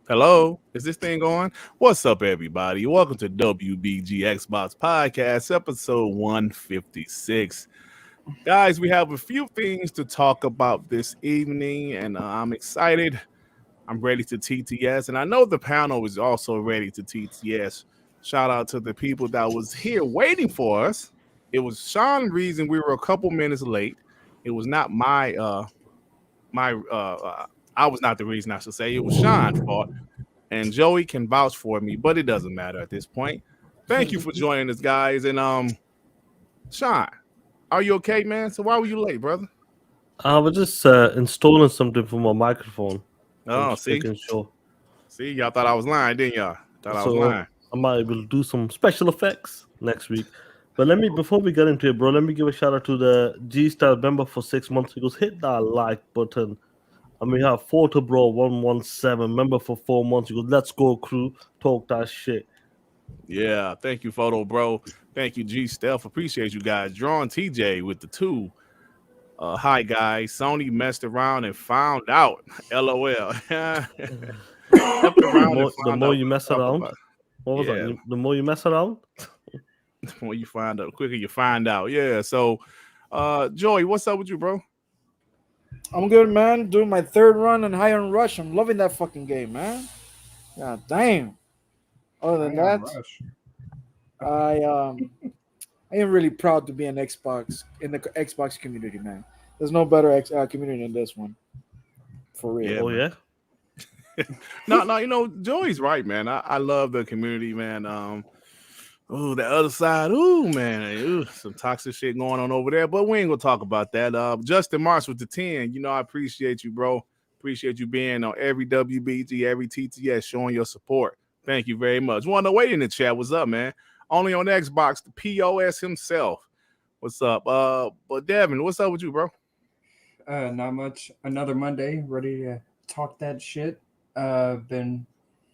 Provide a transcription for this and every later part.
Hello, is this thing on? What's up, everybody? Welcome to WBG Xbox Podcast, episode 156. Guys, we have a few things to talk about this evening, and I'm excited. I'm ready to TTS, and I know the panel is also ready to TTS. Shout out to the people that was here waiting for us. It was Sean's reason we were a couple minutes late. It was not my I was not the reason, I should say. It was Sean's fault. And Joey can vouch for me, but it doesn't matter at this point. Thank you for joining us, guys. And Sean, are you okay, man? So why were you late, brother? I was just installing something for my microphone. Oh, Just see, making sure. y'all thought I was lying, didn't y'all? Thought I was So lying. I might be able to do some special effects next week. But before we get into it, bro, let me give a shout out to the G Star member for 6 months. He goes, hit that like button. And we have Photo Bro 117 member for 4 months. He goes, let's go, crew. Talk that shit. Yeah, thank you, Photo Bro. Thank you, G Steph. Appreciate you guys. Drawn TJ with the 2. Hi, guys. Sony messed around and found out. LOL. The more you mess around. What was that? The more you mess around? The more you find out, the quicker you find out. Yeah. So, Joey, what's up with you, bro? I'm good, man. Doing my third run on HiFi Rush. I'm loving that fucking game, man. God damn. Other than that, I am really proud to be an Xbox in the Xbox community, man. There's no better community than this one, for real. Yeah, Oh, man. yeah? No, you know, Joey's right, man. I love the community, man. Oh, the other side, man, some toxic shit going on over there, but we ain't gonna talk about that. Justin Marsh with the 10, you know, I appreciate you, bro. Appreciate you being on every WBG, every TTS, showing your support. Thank you very much. One away in the chat, what's up, man? Only on Xbox, the POS himself. What's up? But Devin, what's up with you, bro? Not much. Another Monday, ready to talk that shit. Been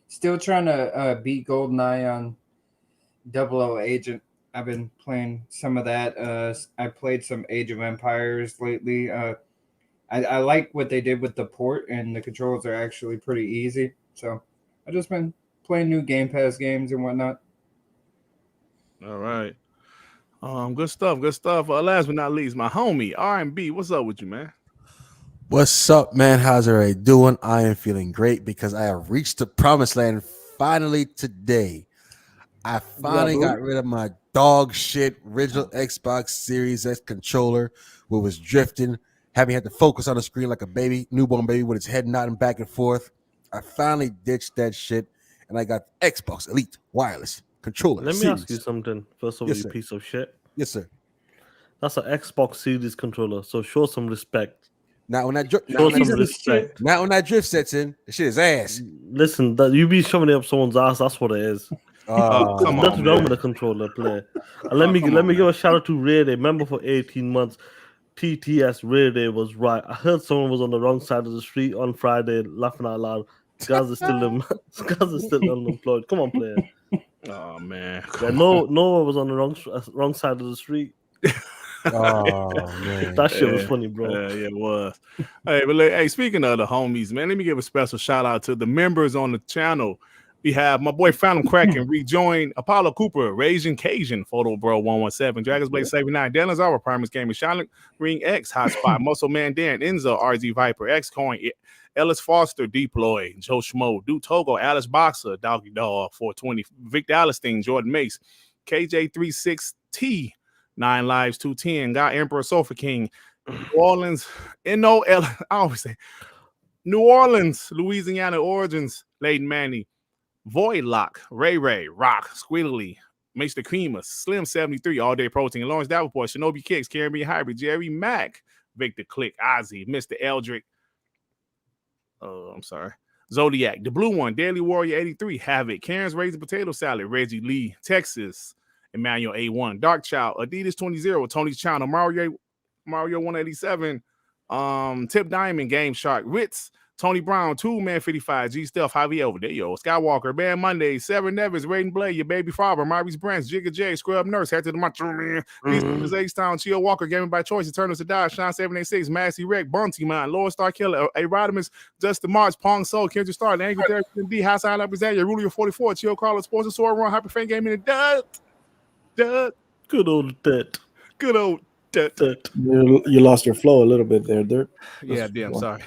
still trying to beat GoldenEye on 00 Agent. I've been playing some of that. I played some Age of Empires lately. I like what they did with the port, and the controls are actually pretty easy. So I've just been playing new Gamepass games and whatnot. All right. Good stuff. Last but not least, my homie R&B. What's up with you, man? What's up, man? How's everybody doing? I am feeling great because I have reached the promised land finally today. I finally got rid of my dog shit original Xbox Series X controller, where it was drifting, having had to focus on the screen like a newborn baby with its head nodding back and forth. I finally ditched that shit, and I got Xbox Elite Wireless Controller. Let me ask you something, first of all, Yes, you sir. piece of shit. Yes, sir. That's an Xbox Series controller, so show some respect. Not when that drift sets in, the shit is ass. Listen, that you be shoving it up someone's ass. That's what it is. Come on, Nothing wrong man. with the controller player. And let me give a shout out to Ray Day, member for 18 months. TTS Ray Day was right. I heard someone was on the wrong side of the street on Friday, laughing out loud. Guys are still unemployed. Come on, player. Oh man. Yeah, no one was on the wrong side of the street. Oh man, that shit was funny, bro. Yeah, it was. Hey, speaking of the homies, man, let me give a special shout out to the members on the channel. We have my boy Phantom Kraken rejoin, Apollo Cooper, Raging Cajun, Photo Bro 117, Dragon's Blade 79, Dylan's Our Primus Gaming, Shining Ring X, Hotspot, Muscle Man Dan, Enzo, RZ Viper, X Coin, Ellis Foster, Deploy, Joe Schmo, Du Togo, Alice Boxer, Doggy Dog 420, Victor Alistine, Jordan Mace, KJ36T, 9 Lives 210, Guy Emperor Sofa King, New Orleans, I always say New Orleans, Louisiana Origins, Layden Manny, Void Lock, Ray, Rock, Squiddly, Mr. Creamer, Slim 73, All Day Protein, Lawrence Davenport, Shinobi Kicks, Caribbean Hybrid, Jerry Mack, Victor Click, Ozzy, Mr. Eldrick, I'm sorry, Zodiac, The Blue One, Daily Warrior 83, Havoc, Karen's Raised Potato Salad, Reggie Lee, Texas, Emmanuel A1, Dark Child, Adidas 20, Tony's Channel, Mario 187, Tip Diamond, Game Shark, Ritz, Tony Brown, 2Man55, G Stealth, Javier over there, yo. Skywalker, Man Monday, Seven Nevers, Raiden Blade, Your Baby Father, Maurice Branch, Jigga J, Scrub Nurse, Head to the Macho Man, Beast H-Town, Chill Walker, Gaming by Choice, Eternals to Die, Sean 786, Massey Wreck, Bunty Man, Lord Star Killer, A Rodimus, Justin March, Pong Soul, Kendrick Star, The Angry Therapy, D, House Island Representative, Rulio 44, Chill Carlos, Sports and Sword Run, Hyper Fan Gaming, and Dut. Good old Dut. Good old Dut. You lost your flow a little bit there, Dirt. Yeah, damn, sorry.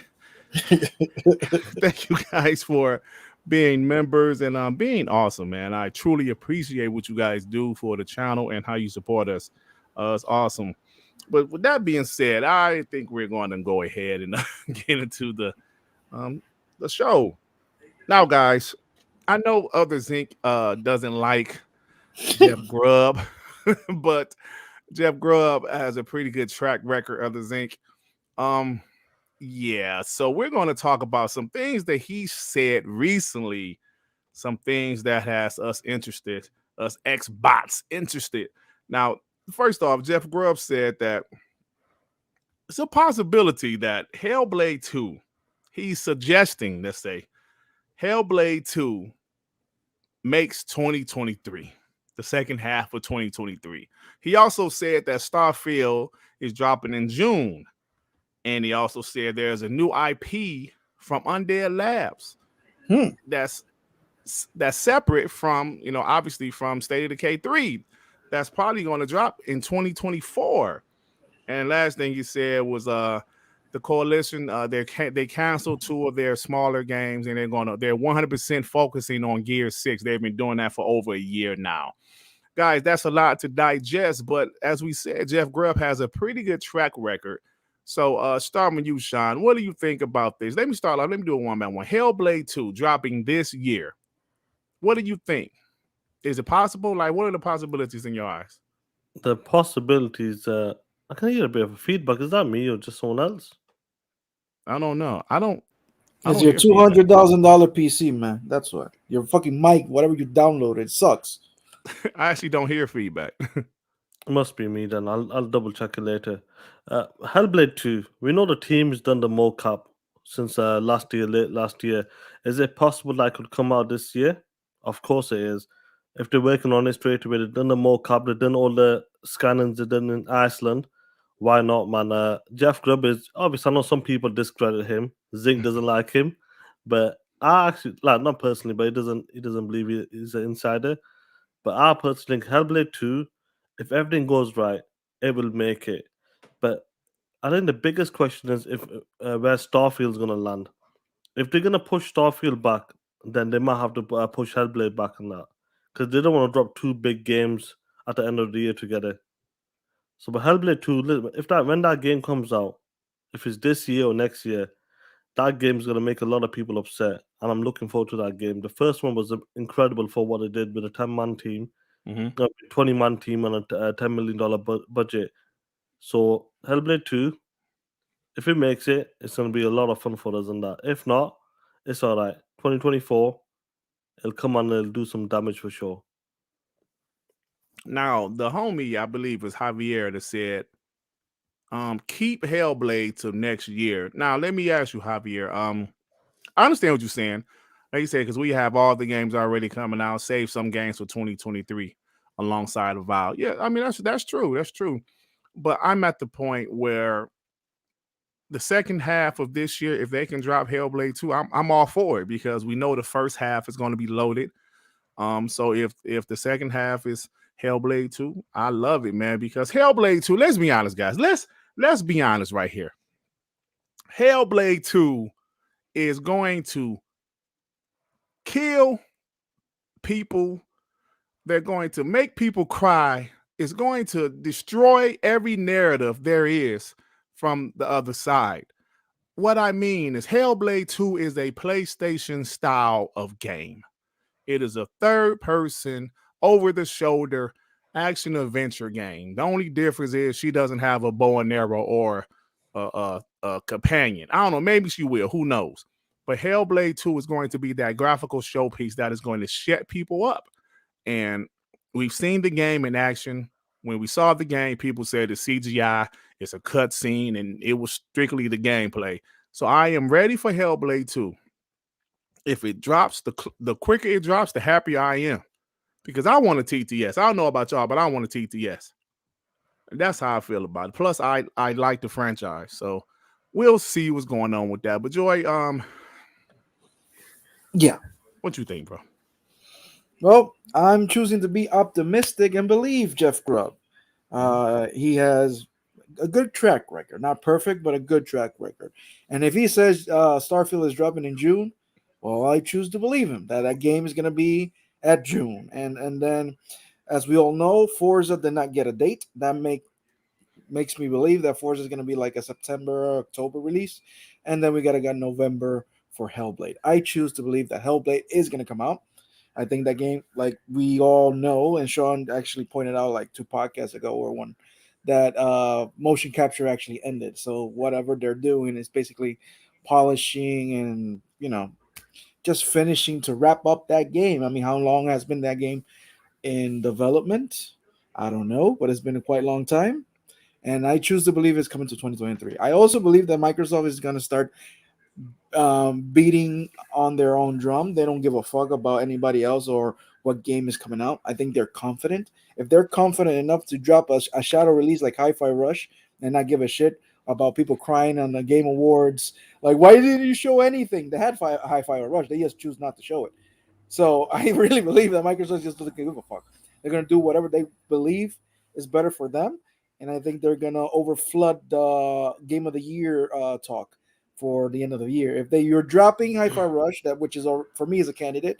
Thank you guys for being members and being awesome, man. I truly appreciate what you guys do for the channel and how you support us. It's awesome. But with that being said, I think we're going to go ahead and get into the show. Now, guys, I know Others Inc. Doesn't like Jeff Grubb, but Jeff Grubb has a pretty good track record, Others Inc. Yeah, so we're going to talk about some things that he said recently, some things that has us interested, us Xbots interested. Now, first off, Jeff Grubb said that it's a possibility that Hellblade 2, he's suggesting, let's say, Hellblade 2 makes 2023, the second half of 2023. He also said that Starfield is dropping in June. And he also said there's a new IP from Undead Labs that's separate from, obviously from State of Decay 3. That's probably going to drop in 2024. And last thing he said was the Coalition, they canceled 2 of their smaller games, and they're 100% focusing on Gear 6. They've been doing that for over a year now. Guys, that's a lot to digest, but as we said, Jeff Grubb has a pretty good track record. So, starting with you, Sean, what do you think about this? Let me start off. Let me do it one by one. Hellblade 2 dropping this year. What do you think? Is it possible? Like, what are the possibilities in your eyes? The possibilities, I can hear a bit of feedback. Is that me or just someone else? I don't know. It's your $200,000 PC, man. That's what. Your fucking mic, whatever you downloaded, sucks. I actually don't hear feedback. It must be me then. I'll double check it later. Hellblade 2. We know the team's done the mocap since late last year. Is it possible that it could come out this year? Of course it is. If they're working on it straight away, they've done the mocap, they've done all the scannings they've done in Iceland. Why not, man? Jeff Grubb is obviously, I know some people discredit him. Zink doesn't like him, but I actually not personally, but he doesn't believe he's an insider. But I personally think Hellblade 2, if everything goes right, it will make it. But I think the biggest question is if where Starfield's going to land. If they're going to push Starfield back, then they might have to push Hellblade back on that. Because they don't want to drop 2 big games at the end of the year together. So, but Hellblade 2, when that game comes out, if it's this year or next year, that game's going to make a lot of people upset. And I'm looking forward to that game. The first one was incredible for what it did with a 10-man team. A 20-man team on a $10 million budget. So Hellblade 2, if it makes it, it's going to be a lot of fun for us in that. If not, it's all right. 2024, it'll come on and it'll do some damage for sure. Now, the homie, I believe, is Javier that said, keep Hellblade to next year. Now, let me ask you, Javier. I understand what you're saying. Like you said, because we have all the games already coming out, save some games for 2023 alongside of Valve. Yeah, I mean, that's true. That's true. But I'm at the point where the second half of this year, if they can drop Hellblade 2, I'm all for it because we know the first half is going to be loaded. So if the second half is Hellblade 2, I love it, man, because Hellblade 2, let's be honest, guys. Let's be honest right here. Hellblade 2 is going to kill people. They're going to make people cry. It's going to destroy every narrative there is from the other side. What I mean is Hellblade 2 is a PlayStation style of game. It is a third-person, over-the-shoulder action-adventure game. The only difference is she doesn't have a bow and arrow or a companion. I don't know. Maybe she will. Who knows? But Hellblade 2 is going to be that graphical showpiece that is going to shut people up. And we've seen the game in action. When we saw the game, people said it's CGI, it's a cutscene, and it was strictly the gameplay. So I am ready for Hellblade 2. If it drops, the quicker it drops, the happier I am. Because I want a TTS. I don't know about y'all, but I want a TTS. And that's how I feel about it. Plus, I like the franchise. So we'll see what's going on with that. But Joy, Yeah. what you think, bro? Well, I'm choosing to be optimistic and believe Jeff Grubb. He has a good track record. Not perfect, but a good track record. And if he says Starfield is dropping in June, well, I choose to believe him that game is going to be at June. And then, as we all know, Forza did not get a date. That makes me believe that Forza is going to be like a September or October release. And then we got November for Hellblade. I choose to believe that Hellblade is going to come out. I think that game, like we all know, and Sean actually pointed out like 2 podcasts ago or one, that motion capture actually ended. So whatever they're doing is basically polishing and, just finishing to wrap up that game. I mean, how long has been that game in development? I don't know, but it's been a quite long time. And I choose to believe it's coming to 2023. I also believe that Microsoft is going to start beating on their own drum. They don't give a fuck about anybody else or what game is coming out. I think they're confident. If they're confident enough to drop a shadow release like HiFi Rush and not give a shit about people crying on the Game Awards, like, why didn't you show anything? They had HiFi Rush. They just choose not to show it. So I really believe that Microsoft just doesn't give a fuck. They're going to do whatever they believe is better for them. And I think they're going to overflood the Game of the Year talk for the end of the year. If you're dropping HiFi Rush, which is for me is a candidate,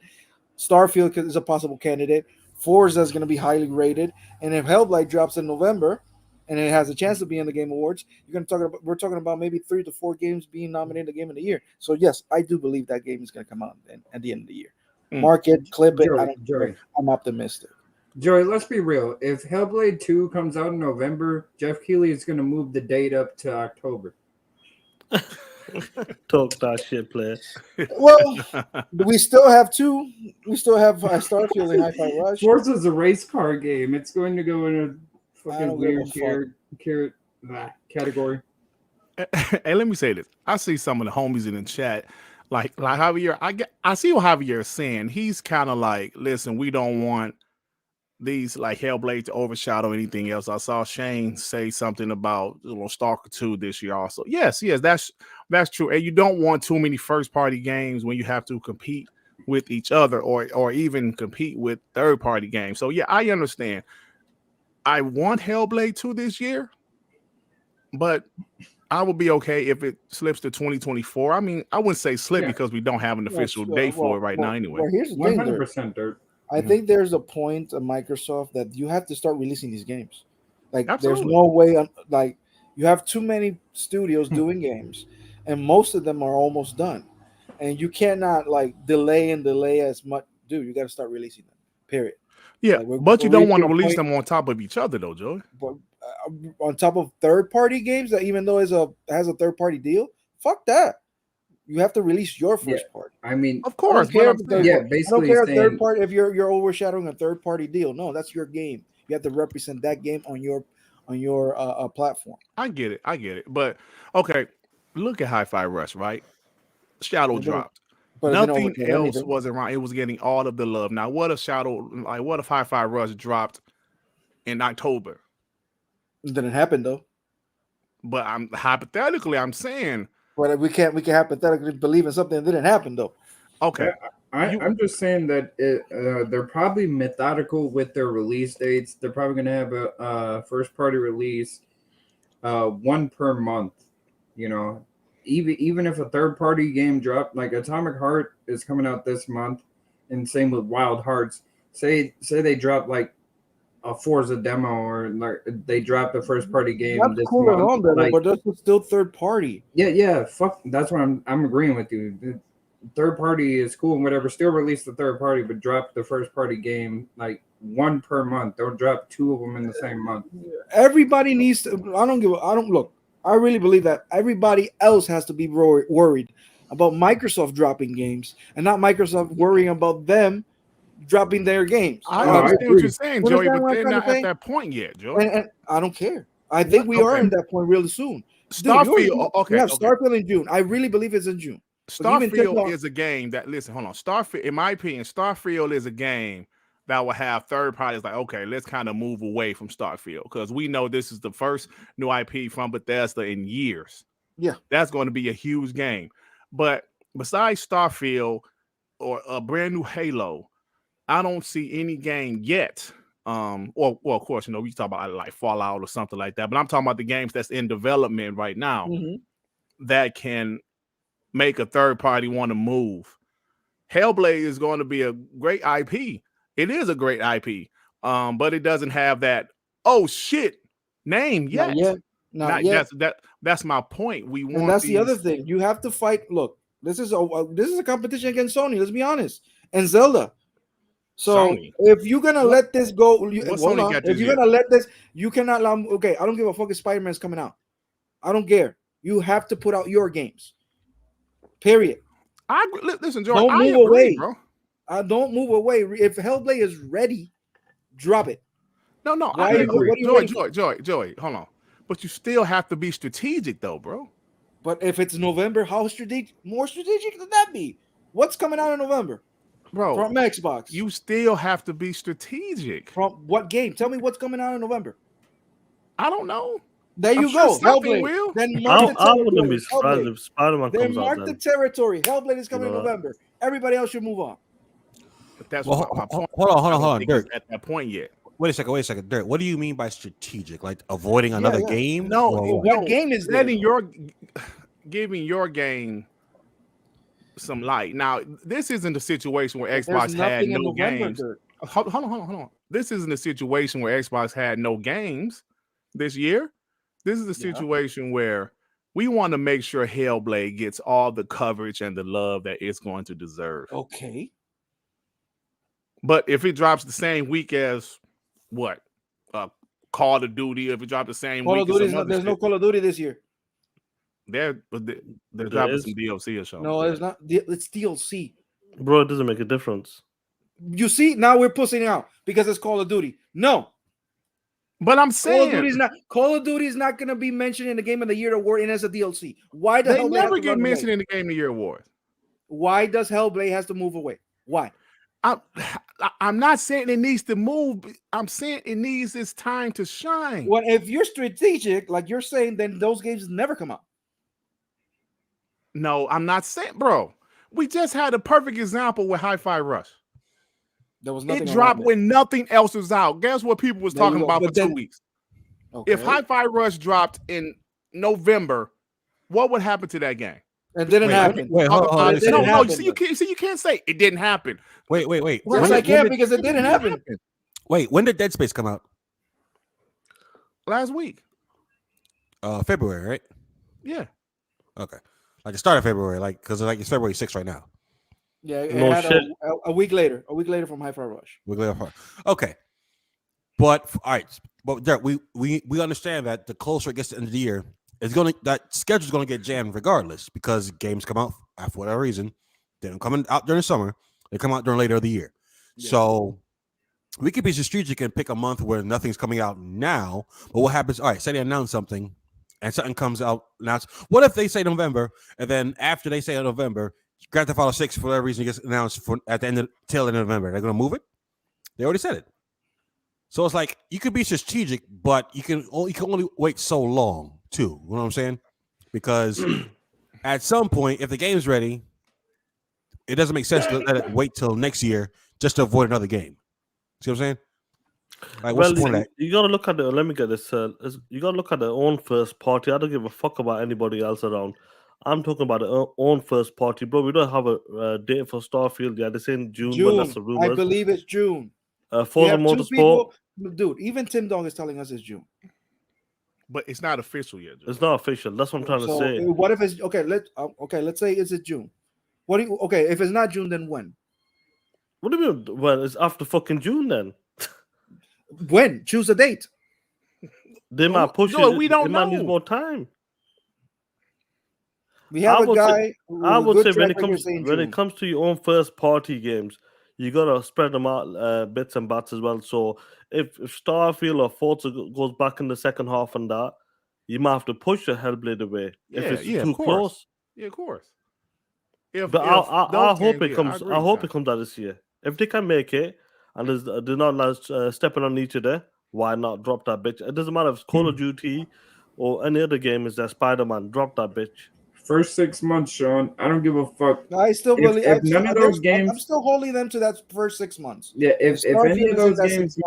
Starfield is a possible candidate, Forza is going to be highly rated, and if Hellblade drops in November and it has a chance to be in the Game Awards, we're talking about maybe 3 to 4 games being nominated the Game of the Year. So yes, I do believe that game is going to come out at the end of the year. Mark it, clip it. Joey. I'm optimistic. Joey, let's be real. If Hellblade 2 comes out in November, Jeff Keighley is going to move the date up to October. Talk that shit, player. Well, we still have 2. We still have Starfield and HiFi Rush. Forza's a race car game. It's going to go in a fucking weird category. Hey, let me say this. I see some of the homies in the chat, like Javier. I see what Javier is saying. He's kind of like, listen, we don't want these like Hellblade to overshadow anything else. I saw Shane say something about Stalker 2 this year also. Yes, that's true. And you don't want too many first-party games when you have to compete with each other or even compete with third-party games. So yeah, I understand. I want Hellblade 2 this year, but I would be okay if it slips to 2024. I mean, I wouldn't say slip because we don't have an official date for it right now anyway. Well, here's the thing, 100% Dirt. I think there's a point of Microsoft that you have to start releasing these games. Like, Absolutely. There's no way, like, you have too many studios doing games, and most of them are almost done. And you cannot, like, delay as much. Dude, you got to start releasing them, period. Yeah, like, but you don't want to release them on top of each other, though, Joey. But, on top of third-party games, that even though it has a third-party deal, fuck that. You have to release your first part. I mean, of course. basically, I don't care third party if you're overshadowing a third party deal. No, that's your game. You have to represent that game on your platform. I get it. But okay, look at HiFi Rush, right? Shadow dropped. But nothing else was around. It was getting all of the love. Now, what if HiFi Rush dropped in October? It didn't happen though. But I'm saying. But we can hypothetically believe in something that didn't happen though. Okay. I'm just saying that they're probably methodical with their release dates. They're probably going to have a first party release, 1 per month. Even if a third party game dropped, like Atomic Heart is coming out this month, and same with Wild Hearts. Say they drop like a Forza demo, or like they dropped a first party game. That's this cool month. and all that, but that's still third party. Yeah. Fuck. That's what I'm agreeing with you. The third party is cool and whatever. Still release the third party, but drop the first party game like 1 per month. Don't drop 2 of them in the same month. Everybody needs to. I really believe that everybody else has to be worried about Microsoft dropping games and not Microsoft worrying about them dropping their games. I understand what you're saying, Joey, but they're not at that point yet, Joey. And I don't care. I think we are in that point really soon. Starfield. Okay, You have okay. Starfield in June. I really believe it's in June. But even Starfield TikTok- is a game that, listen, hold on. Starfield, in my opinion, Starfield is a game that will have third parties like, okay, let's kind of move away from Starfield because we know this is the first new IP from Bethesda in years. Yeah. That's going to be a huge game. But besides Starfield or a brand new Halo, I don't see any game yet. Well, of course, you know, we talk about like Fallout or something like that, but I'm talking about the games that's in development right now that can make a third party want to move. Hellblade is going to be a great IP. It is a great IP, but it doesn't have that name yet. Not yet. That's my point. We want, and that's the other thing. You have to fight. Look, this is a competition against Sony. Let's be honest, and Zelda. So Sony. if you're gonna let this go, if you're gonna let this, you cannot allow. Okay, I don't give a fuck if Spider-Man's coming out. I don't care. You have to put out your games. Period. Listen, George. Don't move away, away, bro. Don't move away. If Hellblade is ready, drop it. No. Why I agree. Joy, hold on. But you still have to be strategic, though, bro. But if it's November, how more strategic could that be? What's coming out in November? Bro, from Xbox. You still have to be strategic. From what game? Tell me what's coming out in November. I don't know. There you go. Hellblade. Then I wouldn't be surprised if Spider-Man comes out. Then mark the territory. Hellblade is coming in November. Everybody else should move on. But that's my point. Hold on, Dirt. At that point yet. Wait a second, Dirt. What do you mean by strategic? Like avoiding another game? No, what game is that? Giving your game some light. Now, this isn't a situation where Xbox had no games. Hold on. This isn't a situation where Xbox had no games this year. This is a situation where we want to make sure Hellblade gets all the coverage and the love that it's going to deserve. Okay. But if it drops the same week as what? Call of Duty, if it dropped the same week as there's no Call of Duty this year. They're dropping some DLC or something. No, it's not. It's DLC. Bro, it doesn't make a difference. You see, now we're pushing out because it's Call of Duty. No. But I'm saying Call of Duty is not going to be mentioned in the Game of the Year award and as a DLC. Why does they never get mentioned in the Game of the Year award? Why does Hellblade has to move away? Why? I'm not saying it needs to move. I'm saying it needs its time to shine. Well, if you're strategic, like you're saying, then those games never come out. No, I'm not saying, bro. We just had a perfect example with HiFi Rush. There was nothing. It dropped when nothing else was out. Guess what people was talking about for 2 weeks? Okay. If HiFi Rush dropped in November, what would happen to that game? It didn't happen. Wait, hold on. No. You can't say it didn't happen. Wait. Yes, I can because it didn't happen. Wait, when did Dead Space come out? Last week. February, right? Yeah. Okay. Like the start of February, because it's February 6th right now. Yeah, it had a week later. A week later from HiFi Rush. Okay. But all right. But Derek, we understand that the closer it gets to the end of the year, that schedule's gonna get jammed regardless because games come out for whatever reason. They don't come out during the summer, they come out during later of the year. Yeah. So we could be strategic and pick a month where nothing's coming out now. But what happens? All right, say they announce something and something comes out announced. What if they say November and then after they say November, Grand Theft Auto 6 for whatever reason gets announced at the tail end of November? They're gonna move it? They already said it. So it's like you could be strategic, but you can only wait so long too. You know what I'm saying? Because at some point, if the game's ready, it doesn't make sense to let it wait till next year just to avoid another game. See what I'm saying? Like, what's the point of that? You gotta look at the. Let me get this. You gotta look at their own first party. I don't give a fuck about anybody else around. I'm talking about their own first party, bro. We don't have a date for Starfield yet. They're saying June, but that's a rumor. I believe it's June. Forza Motorsport. Dude, even Tim Dog is telling us it's June. But it's not official yet. It's not official. That's what I'm trying to say. What if it's okay? Let's say it's June. If it's not June, then when? What do you mean? Well, it's after fucking June then. When? Choose a date. They might push it. We don't know. They might need more time. We have a guy. I would say when it comes to your own first party games, you gotta spread them out bits and bats as well. So if Starfield or Forza goes back in the second half and that, you might have to push the Hellblade away if it's too of course. close. Yeah, of course. But I hope it comes. I hope it comes. comes out this year. If they can make it and they're not stepping on each other, why not drop that bitch? It doesn't matter if it's Call of Duty or any other game. Is that Spider-Man? Drop that bitch. First 6 months, Sean. I don't give a fuck. I still believe. If none of those games, I'm still holding them to that first 6 months. Yeah, if any of those games,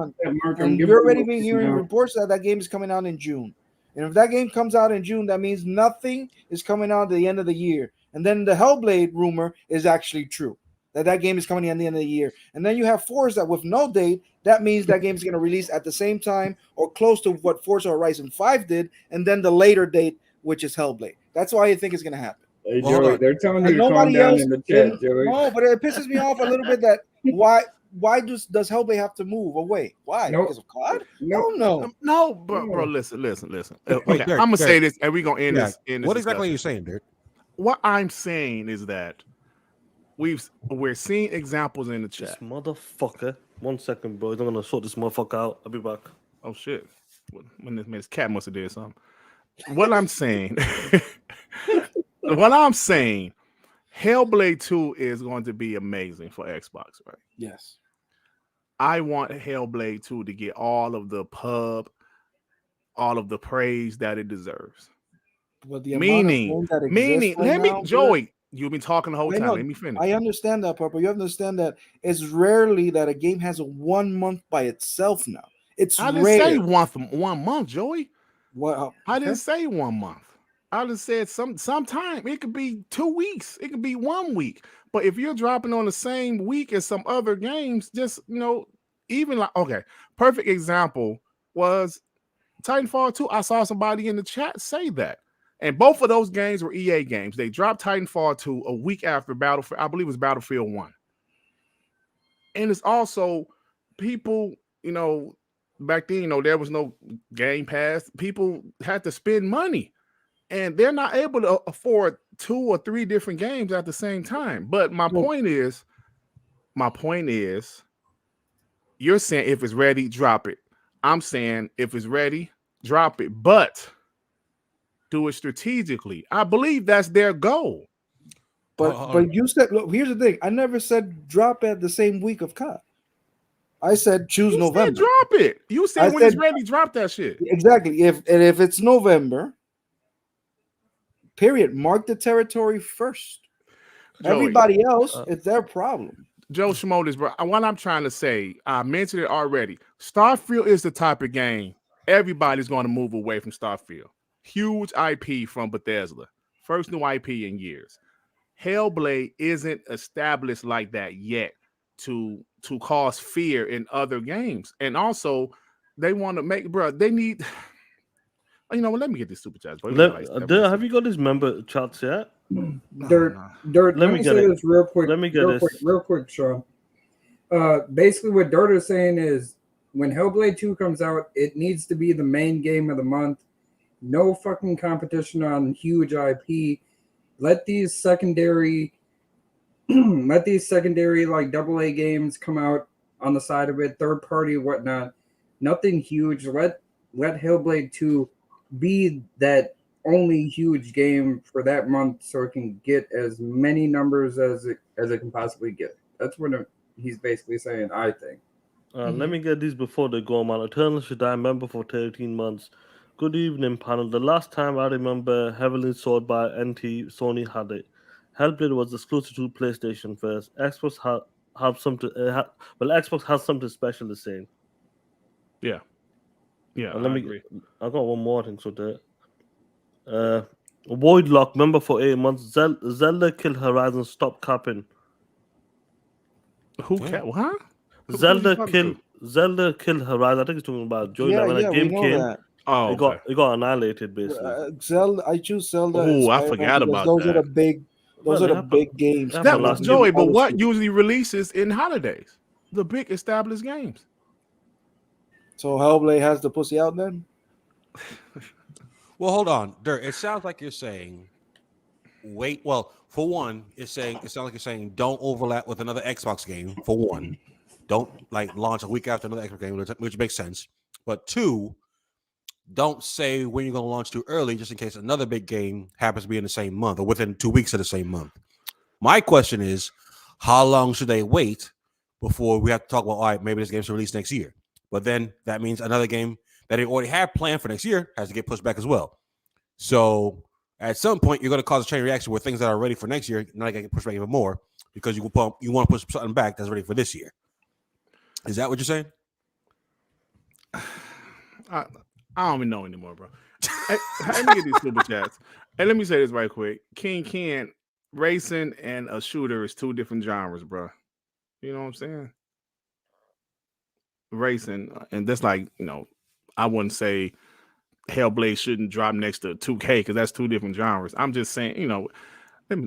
and you're already been hearing reports that game is coming out in June. And if that game comes out in June, that means nothing is coming out at the end of the year. And then the Hellblade rumor is actually true. That game is coming at the end of the year. And then you have Forza with no date. That means that game is going to release at the same time or close to what Forza Horizon 5 did. And then the later date, which is Hellblade. That's why I think it's going to happen. Hey, Joey, they're telling you to calm down in the chat, Joey. No, but it pisses me off a little bit that why does Hellblade have to move away? Why? Nope. Because of COD? Nope. No, bro, listen. Okay, Dirk, I'm gonna say this, and we're gonna end Yeah. this. What exactly are you saying, Dirk? What I'm saying is that we're seeing examples in the This chat. motherfucker. 1 second, bro. I'm gonna sort this motherfucker out. I'll be back. Oh shit! When this cat must have did something. What I'm saying, Hellblade 2 is going to be amazing for Xbox, right? Yes. I want Hellblade 2 to get all of the all of the praise that it deserves. But the Meaning, Joey, you've been talking the whole time. Let me finish. I understand that part, but you understand that it's rarely that a game has a 1 month by itself now. It's I didn't rare. say 1 month, Joey. Well, I didn't say 1 month. I just said sometime. It could be 2 weeks. It could be 1 week. But if you're dropping on the same week as some other games, just even like perfect example was Titanfall 2. I saw somebody in the chat say that. And both of those games were EA games. They dropped Titanfall 2 a week after Battlefield. I believe it was Battlefield 1. And it's also people, back then, there was no Gamepass. People had to spend money. And they're not able to afford 2 or 3 different games at the same time. But my point is, you're saying if it's ready, drop it. I'm saying if it's ready, drop it. But do it strategically. I believe that's their goal. But you said, look, here's the thing. I never said drop at the same week of COD. I said choose November. Said drop it. You said when it's ready, drop that shit. Exactly. If it's November, period. Mark the territory first. Joey, everybody else, it's their problem. Joe Schmotis, bro. What I'm trying to say, I mentioned it already. Starfield is the type of game everybody's going to move away from Starfield. Huge IP from Bethesda. First new IP in years. Hellblade isn't established like that yet to cause fear in other games. And also, they want to make, bro, they need... let me get this super chat. Have you got this member chats yet? Durt, let me say this real quick. Let me get this real quick, Sean. Basically, what Durt is saying is when Hellblade 2 comes out, it needs to be the main game of the month. No fucking competition on huge IP. Let these secondary like AA games come out on the side of it, third party, whatnot. Nothing huge. Let Hellblade 2 be that only huge game for that month, so it can get as many numbers as it can possibly get. That's what he's basically saying, I think. Let me get these before they go, man. Eternal should I remember for 13 months. Good evening, panel. The last time I remember heavily sold by NT, Sony had it. Hellblade was exclusive to PlayStation first. Xbox have something. Xbox has something special to say. Yeah. Yeah, I agree. I got one more thing. So there. Voidlock, member for 8 months. Zelda killed Horizon. Stop capping. Who capped? Huh? Zelda killed Horizon. I think he's talking about Joy. When a game came, it got annihilated basically. Zelda. I choose Zelda. Oh, I forgot about those that. Are the big. Those are the big games. That was Joey. But what usually releases in holidays? The big established games. So Hellblade has the pussy out then? Well, hold on, Durt. It sounds like you're saying wait. Well, for one, it sounds like you're saying don't overlap with another Xbox game. For one, don't launch a week after another Xbox game, which makes sense. But two, don't say when you're going to launch too early, just in case another big game happens to be in the same month or within 2 weeks of the same month. My question is, how long should they wait before we have to talk about, all right, maybe this game's released next year? But then that means another game that they already have planned for next year has to get pushed back as well. So at some point, you're going to cause a chain reaction where things that are ready for next year now get pushed back even more because you want to push something back that's ready for this year. Is that what you're saying? I don't even know anymore, bro. Let me get these super chats. And let me say this right quick. Ken, racing and a shooter is two different genres, bro. You know what I'm saying? Racing, and that's like, I wouldn't say Hellblade shouldn't drop next to 2K because that's two different genres. I'm just saying, let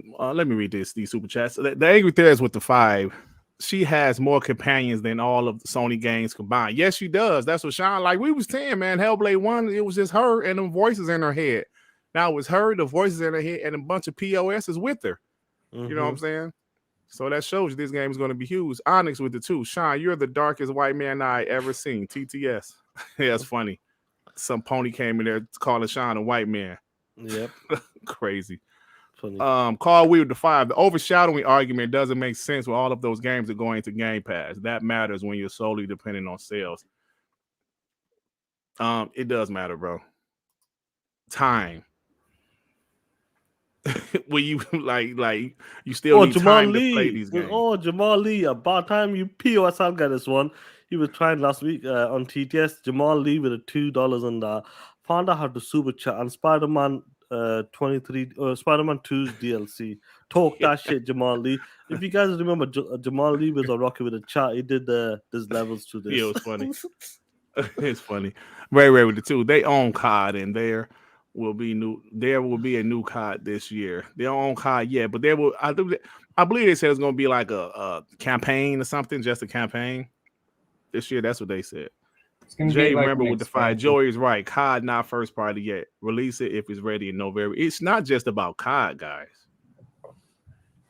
me read these super chats. The Angry Threads with the 5. She has more companions than all of the Sony games combined. Yes, she does. That's what Sean, like we was saying, man. Hellblade 1, it was just her and the voices in her head. Now it was her, the voices in her head, and a bunch of POSs with her. You know what I'm saying? So that shows you this game is going to be huge. Onyx with the 2. Sean, you're the darkest white man I ever seen. TTS. Yeah, it's funny. Some pony came in there calling Sean a white man. Yep. Crazy. Funny. Carl Weaver the 5. The overshadowing argument doesn't make sense when all of those games are going to Game Pass. That matters when you're solely dependent on sales. It does matter, bro. Time. When you like you still need Jamal time Lee. to play these games. Oh, Jamal Lee. About time you POS out got this one. He was trying last week on TTS. Jamal Lee with a $2 and found out how to super chat on Spider-Man 23 Spider-Man 2's DLC. Talk that shit, Jamal Lee. If you guys remember, JamalLee was a rocket with a chat. He did these levels to this. Yeah, it was funny. It's funny. Ray with the 2. They own COD and there will be a new COD this year. They don't own COD yet, but I believe they said it's gonna be like a campaign or something, just a campaign. This year, that's what they said. Jay, like remember with the 5. Joey is right. COD not first party yet. Release it if it's ready in November. It's not just about COD, guys.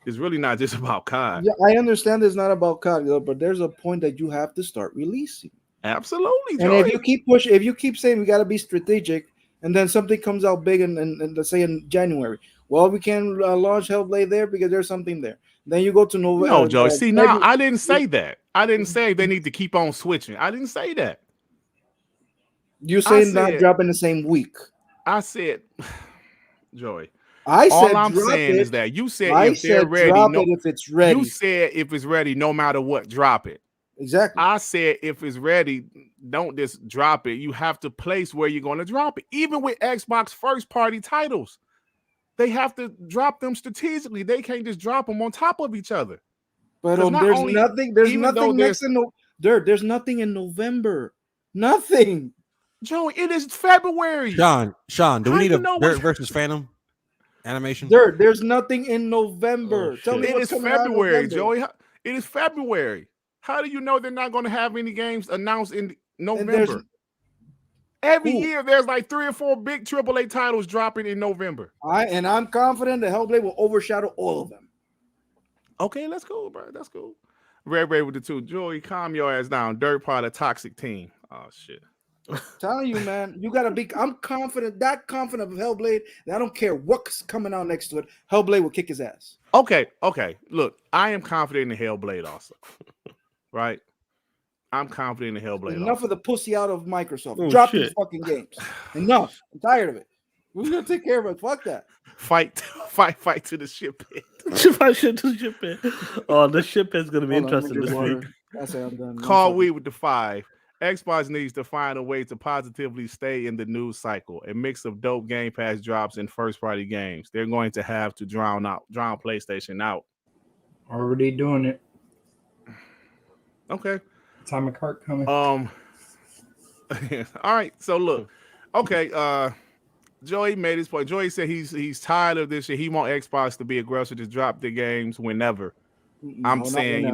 It's really not just about COD. Yeah, I understand it's not about COD, but there's a point that you have to start releasing. Absolutely, Joey. And if you keep saying we got to be strategic, and then something comes out big and let's say in January, well, we can launch Hellblade there because there's something there. Then you go to November. No, Joey. See, now I didn't say that. I didn't say they need to keep on switching. I didn't say that. You saying not dropping the same week? I said, Joey. All I'm saying is that you said if they're ready, if it's ready. You said if it's ready, no matter what, drop it. Exactly. I said if it's ready, don't just drop it. You have to place where you're going to drop it. Even with Xbox first-party titles, they have to drop them strategically. They can't just drop them on top of each other. But there's nothing. There's nothing next in Dirt. There's nothing in November. Nothing. Joey, it is February. Sean, do we need a Dirt versus Phantom animation? Dirt, there's nothing in November. Tell me it is February, Joey. It is February. How do you know they're not going to have any games announced in November? Every year, there's like 3 or 4 big AAA titles dropping in November. I'm confident that Hellblade will overshadow all of them. Okay, let's go, bro. That's cool. Red with the 2. Joey, calm your ass down. Dirt part of toxic team. Oh shit. Telling you, man, you gotta be. I'm confident of Hellblade. That I don't care what's coming out next to it. Hellblade will kick his ass. Okay. Look, I am confident in Hellblade also. Right? I'm confident in Hellblade. Enough of the pussy out of Microsoft. Drop these fucking games. Enough. I'm tired of it. We're gonna take care of it. Fuck that. Fight to the ship pit. Fight to the ship pit. Oh, the ship pit's gonna be interesting this week. That's how I'm done. Carl Weed with the 5. Xbox needs to find a way to positively stay in the news cycle. A mix of dope Game Pass drops and first-party games. They're going to have to drown PlayStation out. Already doing it. Okay. Atomic Heart coming. All right. So look. Okay. Joey made his point. Joey said he's tired of this shit. He want Xbox to be aggressive, just drop the games whenever. I'm saying,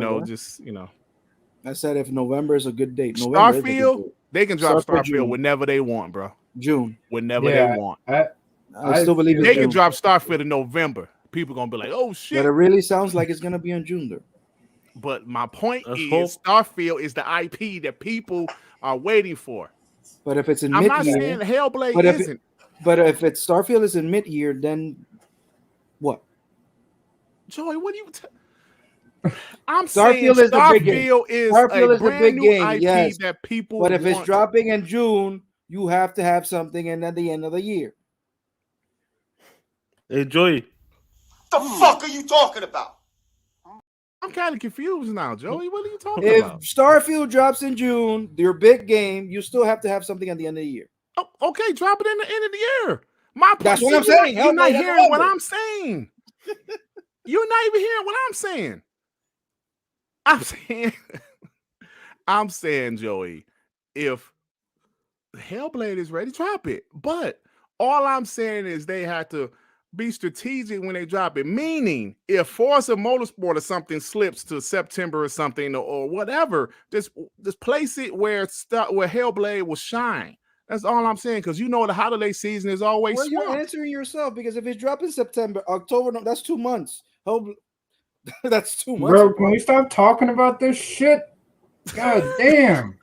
I said if November is a good date. Starfield, they can drop Starfield whenever they want, bro. June. Whenever they want. I still believe they can drop Starfield in November. People gonna be like, oh shit. But it really sounds like it's gonna be in June there. But my point is Starfield is the IP that people are waiting for. But if it's in I'm not mid-year, saying Hellblade but if isn't. but if it's Starfield is in mid-year, then what? Joey, what do you? I'm Starfield saying is the big game. Starfield is Starfield a is the brand big new game, IP yes. that people. But if want. it's dropping in June, you have to have something in at the end of the year. Hey, Joey. The fuck are you talking about? I'm kind of confused now, Joey. What are you talking If about? Starfield drops in June, your big game, you still have to have something at the end of the year. Oh, okay, drop it in the end of the year. My point, That's what I'm saying. You're not Hellblade hearing what Hellblade. I'm saying. You're not even hearing what I'm saying. I'm saying, Joey, if Hellblade is ready, drop it. But all I'm saying is they have to be strategic when they drop it. Meaning, if Forza Motorsport or something slips to September or something or whatever, just place it where Hellblade will shine. That's all I'm saying, because you know the holiday season is always Well, you're swamped. answering yourself, because if it's dropping September, October, no, that's 2 months. That's 2 months. Bro, can we stop talking about this shit? God damn.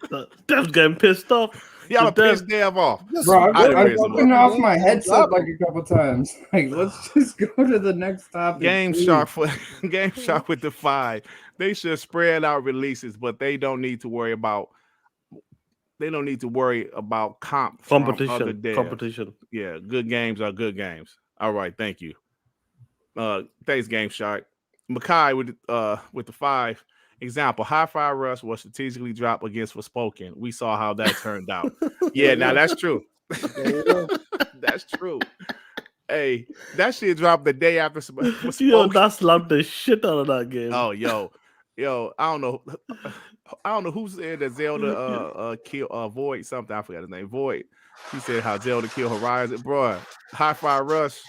Dev's getting pissed off. Y'all The piss Dev- Dev off. Bro, I I've didn't been off my Don't headset drop like it. a couple times. Like, let's just go to the next topic. Game please. Shark with the 5. They should spread out releases, but they don't need to worry about. They don't need to worry about comp from other devs. Competition. Yeah, good games are good games. All right, thank you. Thanks, Game Shark. Makai with the 5. Example: HiFi Rush was strategically dropped against Forspoken. We saw how that turned out. Yeah, now that's true. There you go. That's true. Hey, that shit dropped the day after Forspoken. Yo, that slapped the shit out of that game. Oh, yo, I don't know who said that Zelda kill Void something. I forgot his name. Void. He said how Zelda killed Horizon, bro. HiFi Rush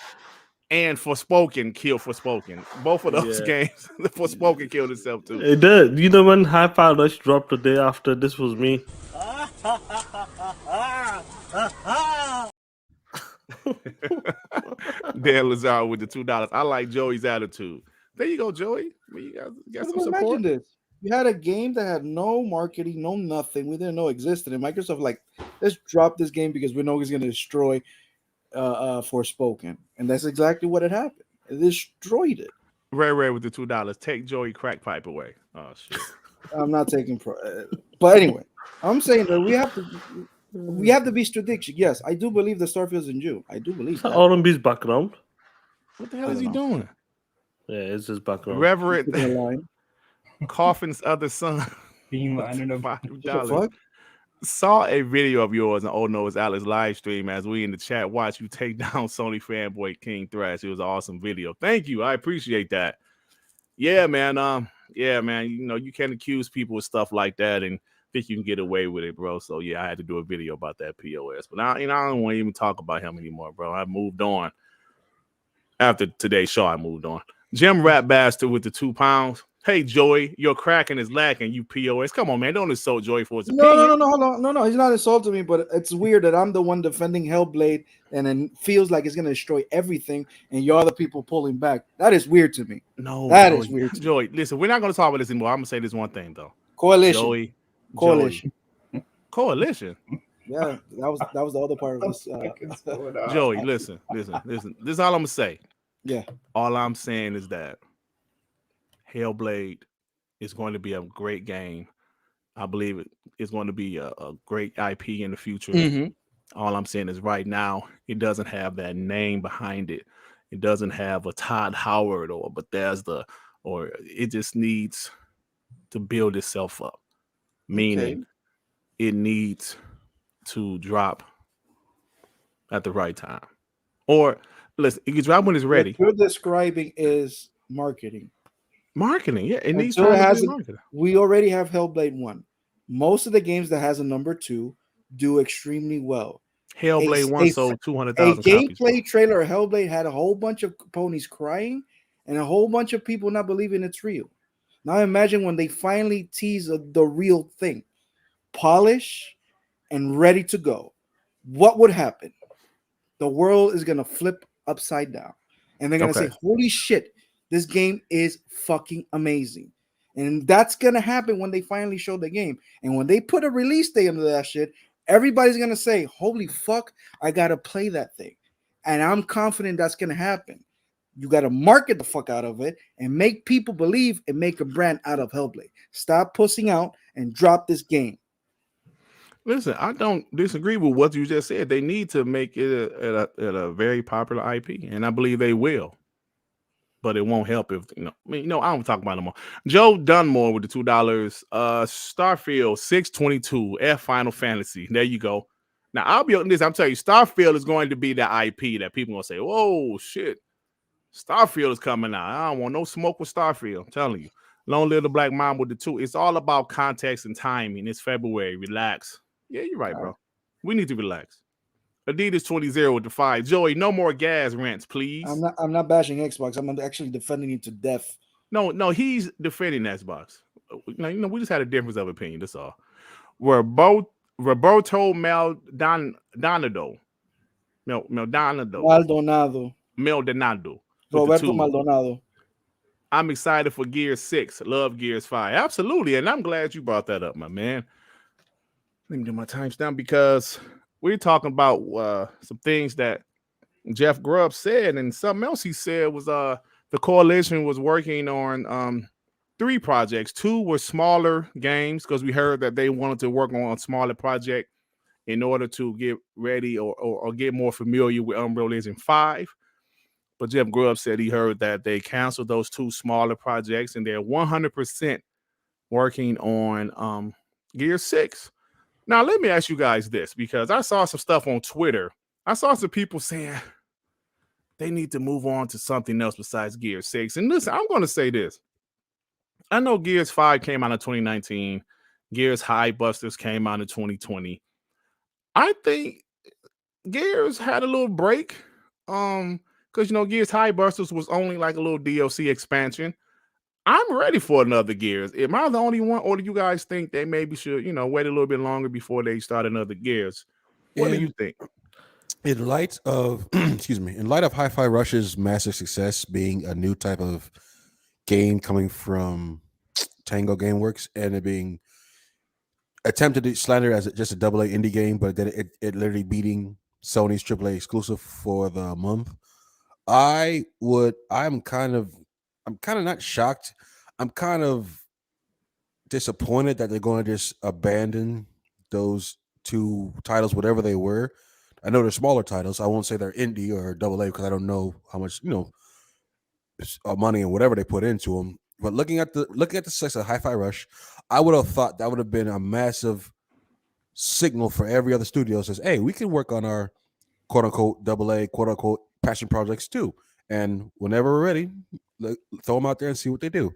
and Forspoken killed Forspoken. Both of those games, Forspoken killed itself too. It did. You know when HiFi Rush dropped the day after This Was Me? Dan Lazaro with the $2. I like Joey's attitude. There you go, Joey. You got some Imagine support. this. You had a game that had no marketing, no nothing. We didn't know existed. And Microsoft like, let's drop this game because we know it's going to destroy Forspoken. And that's exactly what had happened. It destroyed it. Ray with the $2. Take Joey crack pipe away. Oh shit. I'm not taking but anyway, I'm saying that we have to be strategic. Yes, I do believe the Starfield's in June. I do believe that. R&B's background. What the hell is he doing? Yeah, it's his background. Reverend Coffin's other son. Beam, I don't know. $5. Saw a video of yours on Oh No It's Alex live stream as we in the chat watch you take down Sony fanboy King Thrash. It was an awesome video. Thank you. I appreciate that. Yeah, man. You know, you can't accuse people of stuff like that and think you can get away with it, bro. So yeah, I had to do a video about that POS. But I don't want to even talk about him anymore, bro. I moved on. After today's show, I moved on. Jim Rat Bastard with the £2. Hey, Joey, your cracking is lacking, you POS. Come on, man. Don't insult Joey for his opinion. No, hold on. No, he's not insulting me, but it's weird that I'm the one defending Hellblade and then feels like it's going to destroy everything, and you're the people pulling back. That is weird to me. No, that is weird. Joey, listen, we're not going to talk about this anymore. I'm going to say this one thing, though. Coalition. Coalition. Yeah, that was the other part of this. Joey, listen. This is all I'm going to say. Yeah. All I'm saying is that Hellblade is going to be a great game. I believe it is going to be a great IP in the future. Mm-hmm. All I'm saying is right now, it doesn't have that name behind it. It doesn't have a Todd Howard or Bethesda, or it just needs to build itself up. Meaning it needs to drop at the right time. Or listen, you can drop when it's ready. What you're describing is marketing. Marketing, yeah. It needs to be marketing. We already have Hellblade 1. Most of the games that has a number 2 do extremely well. Hellblade 1 sold 200,000 copies. A gameplay trailer of Hellblade had a whole bunch of ponies crying and a whole bunch of people not believing it's real. Now imagine when they finally tease the real thing, polish and ready to go. What would happen? The world is going to flip upside down. And they're going to say, holy shit, this game is fucking amazing. And that's going to happen when they finally show the game. And when they put a release date into that shit, everybody's gonna say, "Holy fuck, I gotta play that thing," and I'm confident that's gonna happen. You gotta market the fuck out of it and make people believe and make a brand out of Hellblade. Stop pussing out and drop this game. Listen, I don't disagree with what you just said. They need to make it a very popular IP, and I believe they will. But it won't help if I don't talk about it no more. Joe Dunmore with the $2. Starfield 622 F Final Fantasy. There you go. Now I'll be on this. I'm telling you, Starfield is going to be the IP that people are gonna say, "Whoa, shit, Starfield is coming out." I don't want no smoke with Starfield. I'm telling you. Long live the Black Mom with the 2. It's all about context and timing. It's February. Relax. Yeah, you're right, bro. We need to relax. Adidas 20 with the 5. Joey, no more gas rants, please. I'm not bashing Xbox. I'm actually defending it to death. No, he's defending Xbox. We just had a difference of opinion. That's all. Roberto Maldonado. Roberto Maldonado. I'm excited for Gears 6. Love Gears 5. Absolutely. And I'm glad you brought that up, my man. Let me do my timestamp because we're talking about some things that Jeff Grubb said, and something else he said was the coalition was working on 3 projects. 2 were smaller games because we heard that they wanted to work on a smaller project in order to get ready or get more familiar with Unreal Engine 5. But Jeff Grubb said he heard that they canceled those 2 smaller projects and they're 100% working on Gear 6. Now, let me ask you guys this, because I saw some stuff on Twitter. I saw some people saying they need to move on to something else besides Gear 6. And listen, I'm going to say this. I know Gears 5 came out in 2019. Gears High Busters came out in 2020. I think Gears had a little break. Because, Gears High Busters was only like a little DLC expansion. I'm ready for another Gears. Am I the only one, or do you guys think they maybe should, wait a little bit longer before they start another Gears? What do you think? In light of, HiFi Rush's massive success being a new type of game coming from Tango Gameworks and it being attempted to slander as just a AA indie game, but then it literally beating Sony's AAA exclusive for the month. I'm kind of not shocked. I'm kind of disappointed that they're going to just abandon those 2 titles, whatever they were. I know they're smaller titles. I won't say they're indie or AA because I don't know how much money and whatever they put into them. But looking at the success of HiFi Rush, I would have thought that would have been a massive signal for every other studio that says, "Hey, we can work on our quote unquote AA, quote unquote passion projects too. And whenever we're ready, throw them out there and see what they do."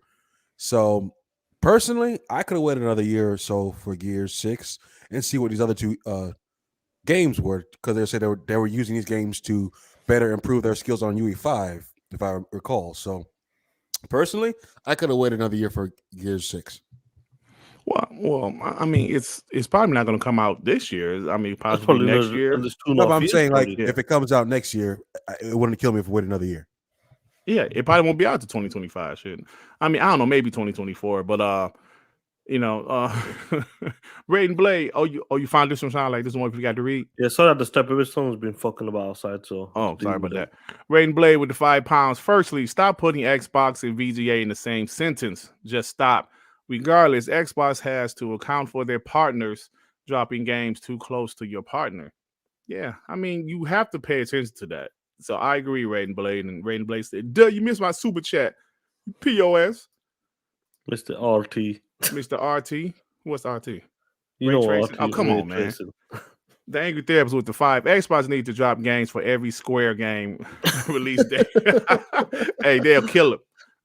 So personally, I could have waited another year or so for Gears 6 and see what these other 2 games were, because they said they were using these games to better improve their skills on UE5, if I recall. So personally, I could have waited another year for Gears 6. Well, I mean, it's probably not going to come out this year. I mean, possibly next year. No, but I'm saying, if it comes out next year, it wouldn't kill me if we waited another year. Yeah, it probably won't be out to 2025. Shit. I mean, I don't know, maybe 2024. But Raiden Blade. You found this one sound like this one you got to read? Yeah, sorry that the step of his song has been fucking about outside. So sorry about that. Raiden Blade with the £5. Firstly, stop putting Xbox and VGA in the same sentence. Just stop. Regardless, Xbox has to account for their partners dropping games too close to your partner. Yeah, I mean, you have to pay attention to that. So I agree, Raiden Blade. And Raiden Blade said, "Duh, you missed my super chat. POS." Mr. RT. Mr. RT? What's RT? You know RT. Oh, come on, man. The Angry Therapist with the 5. Xbox need to drop games for every Square game release date. Hey, they'll kill them.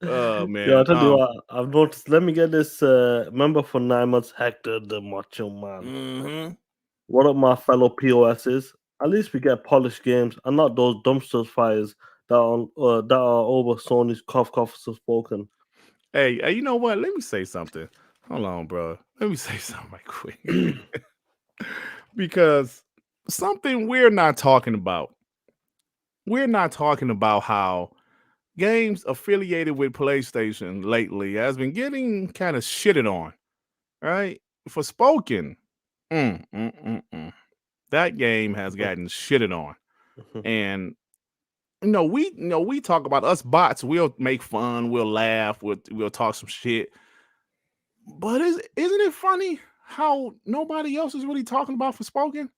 Oh, man. Yeah, I'll tell you what, I've noticed. Let me get this member for 9 months, Hector the Macho Man. Mm-hmm. What up, my fellow POSs? At least we get polished games and not those dumpster fires that are over Sony's cough spoken. Hey, you know what? Let me say something. Hold on, bro. Let me say something right quick. Because something we're not talking about. We're not talking about how games affiliated with PlayStation lately has been getting kind of shitted on, right? For spoken. That game has gotten shitted on, and we talk about us bots. We'll make fun, we'll laugh, we'll talk some shit. But isn't it funny how nobody else is really talking about Forspoken?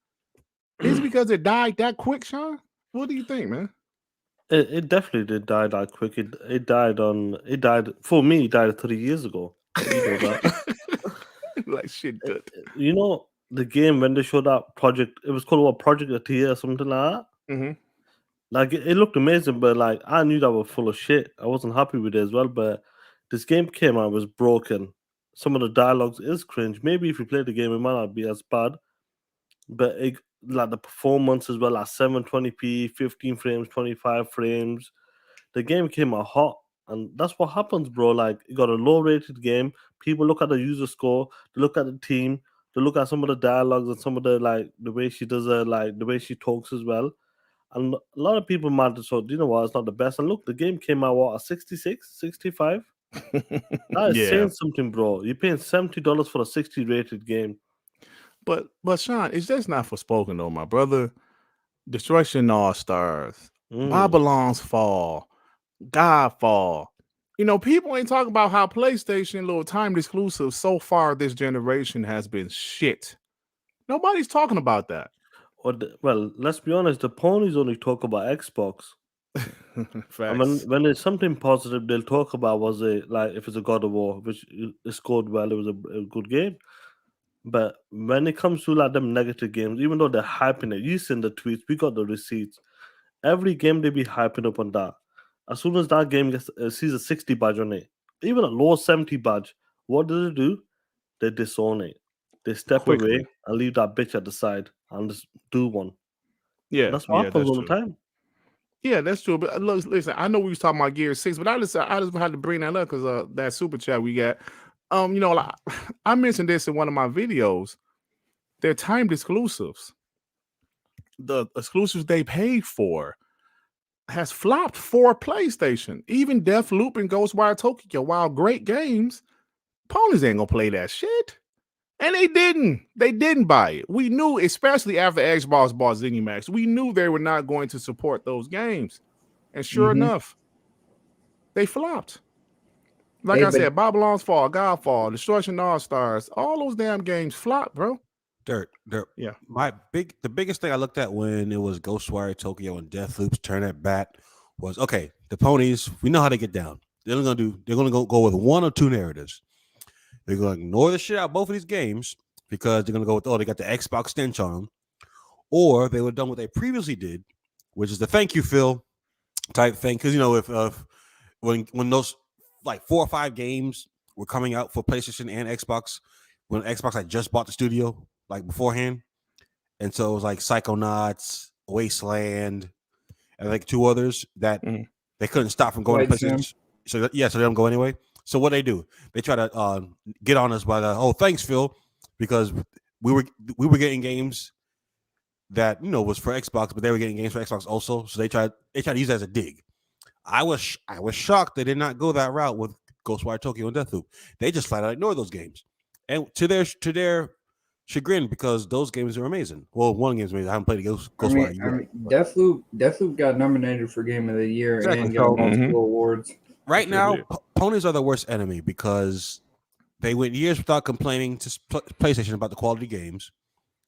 Is it because it died that quick, Sean? What do you think, man? It definitely did die that quick. It died for me. It died 3 years ago. You know that. Like shit, good. You know the game when they showed that project. It was called what, Project Atia or something like that. Like it looked amazing, but like I knew that was full of shit. I wasn't happy with it as well. But this game came out, was broken. Some of the dialogues is cringe. Maybe if you play the game, it might not be as bad. But like the performance as well, like 720p, 15 frames, 25 frames. The game came out hot, and that's what happens, bro. Like you got a low-rated game. People look at the user score, they look at the team, they look at some of the dialogues and some of the the way she does it, like the way she talks as well. And a lot of people might have thought, you know what, it's not the best. And look, the game came out what, at 66, 65? That is saying something, bro. You're paying $70 for a 60 rated game. But Sean, it's just not Forspoken though, my brother. Destruction All Stars, Babylon's Fall, Godfall. People ain't talking about how PlayStation little timed exclusive so far this generation has been shit. Nobody's talking about that. Well, let's be honest, the ponies only talk about Xbox. Facts. When it's something positive, they'll talk about if it's a God of War, which it scored well, it was a good game. But when it comes to them negative games, even though they're hyping it, you send the tweets, we got the receipts. Every game they be hyping up on that. As soon as that game sees a 60 badge on it, even a low 70 badge, what do? They disown it. They step away and leave that bitch at the side and just do one. Yeah, that's what happens all the time. Yeah, that's true. But listen, I know we was talking about Gear 6, but I just had to bring that up because that super chat we got. I mentioned this in one of my videos. They're timed exclusives. The exclusives they paid for has flopped for PlayStation. Even Deathloop and Ghostwire Tokyo, while great games, ponies ain't gonna play that shit. And they didn't. They didn't buy it. We knew, especially after Xbox bought ZeniMax, we knew they were not going to support those games. And sure enough, they flopped. Like I said, Babylon's Fall, Godfall, Destruction All Stars, all those damn games flopped, bro. Dirt. Yeah. The biggest thing I looked at when it was Ghostwire Tokyo and Deathloop's turn at bat was, okay, the ponies, we know how they get down. They're gonna go with one or two narratives. They're gonna ignore the shit out of both of these games because they're gonna go with, they got the Xbox stench on them, or they would have done what they previously did, which is the thank you Phil type thing. Because if when those like 4 or 5 games were coming out for PlayStation and Xbox, when Xbox had just bought the studio like beforehand, and so it was like Psychonauts, Wasteland, and like 2 others that they couldn't stop from going to PlayStation. So they don't go anyway. So what they do? They try to get on us by thanks Phil, because we were getting games that was for Xbox, but they were getting games for Xbox also. So they tried to use that as a dig. I was shocked they did not go that route with Ghostwire Tokyo and Deathloop. They just flat out ignored those games, and to their chagrin, because those games are amazing. Well, one game's amazing. I haven't played Ghostwire. Deathloop got nominated for Game of the Year and got multiple awards. Right now, ponies are the worst enemy because they went years without complaining to PlayStation about the quality games.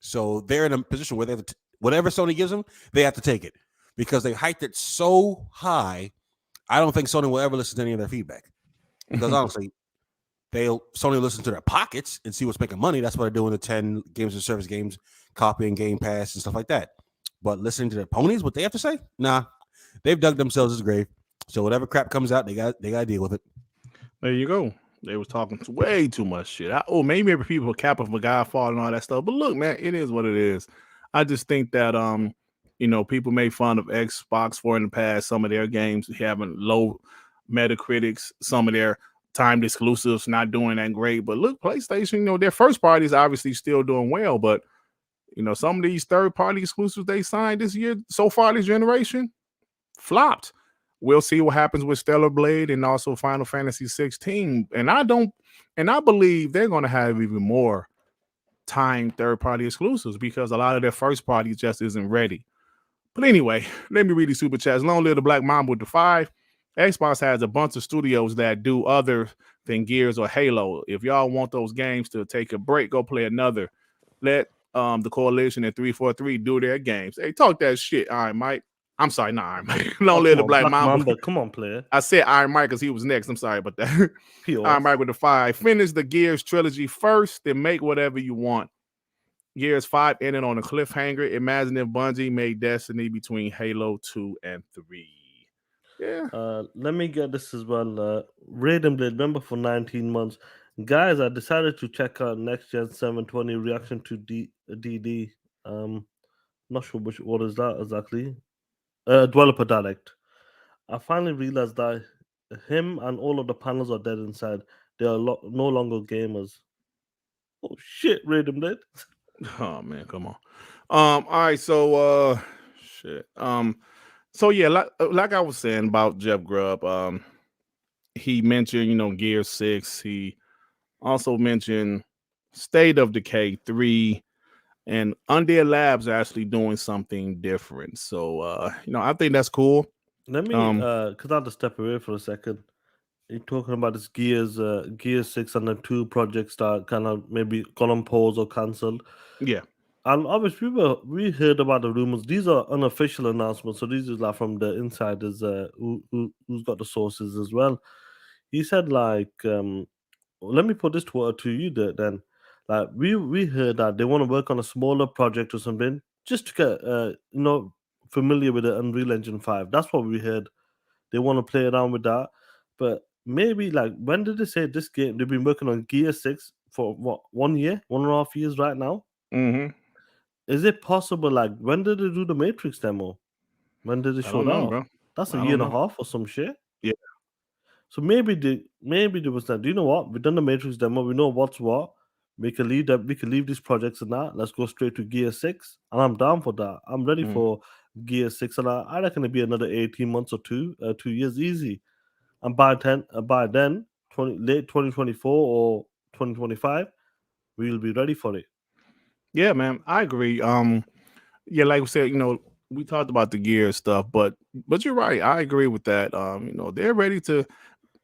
So they're in a position where they have whatever Sony gives them, they have to take it because they hyped it so high. I don't think Sony will ever listen to any of their feedback because honestly, Sony will listen to their pockets and see what's making money. That's what they're doing. The 10 games and service games, copying Gamepass and stuff like that. But listening to their ponies, what they have to say, nah, they've dug themselves a grave. So whatever crap comes out, they got to deal with it. There you go. They was talking way too much shit. Maybe people capping for Godfall and all that stuff. But look, man, it is what it is. I just think that people made fun of Xbox for in the past some of their games having low metacritics, some of their timed exclusives not doing that great. But look, PlayStation, their first party is obviously still doing well. But some of these third-party exclusives they signed this year, so far this generation, flopped. We'll see what happens with Stellar Blade and also Final Fantasy 16. And I believe they're going to have even more time third-party exclusives because a lot of their first party just isn't ready. But anyway, let me read these super chats. Long live the Black Mamba with the 5. Xbox has a bunch of studios that do other than Gears or Halo. If y'all want those games to take a break, go play another. Let the Coalition and 343 do their games. Hey, talk that shit, Iron Mike. I'm sorry, not Iron Mike. Long live the Black Mamba. Come on, player. I said Iron Mike because he was next. I'm sorry about that. Iron Mike with the 5. Finish the Gears trilogy first, then make whatever you want. Gears 5 ended on a cliffhanger. Imagine if Bungie made Destiny between Halo 2 and 3. Yeah. Let me get this as well. ResidentEvil member for 19 months. Guys, I decided to check out Next Gen 720 reaction to DD. Not sure what is that exactly. Developer Direct. I finally realized that him and all of the panels are dead inside. They are no longer gamers. Oh shit, ResidentEvil. Oh man, come on. All right, so shit. So yeah, like I was saying about Jeff Grubb, he mentioned, Gear 6. He also mentioned State of Decay 3, and Undead Labs actually doing something different. So I think that's cool. Let me because I have to step away for a second. You're talking about this Gears 6 and the 2 projects that kind of maybe got on pause or cancelled. Yeah. And obviously, we heard about the rumors. These are unofficial announcements, so these are like from the insiders who's got the sources as well. He said, like, let me put this to you then. Like, we heard that they want to work on a smaller project or something just to get familiar with the Unreal Engine 5. That's what we heard. They want to play around with that, but maybe like when did they say this game? They've been working on Gear 6 for what 1 year, 1.5 years right now. Mm-hmm. Is it possible? Like, when did they do the Matrix demo? When did they show that? Bro. That's a year and a half or some shit. Yeah. So maybe there was that. Do you know what? We've done the Matrix demo. We know what's what. We can leave that. We can leave these projects and that. Let's go straight to Gear 6. And I'm down for that. I'm ready for Gear 6, and I reckon it'll be another 18 months or 2 years easy. And by then, late 2024 or 2025, we will be ready for it. Yeah, man, I agree. Yeah, like we said, we talked about the Gears stuff, but you're right. I agree with that. They're ready to.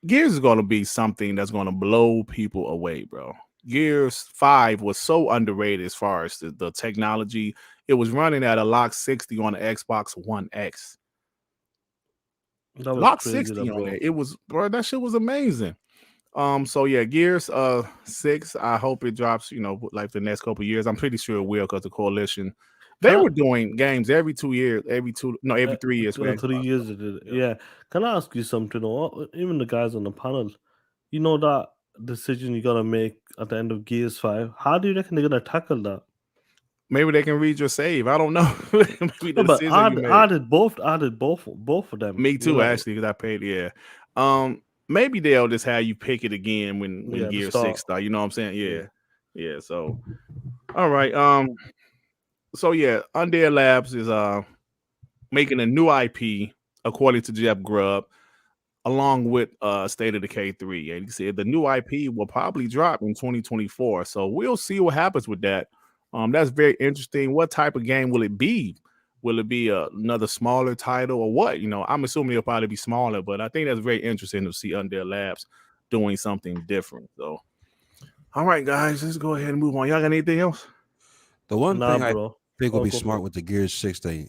Gears is going to be something that's going to blow people away, bro. Gears 5 was so underrated as far as the technology. It was running at a lock 60 on the Xbox One X. Lock 60 on it. It was, bro, that shit was amazing. So yeah, Gears 6. I hope it drops, like the next couple of years. I'm pretty sure it will because the Coalition, they were doing games every 2 years, every 3 years. 3 years they did it. Yeah. Can I ask you something? Or even the guys on the panel, that decision you gotta make at the end of Gears 5. How do you reckon they're gonna tackle that? Maybe they can read your save. I don't know. Maybe no, but I did both of them. Me too, actually, because I paid. Yeah. Maybe they'll just have you pick it again when Gear 6 start. You know what I'm saying? Yeah. So, all right. So yeah, Undead Labs is making a new IP according to Jeff Grubb, along with State of Decay 3. And he said the new IP will probably drop in 2024. So we'll see what happens with that. That's very interesting. What type of game will it be? Will it be another smaller title or what? I'm assuming it'll probably be smaller, but I think that's very interesting to see Undead Labs doing something different. So, all right, guys, let's go ahead and move on. Y'all got anything else? The one thing I think would be smart with the Gears 6 thing,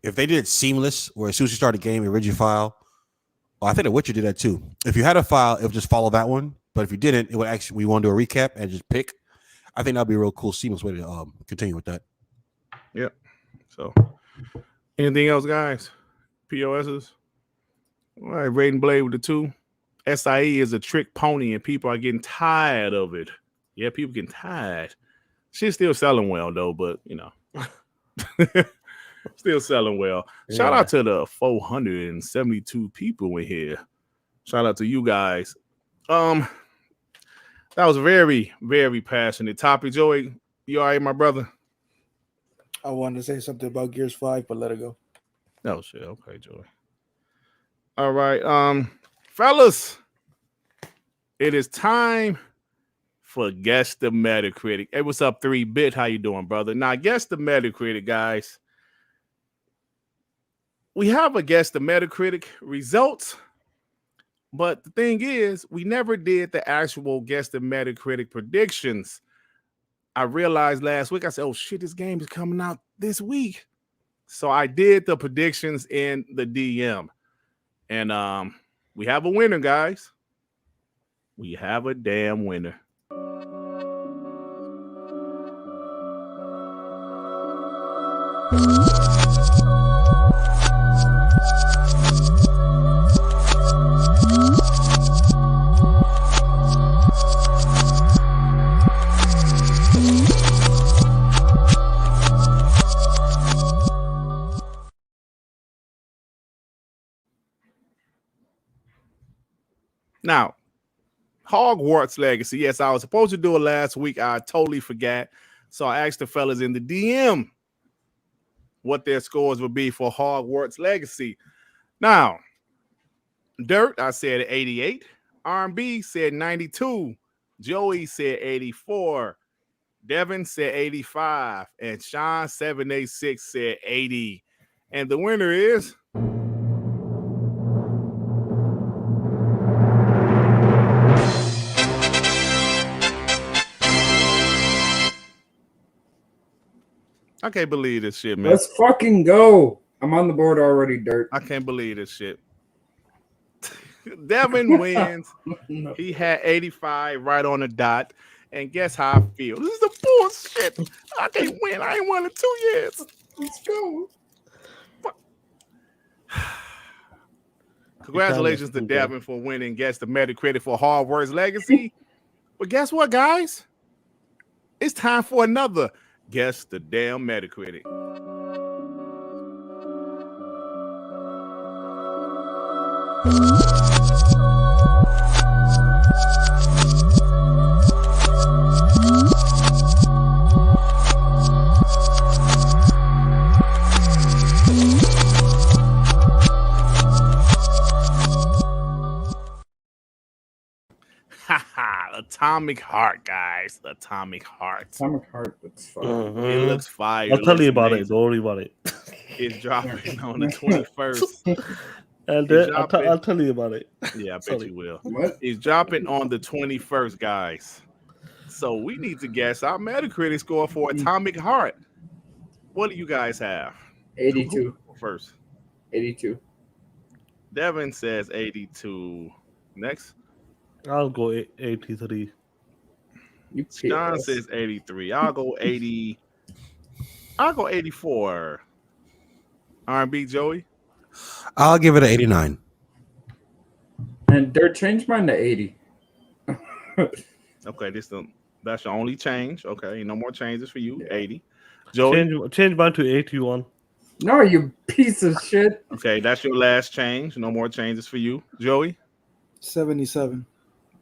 if they did it seamless, where as soon as you start a game, you read your file. I think The Witcher did that too. If you had a file, it would just follow that one. But if you didn't, it would actually, we want to do a recap and just pick. I think that'd be a real cool, seamless way to continue with that. Yep. So, anything else, guys? POSs? All right, Raiden Blade with the 2. SIE is a trick pony, and people are getting tired of it. Yeah, people getting tired. She's still selling well, though, but, still selling well. Yeah. Shout out to the 472 people in here. Shout out to you guys. That was a very, very passionate topic. Joey, you all right, my brother? I wanted to say something about Gears 5, but let it go. Oh, shit. Okay, Joey. All right. Fellas, it is time for Guess the Metacritic. Hey, what's up, 3-Bit? How you doing, brother? Now, Guess the Metacritic, guys. We have a Guess the Metacritic results, but the thing is, we never did the actual Guess the Metacritic predictions. I realized last week, I said, oh shit, this game is coming out this week. So I did the predictions in the DM. And we have a winner, guys. We have a damn winner. Now, Hogwarts Legacy. Yes, I was supposed to do it last week. I totally forgot. So I asked the fellas in the DM what their scores would be for Hogwarts Legacy. Now, Dirt, I said 88. R&B said 92. Joey said 84. Devin said 85. And Sean 786 said 80. And the winner is... I can't believe this shit, man. Let's fucking go. I'm on the board already, Dirt. I can't believe this shit. Devin wins. No. He had 85 right on the dot. And guess how I feel? This is the bullshit. I can't win. I ain't won in 2 years. Let's go. Congratulations to Devin for winning Guess the Metacritic for Hogwarts Legacy. But guess what, guys? It's time for another Guess the damn Metacritic. Atomic Heart, guys. Atomic Heart. Atomic Heart looks fun. It looks fire. I'll tell you about it. Don't worry about it. It's dropping on the 21st. And I'll tell you about it. Yeah, I bet you will. What? It's dropping on the 21st, guys. So we need to guess our Metacritic score for Atomic Heart. What do you guys have? 82. First. 82. Devin says 82. Next. I'll go 83. John says 83. I'll go 80. I'll go 84. R&B Joey. I'll give it an 89. And Dirt changed mine to 80. Okay, that's your only change. Okay, no more changes for you. 80. Joey. Change mine to 81. No, you piece of shit. Okay, that's your last change. No more changes for you. Joey. 77.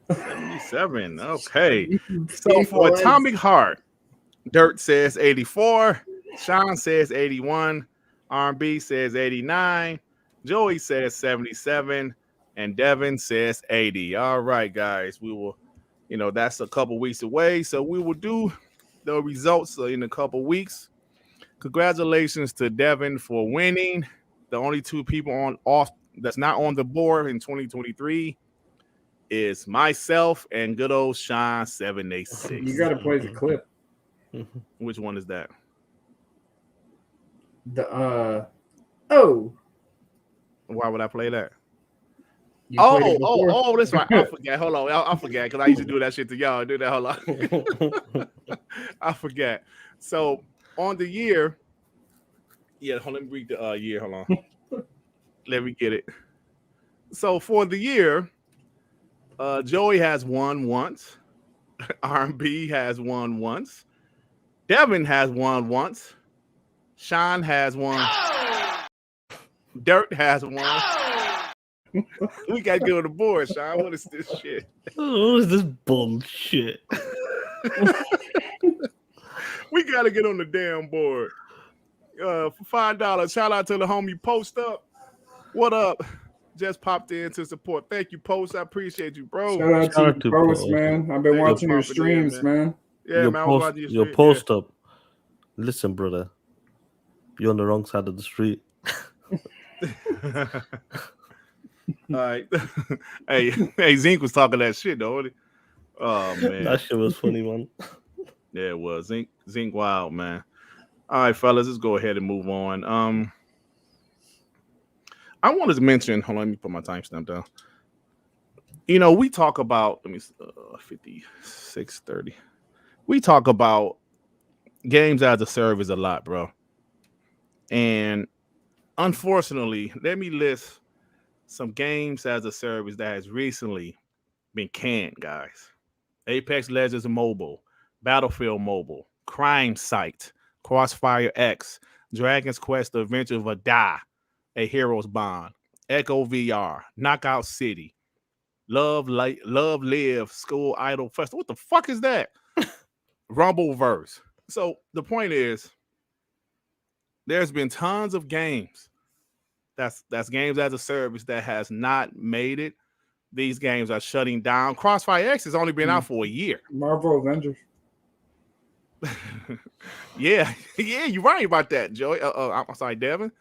77. Okay. So for Atomic Heart, Dirt says 84. Sean says 81. R&B says 89. Joey says 77. And Devin says 80. All right, guys. We will, that's a couple weeks away. So we will do the results in a couple weeks. Congratulations to Devin for winning. The only two people that's not on the board in 2023 is myself and good old Sean 786. You gotta play the clip. Which one is that? Why would I play that? That's right. I forget. Hold on. I forget because I used to do that shit to y'all. Do that. Hold on. I forget. So on the year, let me read the year. Hold on. Let me get it. So for the year, Joey has won once. R&B has won once. Devin has won once. Sean has won. Dirt has won. We got to get on the board, Sean. What is this shit? What is this bullshit? We got to get on the damn board. For $5, shout out to the homie Post Up. What up? just popped in to support. Thank you, Post. I appreciate you, bro. Shout out Shout out to to Post, Post. man. I've been Thank you watching for your popping in, streams, man. Yeah, your man. I was post, watching your your stream. post up. Listen, brother, you're on the wrong side of the street. All right. hey, Zink was talking that shit though. Wasn't he? Oh man, That shit was funny, man. yeah, it was Zink wild, man. All right, fellas, let's go ahead and move on. I wanted to mention. Hold on, let me put my timestamp down. You know, we talk about 56:30. We talk about games as a service a lot, bro. And unfortunately, let me list some games as a service that has recently been canned, guys. Apex Legends Mobile, Battlefield Mobile, Crime Site, Crossfire X, Dragon's Quest: The Adventure of a Die, A Hero's Bond, Echo VR, Knockout City, Love Live, School Idol Festival. What the fuck is that? Rumbleverse. So the point is, there's been tons of games. That's games as a service that has not made it. These games are shutting down. Crossfire X has only been out for a year. Marvel Avengers. yeah, you're right about that, Joey. I'm sorry, Devin.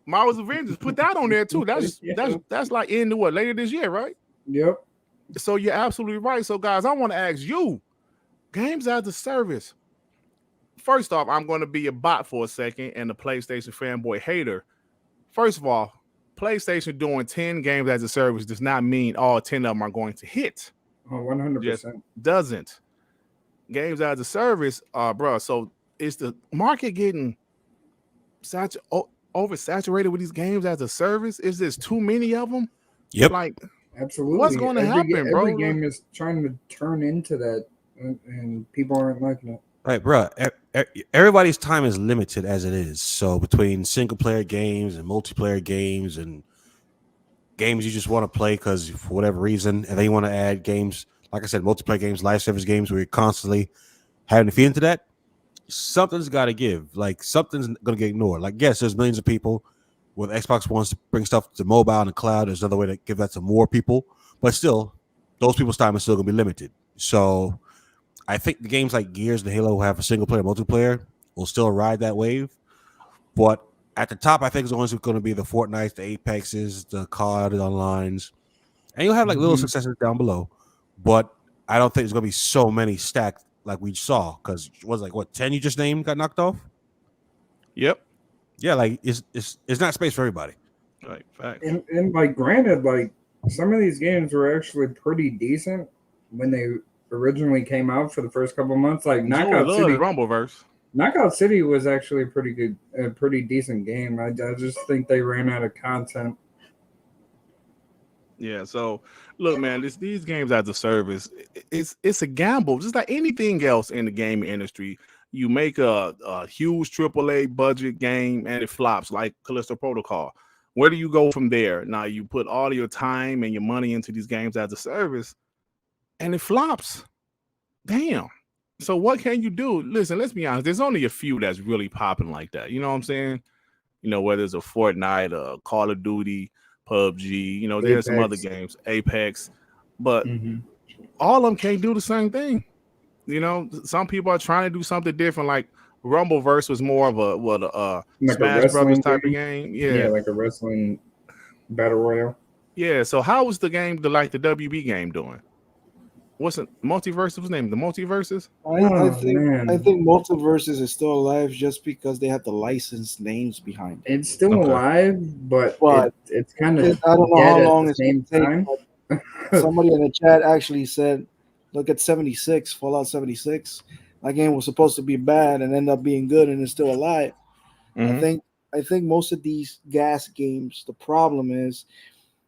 Marvel's Avengers, put that on there too. That's like into what, later this year, right? Yep. So you're absolutely right. So guys, I want to ask you, games as a service. First off, I'm going to be a bot for a second and the PlayStation fanboy hater. First of all, PlayStation doing 10 games as a service does not mean all 10 of them are going to hit. Oh, 100%. Just doesn't. Games as a service, bro. So is the market getting oversaturated with these games as a service? Is there too many of them? Yep. Like, absolutely. what's going to happen, bro? Every game is trying to turn into that, and people aren't liking it. Right, bro. Everybody's time is limited as it is. So between single player games and multiplayer games and games you just want to play because for whatever reason, and then you want to add games, like I said, multiplayer games, live service games, where you're constantly having to feed into that, something's got to give. Like something's going to get ignored. Like, yes, there's millions of people with Xbox wants to bring stuff to mobile and the cloud. There's another way to give that to more people, but still, those people's time is still going to be limited. So I think the games like Gears and Halo have a single player, multiplayer will still ride that wave. But at the top, I think it's always going to be the Fortnites, the Apexes, the COD Onlines. And you'll have like little successes down below. But I don't think there's going to be so many stacked like we saw. Because it was like, what, 10 you just named got knocked off? Yep. Yeah, like it's not space for everybody. Right. Fact. And like, granted, like some of these games were actually pretty decent when they originally came out for the first couple months. Like Knockout City, Rumbleverse. Knockout City was actually a pretty decent game. I just think they ran out of content. Yeah, so look, man, these games as a service, it's a gamble, just like anything else in the gaming industry. You make a huge AAA budget game and it flops, like Callisto Protocol. Where do you go from there? Now you put all your time and your money into these games as a service, and it flops. Damn. So what can you do? Listen, let's be honest. There's only a few that's really popping like that. You know what I'm saying? You know, whether it's a Fortnite, a Call of Duty, PUBG, you know, there's some other games, Apex, but all of them can't do the same thing. You know, some people are trying to do something different. Like Rumbleverse was more of a like Smash Brothers type of game. Yeah, like a wrestling battle royale. Yeah. So how was the game, the WB game doing? What's it? Multiverse was named the Multiverses. I think Multiverses is still alive just because they have the licensed names behind it. It's still alive, but it's kind of I don't know how long it's going to take. Somebody in the chat actually said, "Look at 76, Fallout 76. That game was supposed to be bad and ended up being good, and it's still alive." I think most of these GAAS games, the problem is,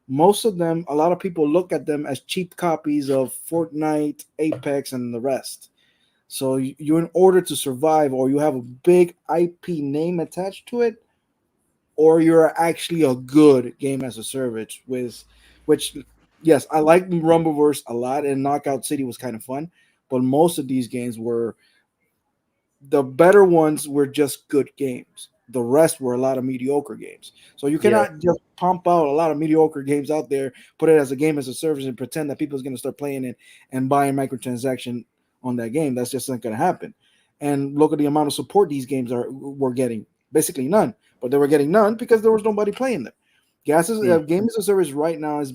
most of them, a lot of people look at them as cheap copies of Fortnite, Apex, and the rest. So you, in order to survive, or you have a big IP name attached to it, or you're actually a good game as a service. Which, yes, I like Rumbleverse a lot, and Knockout City was kind of fun, but most of these games were, the better ones were just good games. The rest were a lot of mediocre games. So you cannot just pump out a lot of mediocre games out there, put it as a game as a service, and pretend that people's going to start playing it and buying microtransaction on that game. That's just not going to happen. And look at the amount of support these games were getting. Basically none. But they were getting none because there was nobody playing them. GAAS's game as a service right now is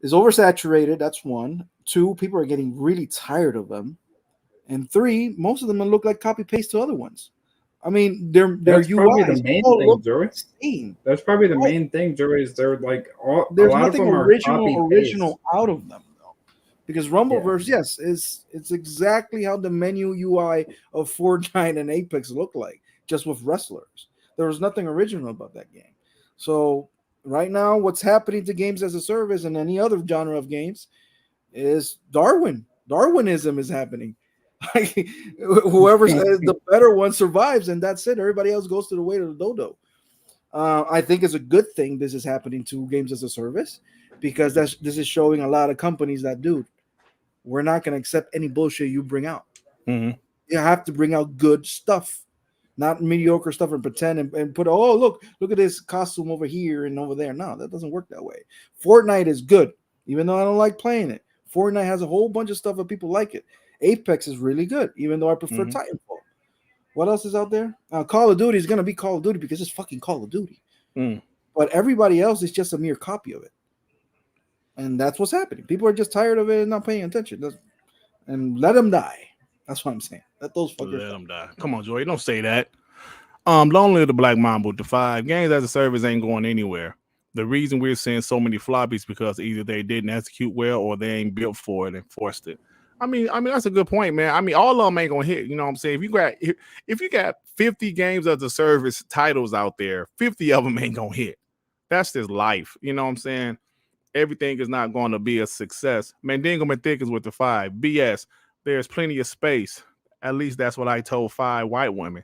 oversaturated. That's one. Two, people are getting really tired of them. And three, most of them look like copy paste to other ones. I mean, their That's probably UIs the main all thing, look Joey. the same. That's probably the main thing, Joey. Is they're like There's a lot nothing of them original out of them though, because Rumbleverse, Yeah. yes, it's exactly how the menu UI of Fortnite and Apex look like, just with wrestlers. There was nothing original about that game. So right now, what's happening to games as a service and any other genre of games is Darwinism is happening. Like, whoever says the better one survives, and that's it. Everybody else goes to the way to the dodo. I think it's a good thing this is happening to games as a service, because this is showing a lot of companies that, dude, we're not going to accept any bullshit you bring out. Mm-hmm. You have to bring out good stuff, not mediocre stuff, and pretend and put, oh, look at this costume over here and over there. No, that doesn't work that way. Fortnite is good, even though I don't like playing it. Fortnite has a whole bunch of stuff that people like it. Apex is really good, even though I prefer Titanfall. What else is out there? Call of Duty is going to be Call of Duty because it's fucking Call of Duty. But everybody else is just a mere copy of it. And that's what's happening. People are just tired of it and not paying attention. And let them die. That's what I'm saying. Let those fuckers let them die. Come on, Joey. Don't say that. Long live the Black Mamba with the 5. Games as a service ain't going anywhere. The reason we're seeing so many floppies because either they didn't execute well or they ain't built for it and forced it. I mean, that's a good point, man. I mean, all of them ain't gonna hit. You know what I'm saying? If you got 50 games as a service titles out there, 50 of them ain't gonna hit. That's just life. You know what I'm saying? Everything is not going to be a success. Mandingo Mathickens with the 5. BS. There's plenty of space. At least that's what I told 5 white women.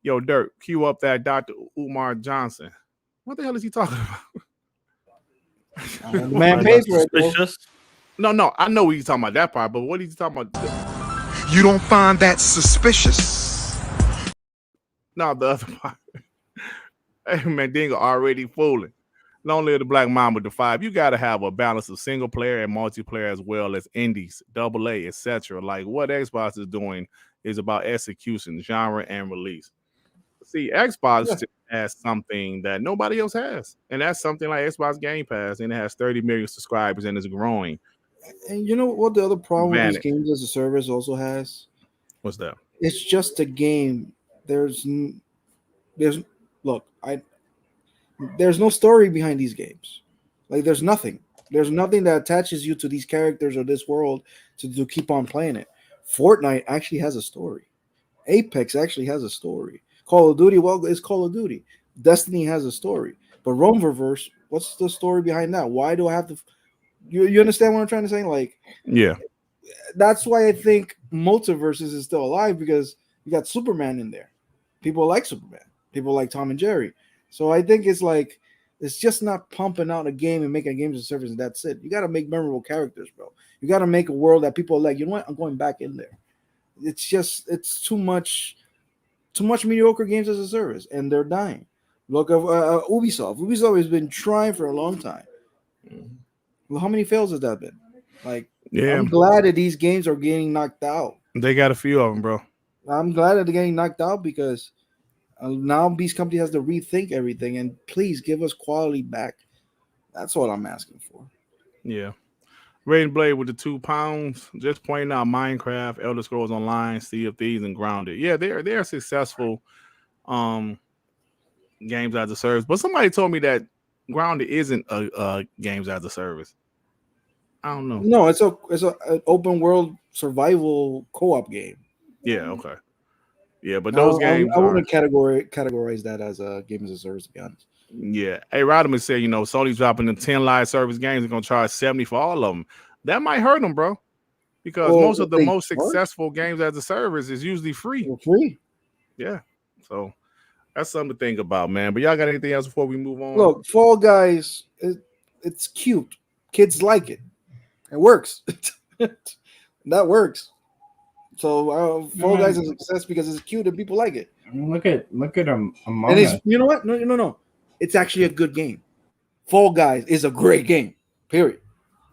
Yo, Dirt, cue up that Dr. Umar Johnson. What the hell is he talking about? Man pays for it. Suspicious. No, I know he's talking about that part, but what is he talking about? You don't find that suspicious? No, the other part. Hey, Mandingo already fooling. Long live the Black Mamba with the 5. You got to have a balance of single player and multiplayer as well as indies, AA, etc. Like what Xbox is doing is about execution, genre, and release. See, Xbox has something that nobody else has, and that's something like Xbox Gamepass, and it has 30 million subscribers and is growing. And you know what the other problem with Vanish. these games as a service also has? What's that? It's just a game. There's no story behind these games. Like there's nothing that attaches you to these characters or this world to keep on playing it. Fortnite actually has a story. Apex actually has a story. Call of Duty, well, it's Call of Duty. Destiny has a story. But Romeverse, what's the story behind that? Why do I have to? You understand what I'm trying to say? Like, Yeah, that's why I think Multiverses is still alive, because you got Superman in there. People like Superman. People like Tom and Jerry. So I think it's just not pumping out a game and making a game as a service and that's it. You got to make memorable characters, bro. You got to make a world that people are like, you know what? I'm going back in there. It's too much mediocre games as a service, and they're dying. Look at Ubisoft. Ubisoft has been trying for a long time. Well, how many fails has that been? Like, yeah. I'm glad that these games are getting knocked out. They got a few of them, bro. I'm glad that they're getting knocked out because now these companies has to rethink everything, and please give us quality back. That's what I'm asking for. Yeah. Raiden Blade with the £2. Just pointing out Minecraft, Elder Scrolls Online, Sea of Thieves, and Grounded. Yeah, they're successful games as a service. But somebody told me that Grounded isn't a games as a service. I don't know. No, it's an open world survival co-op game. Yeah, okay. Yeah, but those games I wouldn't categorize that as a game as a service, to be honest. Yeah. Hey, Rodman said, Sony's dropping the 10 live service games. They're going to charge 70 for all of them. That might hurt them, bro. Because most of the most successful games as a service is usually free. They're free. Yeah. So that's something to think about, man. But y'all got anything else before we move on? Look, Fall Guys, it's cute. Kids like it. It works. That works. So Fall Guys is a success because it's cute and people like it. Look at Among And Us. you know what? No. It's actually a good game. Fall Guys is a great game. Period.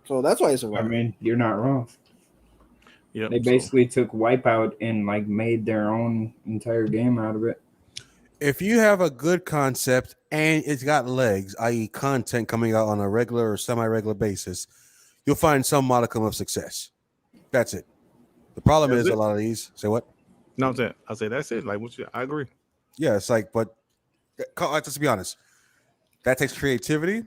So that's why it's a. I mean, you're not wrong. Yep, They basically took Wipeout and like made their own entire game out of it. If you have a good concept and it's got legs, i.e., content coming out on a regular or semi-regular basis, you'll find some modicum of success. That's it. The problem is a lot of these. Say what? No, I say that's it. Like, I agree. Yeah, it's like, but let's be honest, that takes creativity,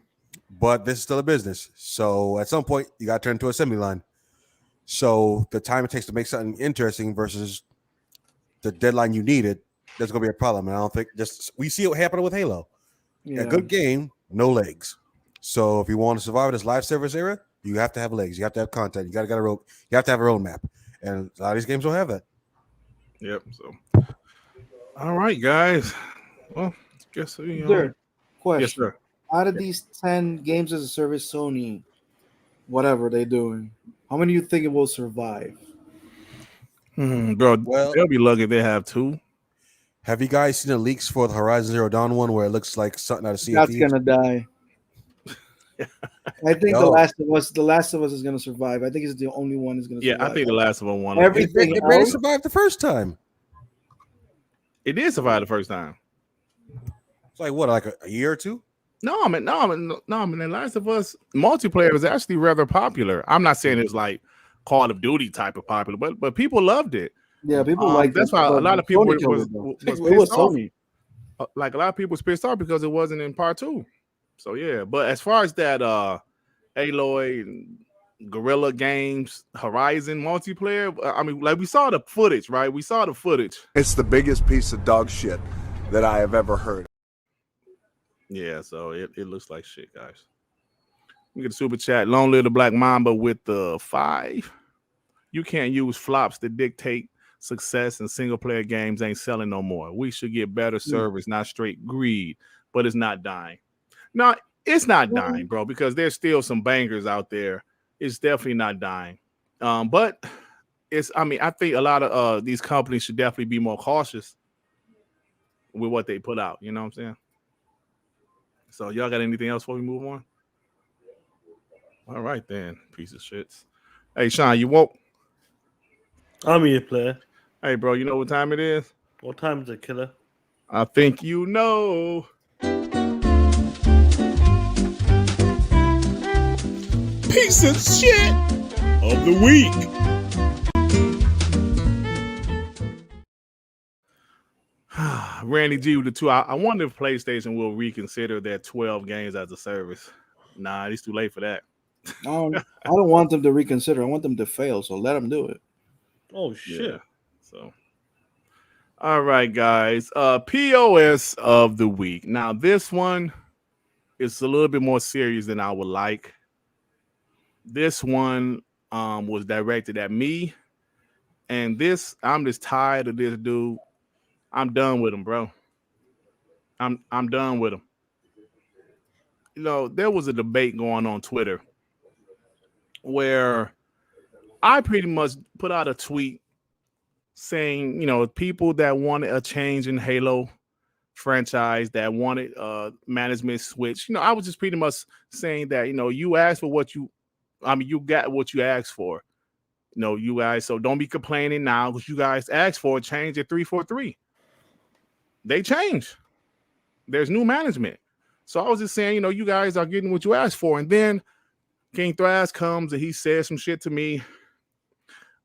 but this is still a business. So at some point, you got to turn to assembly line. So the time it takes to make something interesting versus the deadline you needed, there's going to be a problem. And I don't think we see it happening with Halo. Yeah. A good game, no legs. So if you want to survive this live service era, you have to have legs. You have to have content. You got you have to have a roadmap. And a lot of these games don't have that. Yep. So, all right, guys. Well, guess Question. Yes, sir. Out of these 10 games as a service, Sony, whatever they're doing, how many do you think it will survive? Bro, they'll be lucky if they have 2. Have you guys seen the leaks for the Horizon Zero Dawn one where it looks like something out of Sea of That's Thieves? gonna die. I think The Last of Us is gonna survive. I think it's the only one that's gonna survive. Yeah, I think The Last of Us won. Everything it barely survived the first time. It did survive the first time. It's like what, like a year or 2? No, I mean, The Last of Us multiplayer was actually rather popular. I'm not saying it's like Call of Duty type of popular, but people loved it. Yeah, people like that's why a lot of people was pissed off. Sony. Like a lot of people was pissed off because it wasn't in part 2. So yeah, but as far as that Aloy, Guerrilla Games, Horizon multiplayer, I mean, like we saw the footage, right? We saw the footage. It's the biggest piece of dog shit that I have ever heard. Yeah, so it looks like shit, guys. We get a super chat. Long live the Black Mamba with the 5. You can't use flops to dictate success, and single player games ain't selling no more. We should get better service, not straight greed. But it's not dying. No, it's not dying, bro, because there's still some bangers out there. It's definitely not dying. But I think a lot of these companies should definitely be more cautious with what they put out. You know what I'm saying? So y'all got anything else before we move on? All right, then. Piece of shits. Hey, Sean, you woke? I'm here, player. Hey, bro, you know what time it is? What time is it, killer? I think you know. Piece of shit of the week. Randy G with the 2. I wonder if PlayStation will reconsider their 12 games as a service. Nah, it's too late for that. I don't want them to reconsider. I want them to fail. So let them do it. Oh shit. Yeah. So, all right, guys. POS of the week. Now, this one is a little bit more serious than I would like. This one was directed at me, and I'm just tired of this dude. I'm done with him, bro. I'm done with him. You know, there was a debate going on Twitter where I pretty much put out a tweet saying, you know, people that wanted a change in Halo franchise, that wanted management switch. You know, I was just pretty much saying that, you know, you asked for you got what you asked for. You know, you guys, so don't be complaining now because you guys asked for a change at 343. They changed. There's new management. So I was just saying, you know, you guys are getting what you asked for. And then King Thrash comes and he says some shit to me.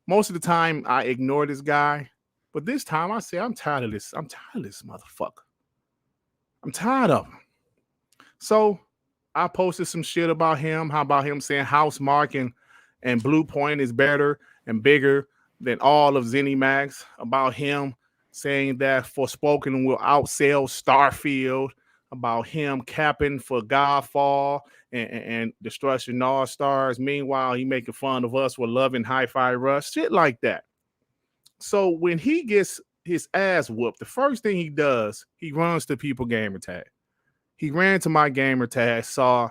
Most of the time I ignore this guy, but this time I say, I'm tired of this. I'm tired of this motherfucker. I'm tired of him. So I posted some shit about him. How about him saying Housemarque and Blue Point is better and bigger than all of ZeniMax, about him saying that Forspoken will outsell Starfield, about him capping for Godfall and Destruction All Stars. Meanwhile, he making fun of us for loving HiFi Rush, shit like that. So when he gets his ass whooped, the first thing he does, he runs to people gamer tag. He ran to my gamer tag, saw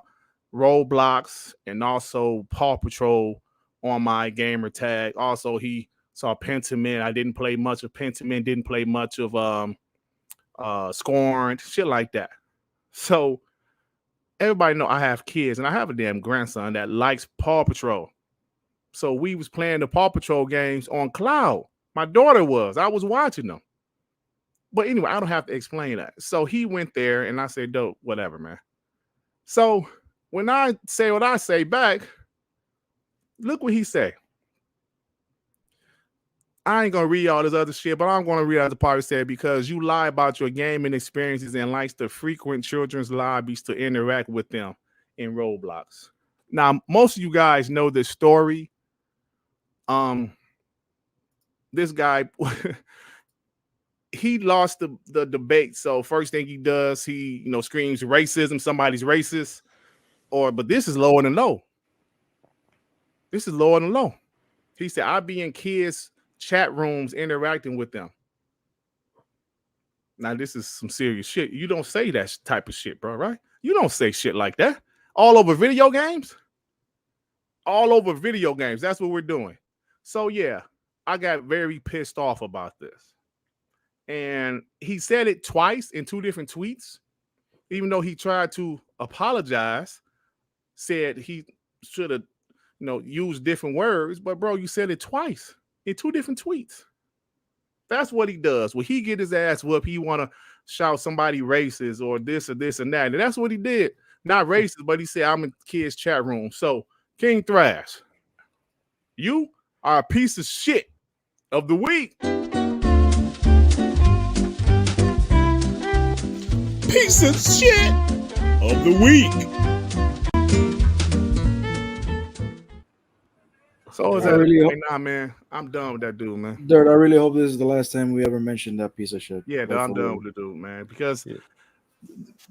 Roblox and also Paw Patrol on my gamer tag. Also, he Saw Pentiment. I didn't play much of Pentiment. Didn't play much of Scorned, shit like that. So everybody know I have kids, and I have a damn grandson that likes Paw Patrol. So we was playing the Paw Patrol games on cloud. My daughter was. I was watching them. But anyway, I don't have to explain that. So he went there, and I said, dope, whatever, man. So when I say what I say back, look what he said. I ain't going to read all this other shit, but I'm going to read out the part it said, because you lie about your gaming experiences and likes to frequent children's lobbies to interact with them in Roblox. Now, most of you guys know this story. This guy, he lost the debate. So first thing he does, he screams racism, somebody's racist. But this is lower than low. This is lower than low. He said, I be in kids' chat rooms interacting with them. Now, this is some serious shit. You don't say that type of shit, bro, right? You don't say shit like that. All over video games? All over video games. That's what we're doing. So, yeah, I got very pissed off about this. And he said it twice in 2 different tweets. Even though he tried to apologize, said he should have, used different words. But, bro, you said it twice in 2 different tweets. That's what he does. When he get his ass whooped, he want to shout somebody racist or this and that. And that's what he did. Not racist, but he said, I'm in kids' chat room. So, King Thrash, you are a piece of shit of the week. Piece of shit of the week. So is that really nah, man? I'm done with that dude, man. Dirt, I really hope this is the last time we ever mention that piece of shit. Yeah, I'm done with the dude, man. Because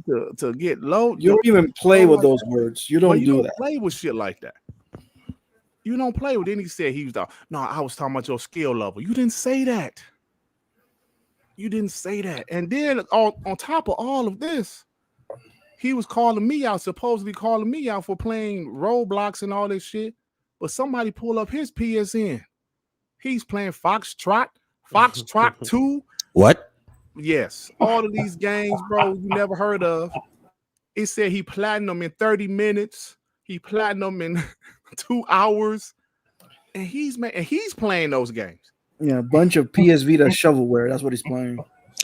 to get low, you don't even play with those words. You don't do that. Play with shit like that. You don't play with. Then he said he was no. I was talking about your skill level. You didn't say that. You didn't say that. And then on top of all of this, he was calling me out, supposedly calling me out for playing Roblox and all this shit. But somebody pull up his PSN. He's playing Foxtrot 2. What? Yes. All of these games, bro, you never heard of. It said he platinum in 30 minutes. He platinum in 2 hours. And he's playing those games. Yeah, a bunch of PS Vita shovelware. That's what he's playing.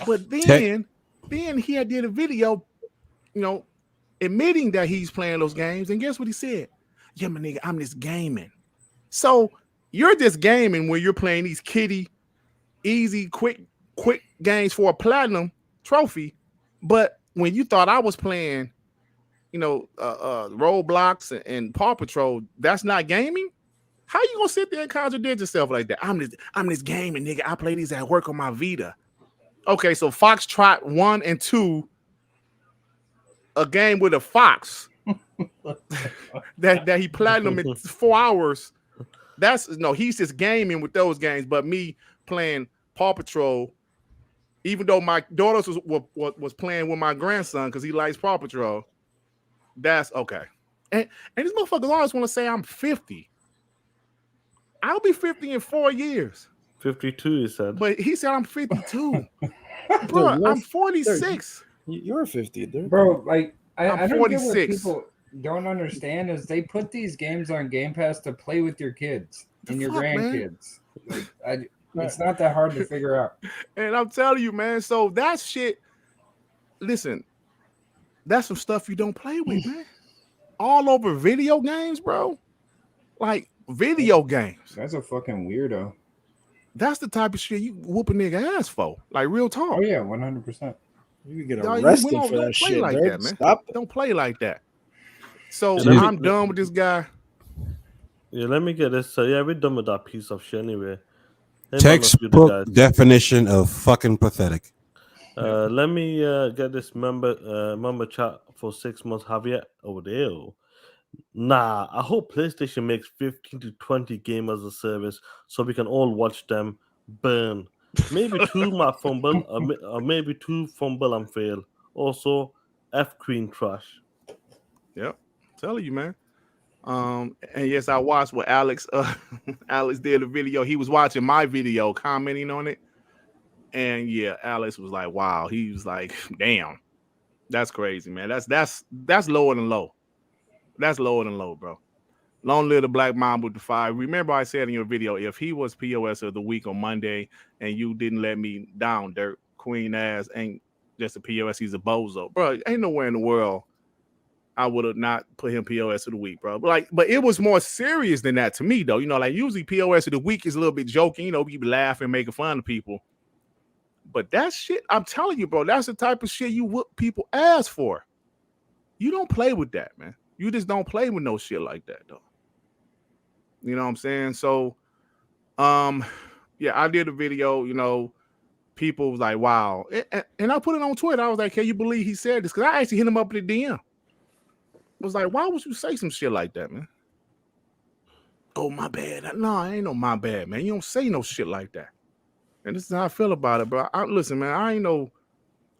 But then he had did a video, admitting that he's playing those games. And guess what he said? Yeah, my nigga, I'm just gaming. So you're just gaming when you're playing these kiddie, easy, quick games for a platinum trophy. But when you thought I was playing, Roblox and Paw Patrol, that's not gaming? How you gonna sit there and contradict yourself like that? I'm just gaming, nigga. I play these at work on my Vita. Okay, so Foxtrot 1 and 2, a game with a fox. that he platinum in 4 hours. He's just gaming with those games. But me playing Paw Patrol, even though my daughter was playing with my grandson because he likes Paw Patrol, that's okay. And these motherfuckers always want to say I'm 50. I'll be 50 in 4 years. 52, he said. But he said I'm 52. Bro, I'm 46. You're 50, dude. Bro, like I'm I don't 46. get what people don't understand is they put these games on Gamepass to play with your kids and your grandkids. Like, it's not that hard to figure out. And I'm telling you, man. So that shit. Listen, that's some stuff you don't play with, man. All over video games, bro. Like video games. That's a fucking weirdo. That's the type of shit you whoop a nigga ass for. Like real talk. Oh yeah, 100%. You can get arrested for that shit, like that, man. Stop it. Don't play like that. So Yeah, I'm done with this guy. Yeah, let me get this. So yeah, we're done with that piece of shit anyway. Textbook definition of fucking pathetic. Let me get this member chat for 6 months. Javier over there. Nah, I hope PlayStation makes 15 to 20 game as a service so we can all watch them burn. Maybe 2 might fumble, or maybe 2 fumble and fail. Also, F Queen Trash. Yep, telling you, man. And yes, I watched what Alex Alex did a video. He was watching my video, commenting on it. And yeah, Alex was like, wow. He was like, damn, that's crazy, man. That's lower than low. That's lower than low, bro. Long live the Black Mamba with the 5. Remember I said in your video, if he was POS of the week on Monday and you didn't let me down, Dirt, Queen ass ain't just a POS, he's a bozo. Bro, ain't nowhere in the world I would have not put him POS of the week, bro. But it was more serious than that to me, though. You know, like usually POS of the week is a little bit joking, you know, we be laughing, making fun of people. But that shit, I'm telling you, bro, that's the type of shit you whoop people ass for. You don't play with that, man. You just don't play with no shit like that, though. You know what I'm saying? So, yeah, I did a video, you know, people was like, wow. And I put it on Twitter. I was like, can you believe he said this? Because I actually hit him up in the DM. I was like, why would you say some shit like that, man? Oh, my bad. No, ain't no my bad, man. You don't say no shit like that. And this is how I feel about it, bro. Listen, man, I ain't no...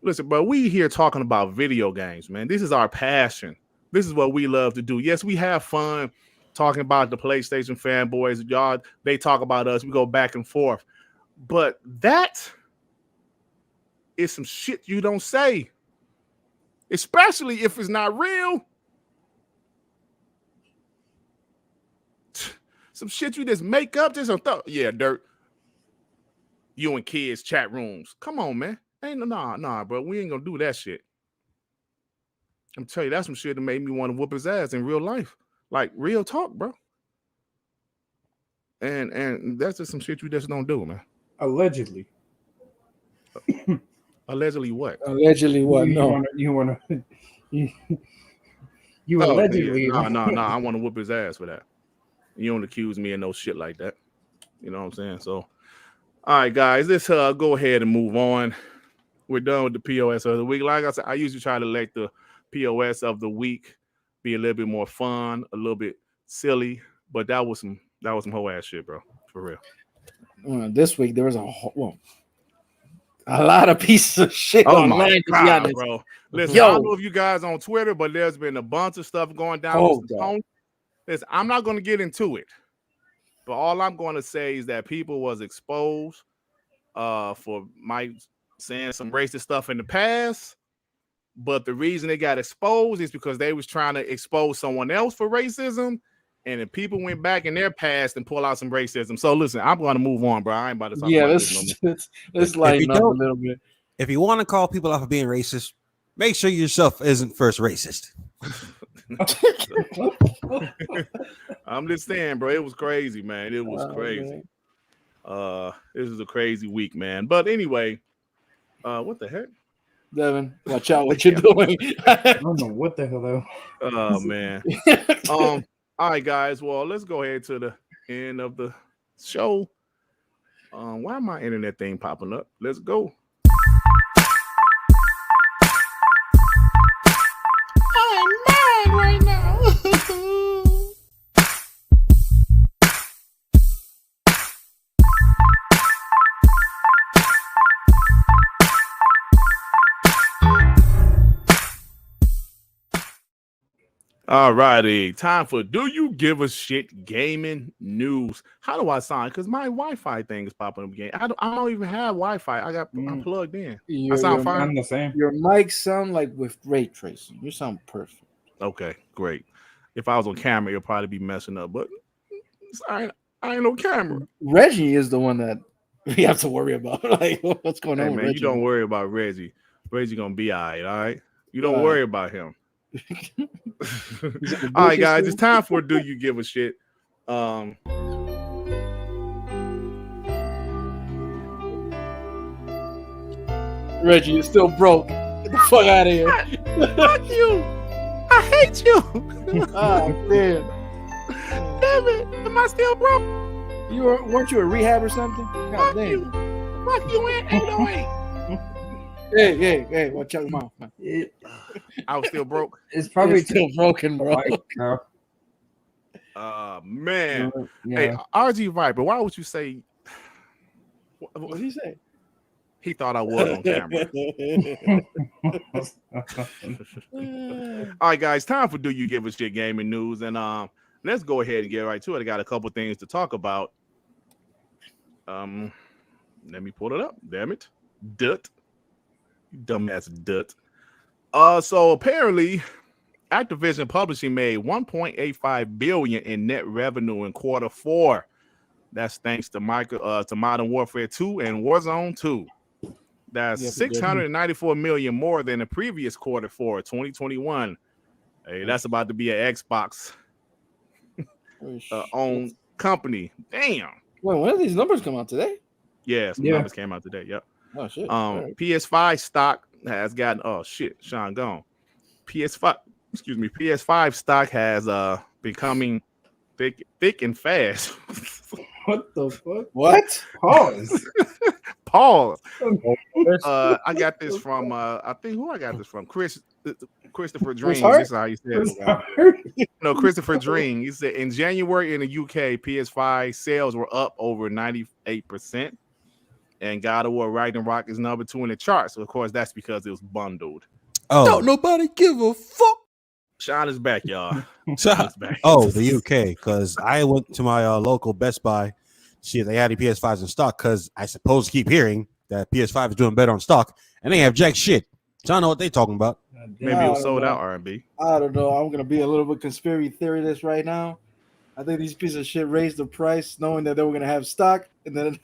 Listen, bro, we here talking about video games, man. This is our passion. This is what we love to do. Yes, we have fun talking about the PlayStation fanboys. Y'all, they talk about us. We go back and forth. But that is some shit you don't say. Especially if it's not real. Some shit you just make up. Just yeah, Dirt. You and kids chat rooms. Come on, man. Ain't nah, bro. We ain't gonna do that shit. I'm telling you, that's some shit that made me want to whoop his ass in real life. Like real talk, bro. And that's just some shit you just don't do, man. Allegedly. Allegedly what? Allegedly what? No. You allegedly. Yeah. No. I want to whoop his ass for that. You don't accuse me of no shit like that. You know what I'm saying? So, all right, guys, let's go ahead and move on. We're done with the POS of the week. Like I said, I usually try to let the POS of the week be a little bit more fun, a little bit silly, but that was some whole ass shit, bro. For real. This week there was a lot of pieces of shit online. My God, bro. Listen, I don't know if you guys on Twitter, but there's been a bunch of stuff going down. Listen, I'm not going to get into it, but all I'm going to say is that people was exposed for Mike saying some racist stuff in the past. But the reason they got exposed is because they was trying to expose someone else for racism. And if people went back in their past and pull out some racism. So listen, I'm going to move on, bro. I ain't about to talk about this no more. Let's lighten up a little bit. If you want to call people out for being racist, make sure yourself isn't first racist. I'm just saying, bro. It was crazy, man. It was crazy. Man. This is a crazy week, man. But anyway, what the heck? Devin, watch out what you're doing. I don't know what the hell though. Oh man. All right, guys. Well, let's go ahead to the end of the show. Why my internet thing popping up? Let's go. I'm mad right now. All righty, time for Do You Give a Shit Gaming News. How do I sound? Because my Wi-Fi thing is popping up again. I don't even have Wi-Fi. I'm plugged in. I sound fine. I'm the same. Your mic sound like with ray tracing. You sound perfect. Okay, great. If I was on camera, it'll probably be messing up. But I ain't no camera. Reggie is the one that we have to worry about. Like, what's going on? Man, Reggie? You don't worry about Reggie. Reggie gonna be all right. All right. You don't worry about him. All right, guys, it's time for Do You Give a Shit? Reggie, you're still broke. Get the fuck out of here. Fuck you. I hate you. Oh, man. Damn it. Am I still broke? Weren't you a rehab or something? God Fuck damn. you. Fuck you in 808. Hey, watch out your mouth, man. I was still broke. It's probably still broken, bro. Man. Yeah. Hey, RG Viper, why would you say? What did he say? He thought I was on camera. All right, guys, time for Do You Give a Shit Gaming News. And let's go ahead and get right to it. I got a couple things to talk about. Let me pull it up. Damn it, Durt, dumbass Durt. So apparently, Activision Publishing made $1.85 billion in net revenue in Q4. That's thanks to Modern Warfare 2 and Warzone 2. That's $694 million more than the previous Q4, 2021. Hey, that's about to be an Xbox owned company. Damn. Wait, when did these numbers come out today? Yeah, some numbers came out today. Yep. Oh shit. PS5 stock has gotten Sean gone. PS5 stock has becoming thick and fast. What the fuck? What? Pause. Pause. I got this from I think who I got this from? Christopher Dream. This is how you said it. No, Christopher Dream. He said in January in the UK, PS5 sales were up over 98%. And God of War Ragnarok is number 2 in the charts. So of course, that's because it was bundled. Oh, don't nobody give a fuck. Sean is back, y'all. Sean back. Oh, the UK, because I went to my local Best Buy, see if they had any PS5s in stock, because I suppose to keep hearing that PS5 is doing better on stock, and they have jack shit. So I don't know what they talking about. Maybe it was sold out R&B. I don't know. I'm gonna be a little bit conspiracy theorist right now. I think these pieces of shit raised the price, knowing that they were gonna have stock, and then.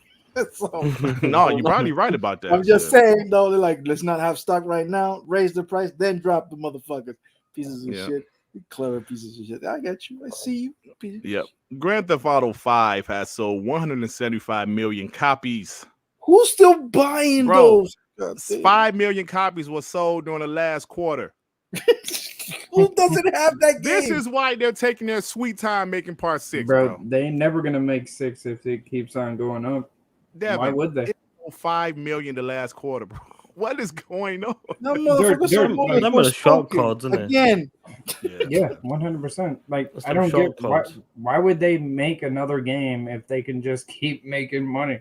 No, you're probably right about that. I'm just saying, though, they're like, let's not have stock right now, raise the price, then drop the motherfuckers. Pieces of shit. Clever pieces of shit. I got you. I see you. Yep. Grand Theft Auto 5 has sold 175 million copies. Who's still buying those? 5 million copies were sold during the last quarter. Who doesn't have that game? This is why they're taking their sweet time making part 6, bro. They ain't never gonna make 6 if it keeps on going up. Devin, why would they? 5 million the last quarter, bro. What is going on? No motherfuckers. Them are the short cards, isn't it? Again. Yeah, 100%. Like, I don't get why would they make another game if they can just keep making money?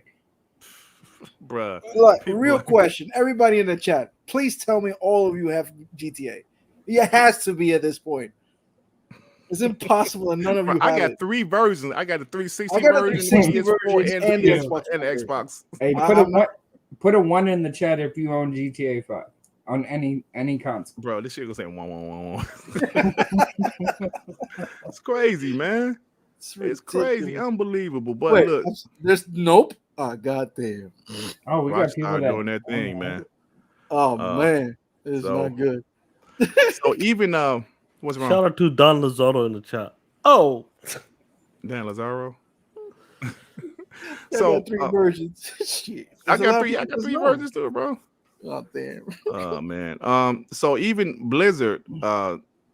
Bruh. Look, real question. Everybody in the chat, please tell me all of you have GTA. It has to be at this point. It's impossible, and none of you. I got it. 3 versions. I got a 360 version, and the Xbox. Hey, put a 1 in the chat if you own GTA 5 on any console. Bro, this shit gonna say 1. It's crazy, man. It's crazy, unbelievable. But wait, look, there's nope. Oh, goddamn. Oh, we got people doing that thing, man. Oh man, it's not good. So even what's wrong? Shout out to Don Lazaro in the chat. Oh, Dan Lazaro. So I got 3 versions. Shit. I got 3 versions too, bro. Oh damn. Oh man. So even Blizzard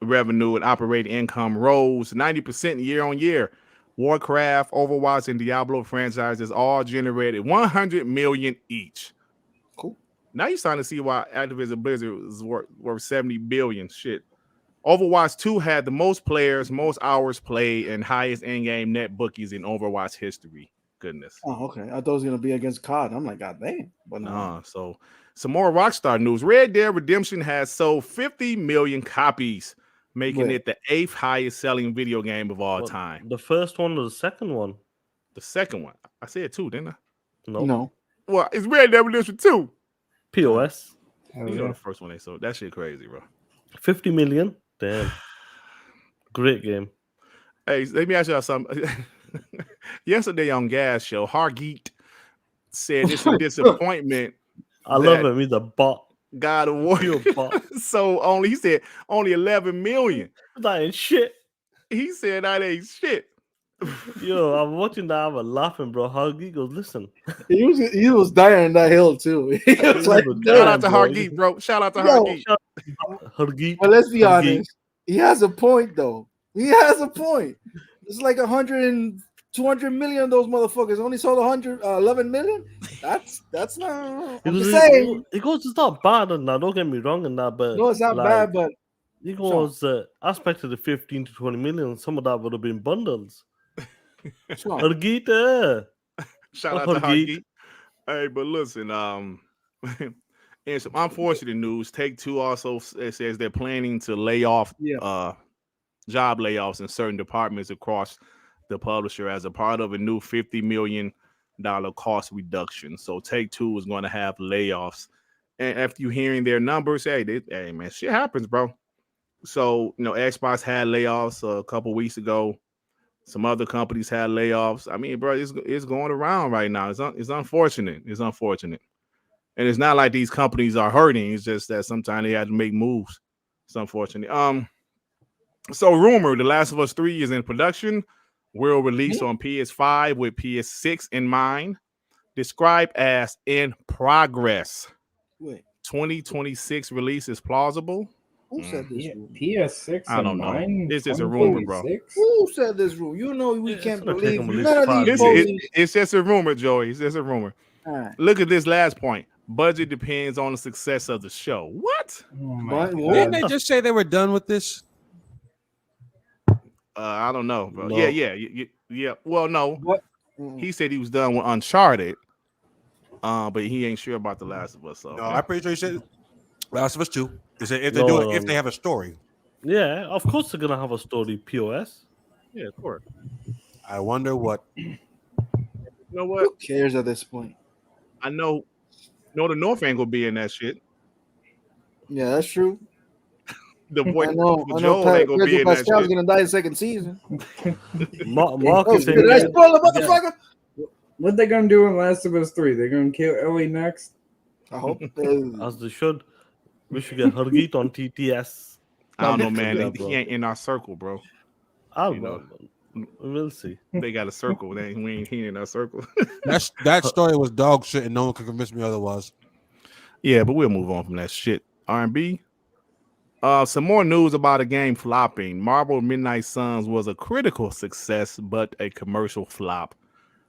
revenue and operating income rose 90% year on year. Warcraft, Overwatch, and Diablo franchises all generated 100 million each. Cool. Now you're starting to see why Activision Blizzard is worth 70 billion. Shit. Overwatch 2 had the most players, most hours played, and highest in-game net bookies in Overwatch history. Goodness. Oh, okay. I thought it was gonna be against COD. I'm like, God damn. But no. So some more Rockstar news. Red Dead Redemption has sold 50 million copies, making it the 8th highest selling video game of all time. The first one or the second one? The second one. I said 2, didn't I? No. Well, it's Red Dead Redemption 2. POS. The first one they sold. That shit crazy, bro. 50 million. Damn. Great game. Hey, let me ask y'all something. Yesterday on GAAS show, Hargeet said it's a disappointment. I love him. He's a bot. God of War. So he said only 11 million. That ain't shit. He said that ain't shit. Yo, I'm watching that. I'm laughing, bro. Hargeet goes, listen. He was dying in that hill too. He was like, shout out to Hargeet, bro. Shout out to Hargeet. Hargeet. But let's be honest. He has a point though. He has a point. It's like 100 and 200 million of those motherfuckers only sold 11 million. That's not. I'm just saying. It goes, it's not bad and that. Don't get me wrong in that, but no, it's not bad. But it goes aspect of the 15 to 20 million. Some of that would have been bundles. Hargeet, shout out to Hargeet. Hey, but listen, in some unfortunate news, Take-Two also says they're planning to lay off job layoffs in certain departments across the publisher as a part of a new $50 million cost reduction. So Take-Two is going to have layoffs. And after you hearing their numbers, hey man, shit happens, bro. So, Xbox had layoffs a couple weeks ago. Some other companies had layoffs. I mean, bro, it's going around right now. It's unfortunate. It's unfortunate. And it's not like these companies are hurting. It's just that sometimes they have to make moves. It's unfortunate. So rumor, The Last of Us 3 is in production. Will release on PS5 with PS6 in mind. Described as in progress. Wait, 2026 release is plausible. who said this rule? PS6. I don't know. Mine, This is a rumor, bro. 2026? Who said this rule? You know we Yeah, can't it's gonna take believe them at none least of these 5 years. ponies. It's just a rumor, Joey. It's just a rumor. All right. Look at this last point. Budget depends on the success of the show. What? Oh my But God. what? Didn't they just say they were done with this? I don't know, bro. No. Yeah. Well, no. What? He said he was done with Uncharted, but he ain't sure about The Last of Us. So No, I'm pretty sure he said Last of Us 2. He said if they do it, if they have a story. Yeah, of course they're gonna have a story. POS. yeah, of course. I wonder what. You know what? Who cares at this point? I know. No, the North ain't gonna be in that shit. Yeah, that's true. The boy I know Joel ain't gonna be Pedro in that Pascal's shit. gonna die in second season. Mark Oh, is saying did I spoil the motherfucker? What they gonna do in Last of Us 3? They're gonna kill Ellie next? I hope they. as they should. We should get Hargeet on TTS. I don't know, Yeah, man. bro. He ain't in our circle, bro. I'll You know. We'll see. They got a circle. He ain't in our circle. That story was dog shit, and no one could convince me otherwise. Yeah, but we'll move on from that shit. R&B. Some more news about a game flopping. Marvel Midnight Suns was a critical success, but a commercial flop.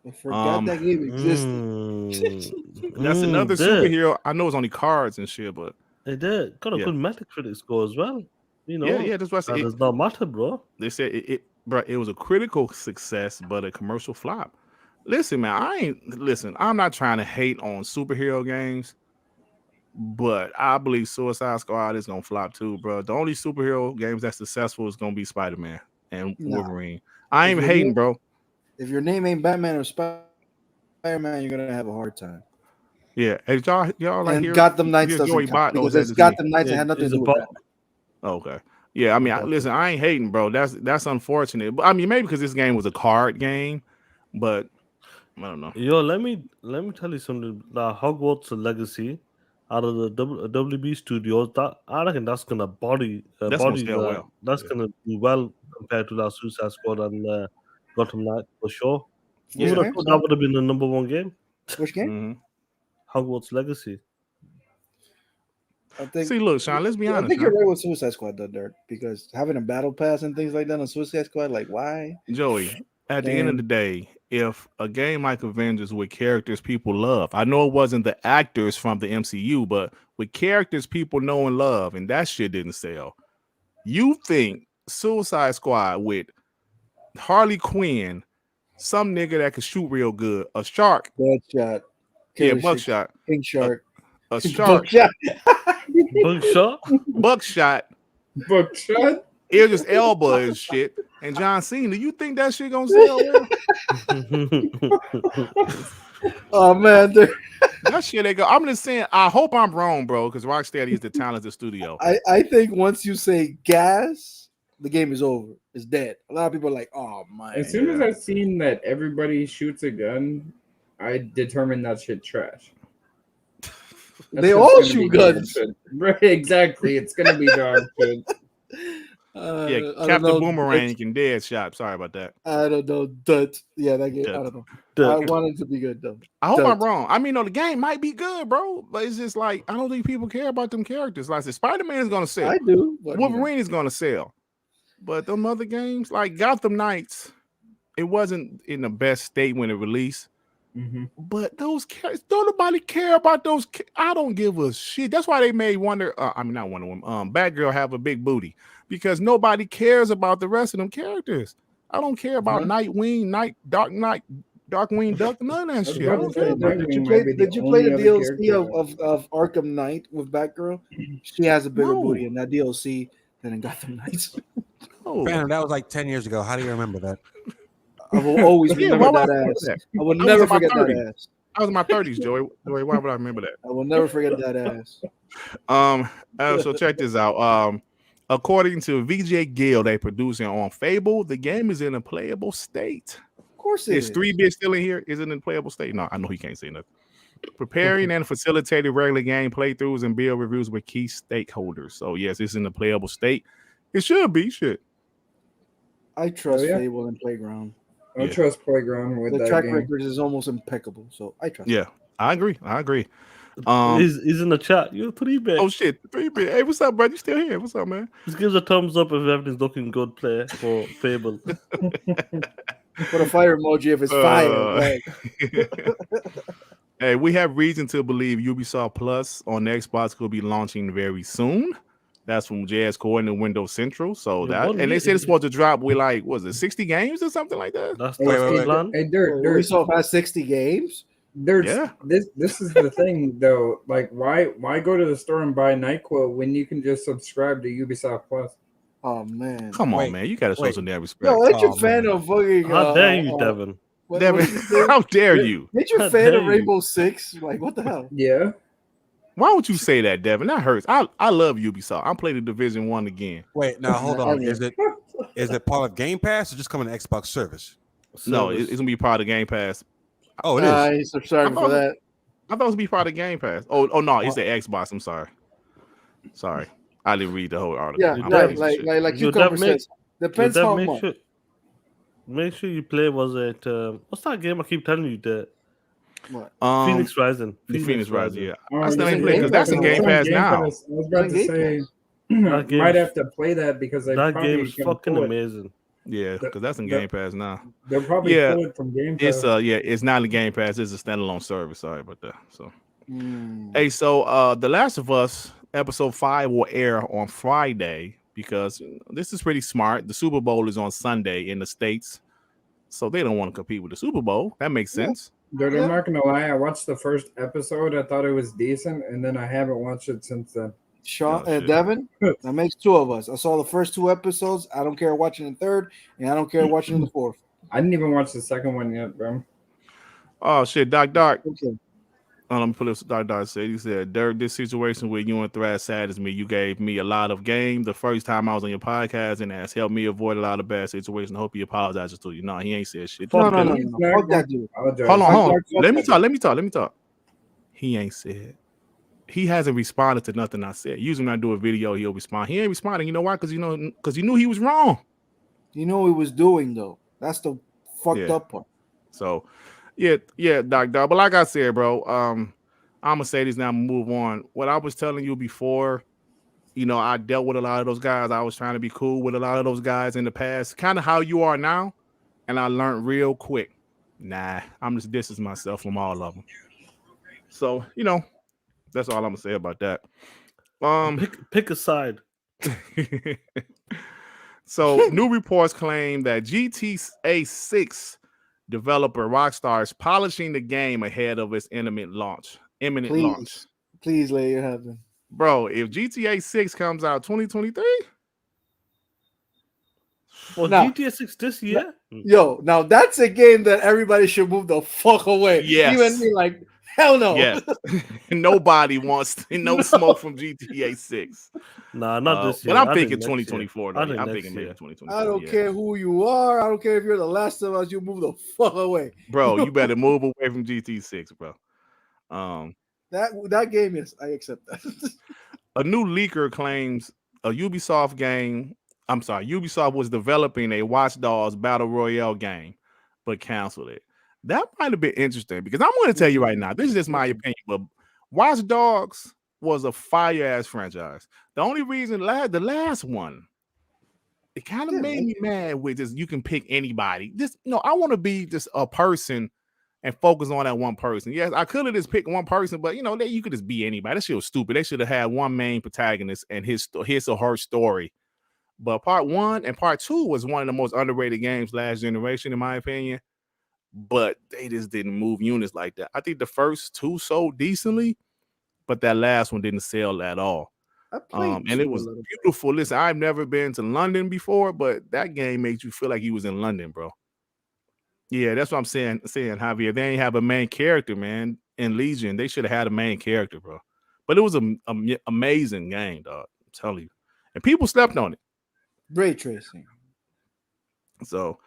I forgot that game existed. That's another did. superhero. I know it's only cards and shit, but It did. Got a Yeah. good Metacritic score as well. You know, yeah, that's what I that said. does not matter, bro. They said it was a critical success, but a commercial flop. Listen, man, I'm not trying to hate on superhero games, but I believe Suicide Squad is gonna flop too, bro. The only superhero games that's successful is gonna be Spider-Man and No. Wolverine. I ain't If even you're hating, new- bro. If your name ain't Batman or Spider-Man, you're gonna have a hard time. Yeah, hey, y'all like And here? Gotham Knights here's doesn't Joey count Bot, or because is that it's just me? Gotham Knights that had nothing to It's do with about- that. Okay. Yeah, I mean, listen, I ain't hating, bro. That's unfortunate. But I mean, maybe because this game was a card game, but I don't know. Yo, let me tell you something. The Hogwarts Legacy out of the WB Studios, that I reckon that's gonna body That's gonna body sell the- well. That's Yeah. gonna do well compared to that Suicide Squad and Gotham Knight for sure. Yeah. Who would have thought that would have been the number one game? Which game? Mhm. Hogwarts Legacy. I think. See, look, Sean, let's be I honest. think Sean. you're right with Suicide Squad, though, Dirt, because having a battle pass and things like that on Suicide Squad, like why? Joey, at the end of the day, if a game like Avengers with characters people love, I know it wasn't the actors from the MCU, but with characters people know and love, and that shit didn't sell. You think Suicide Squad with Harley Quinn, some nigga that could shoot real good, a shark, Buckshot. yeah, Killer buckshot, Pink Shark. a shark, Buckshot. Buckshot. buckshot, Buckshot? it was just elbow and shit. And John Cena, you think that shit gonna sell well? Oh man, Dirt. That shit they go. I'm just saying, I hope I'm wrong, bro, because Rocksteady is the talented studio. I think once you say gas, the game is over. It's dead. A lot of people are like, oh man. As soon as I've seen that everybody shoots a gun, I determine that shit trash. That's They what's all gonna shoot be dog guns. shit. Right, exactly. It's gonna be dog shit. Yeah, I don't Captain know. Boomerang and Dead Shot. Sorry about that. I don't know. Dut. Yeah, that game. I Dut. don't know. Dut. I want it to be good though. I hope Dut. I'm wrong. I mean, no, the game might be good, bro, but it's just like I don't think people care about them characters. Like I said, Spider-Man is gonna sell. I do. But, Wolverine is gonna sell. But them other games, like Gotham Knights, it wasn't in the best state when it released. Mm-hmm. But those characters, don't nobody care about those. I don't give a shit. That's why they made Wonder. I mean, not Wonder Woman. Batgirl have a big booty because nobody cares about the rest of them characters. I don't care about Nightwing, Darkwing Duck, none of that shit. I don't care about Did you play the DLC of Arkham Knight with Batgirl? She has a bigger No. booty in that DLC than in Gotham Knights. Oh, Phantom, that was like 10 years ago. How do you remember that? I will always Yeah, remember why would that I remember ass. that? I will I was never in my forget that 30s. ass. I was in my 30s, Joey. Joey, why would I remember that? I will never forget that ass. So check this out. According to VJ Guild, they producing on Fable, the game is in a playable state. Of course it Is is. 3-bit still in here? Is it in a playable state? No, I know he can't say nothing. Preparing and facilitating regular game playthroughs and build reviews with key stakeholders. So yes, it's in a playable state. It should be. Shit. I trust yeah. Fable and Playground. I Yeah. trust Playground with The that track game. record is almost impeccable, so I trust. Yeah, I agree. He's in the chat. You're 3-bit. Oh shit, 3-bit. Hey, what's up, bro? You still here? What's up, man? Just give us a thumbs up if everything's looking good. Player for Fable. Put a fire emoji if it's fire. Like, Hey, we have reason to believe Ubisoft Plus on Xbox will be launching very soon. That's from JS Core and Windows Central. So Yeah, what and they is said it's it? supposed to drop with like, was it 60 games or something like that? That's Hey, the plan. hey, Dirt, Ubisoft has 60 games. Yeah. This is the thing though. Like, why go to the store and buy NyQuil when you can just subscribe to Ubisoft Plus? Oh man. Come on, Wait, man. You gotta show wait. some damn respect. Yo, ain't you Oh, a fan man. of fucking? How dare you, Devin? what Devin, is his name? how dare you? Ain't you How a fan dare of you? Rainbow Six? Like, what the hell? Yeah. Why would you say that, Devin? That hurts. I love Ubisoft. I'm playing the Division 1 again. Wait, now hold I on. mean- Is it part of Game Pass or just coming to Xbox service? No, Service. it's gonna be part of Game Pass. Oh, it is. I ain't subscribing I for thought- that. I thought it was be part of Game Pass. Oh no, it's the Xbox. I'm sorry. I didn't read the whole article. Yeah, I'm right. lazy shit. Like Yo, Cucumber that make- says. Depends Yo, how Dev, much. make sure you play. Was it what's that game I keep telling you? The What? Phoenix Rising. The Phoenix Rising, yeah. Oh, I still is ain't it playing because Game that's in Pass? Game It's on Pass Game now. Pass. I was about It's to on say, That game- might have to play that because they That probably game's can fucking pull it. amazing. Yeah, because that's in Game Pass now. They'll probably Yeah, pull it from Game Pass. It's it's not in Game Pass. It's a standalone service. Sorry about that. So Mm. hey, so The Last of Us episode 5 will air on Friday because this is pretty smart. The Super Bowl is on Sunday in the States, so they don't want to compete with the Super Bowl. That makes sense. Dude, Yeah. I'm not gonna lie. I watched the first episode. I thought it was decent, and then I haven't watched it since then. Sean, Oh, shit. Devin, that makes two of us. I saw the first 2 episodes. I don't care watching the third, and I don't care watching the fourth. I didn't even watch the second one yet, bro. Oh shit, Doc. Okay. Let me put this. Doc said, he said, Dirt, this situation with you and Thrash saddens me. You gave me a lot of game the first time I was on your podcast, and has helped me avoid a lot of bad situations. I hope he apologizes to you. No, he ain't said shit. No, Fuck no, him. no, He's no. not Fuck that dude. Apologize. Hold on. Doc, Let me fuck that talk. He ain't said. He hasn't responded to nothing I said. Usually when I do a video, he'll respond. He ain't responding. You know why? Because he knew he was wrong. You know what he was doing though. That's the fucked Yeah. up part. So, yeah, Doc. But like I said, bro, I'm gonna say this now. I'm gonna move on. What I was telling you before, I dealt with a lot of those guys. I was trying to be cool with a lot of those guys in the past, kind of how you are now. And I learned real quick. Nah, I'm just distancing myself from all of them. So, that's all I'm gonna say about that. Pick a side. So new reports claim that GTA 6 developer Rockstar is polishing the game ahead of its imminent launch. Please let it happen. Bro, if GTA 6 comes out 2023, Well, Nah. GTA 6 this year. Yo, now that's a game that everybody should move the fuck away. Yes. Even me, like, hell no. yes, nobody wants no smoke from GTA 6. Nah, not this year. But I'm I thinking think next 2024. year. I Though. think I'm next thinking maybe year. 2024. I don't yeah. care who you are. I don't care if you're the last of us. You move the fuck away. Bro, you better move away from GT 6, bro. That game is. I accept that. A new leaker claims a Ubisoft game. I'm sorry, Ubisoft was developing a Watch Dogs Battle Royale game, but canceled it. That might have been interesting because I'm going to tell you right now, this is just my opinion, but Watch Dogs was a fire-ass franchise. The only reason the last one, it kind of made me mad with this. You can pick anybody. I want to be just a person and focus on that one person. Yes, I could have just picked one person, but you could just be anybody. That shit was stupid. They should have had one main protagonist and his or her story. But part 1 and part 2 was one of the most underrated games last generation, in my opinion. But they just didn't move units like that. I think the first 2 sold decently, but that last one didn't sell at all. And it was beautiful. Listen, I've never been to London before, but that game makes you feel like you was in London, bro. Yeah, that's what I'm saying, Javier. They ain't have a main character, man. In Legion, they should have had a main character, bro. But it was an amazing game, dog. I'm telling you. And people slept on it. Ray tracing. So,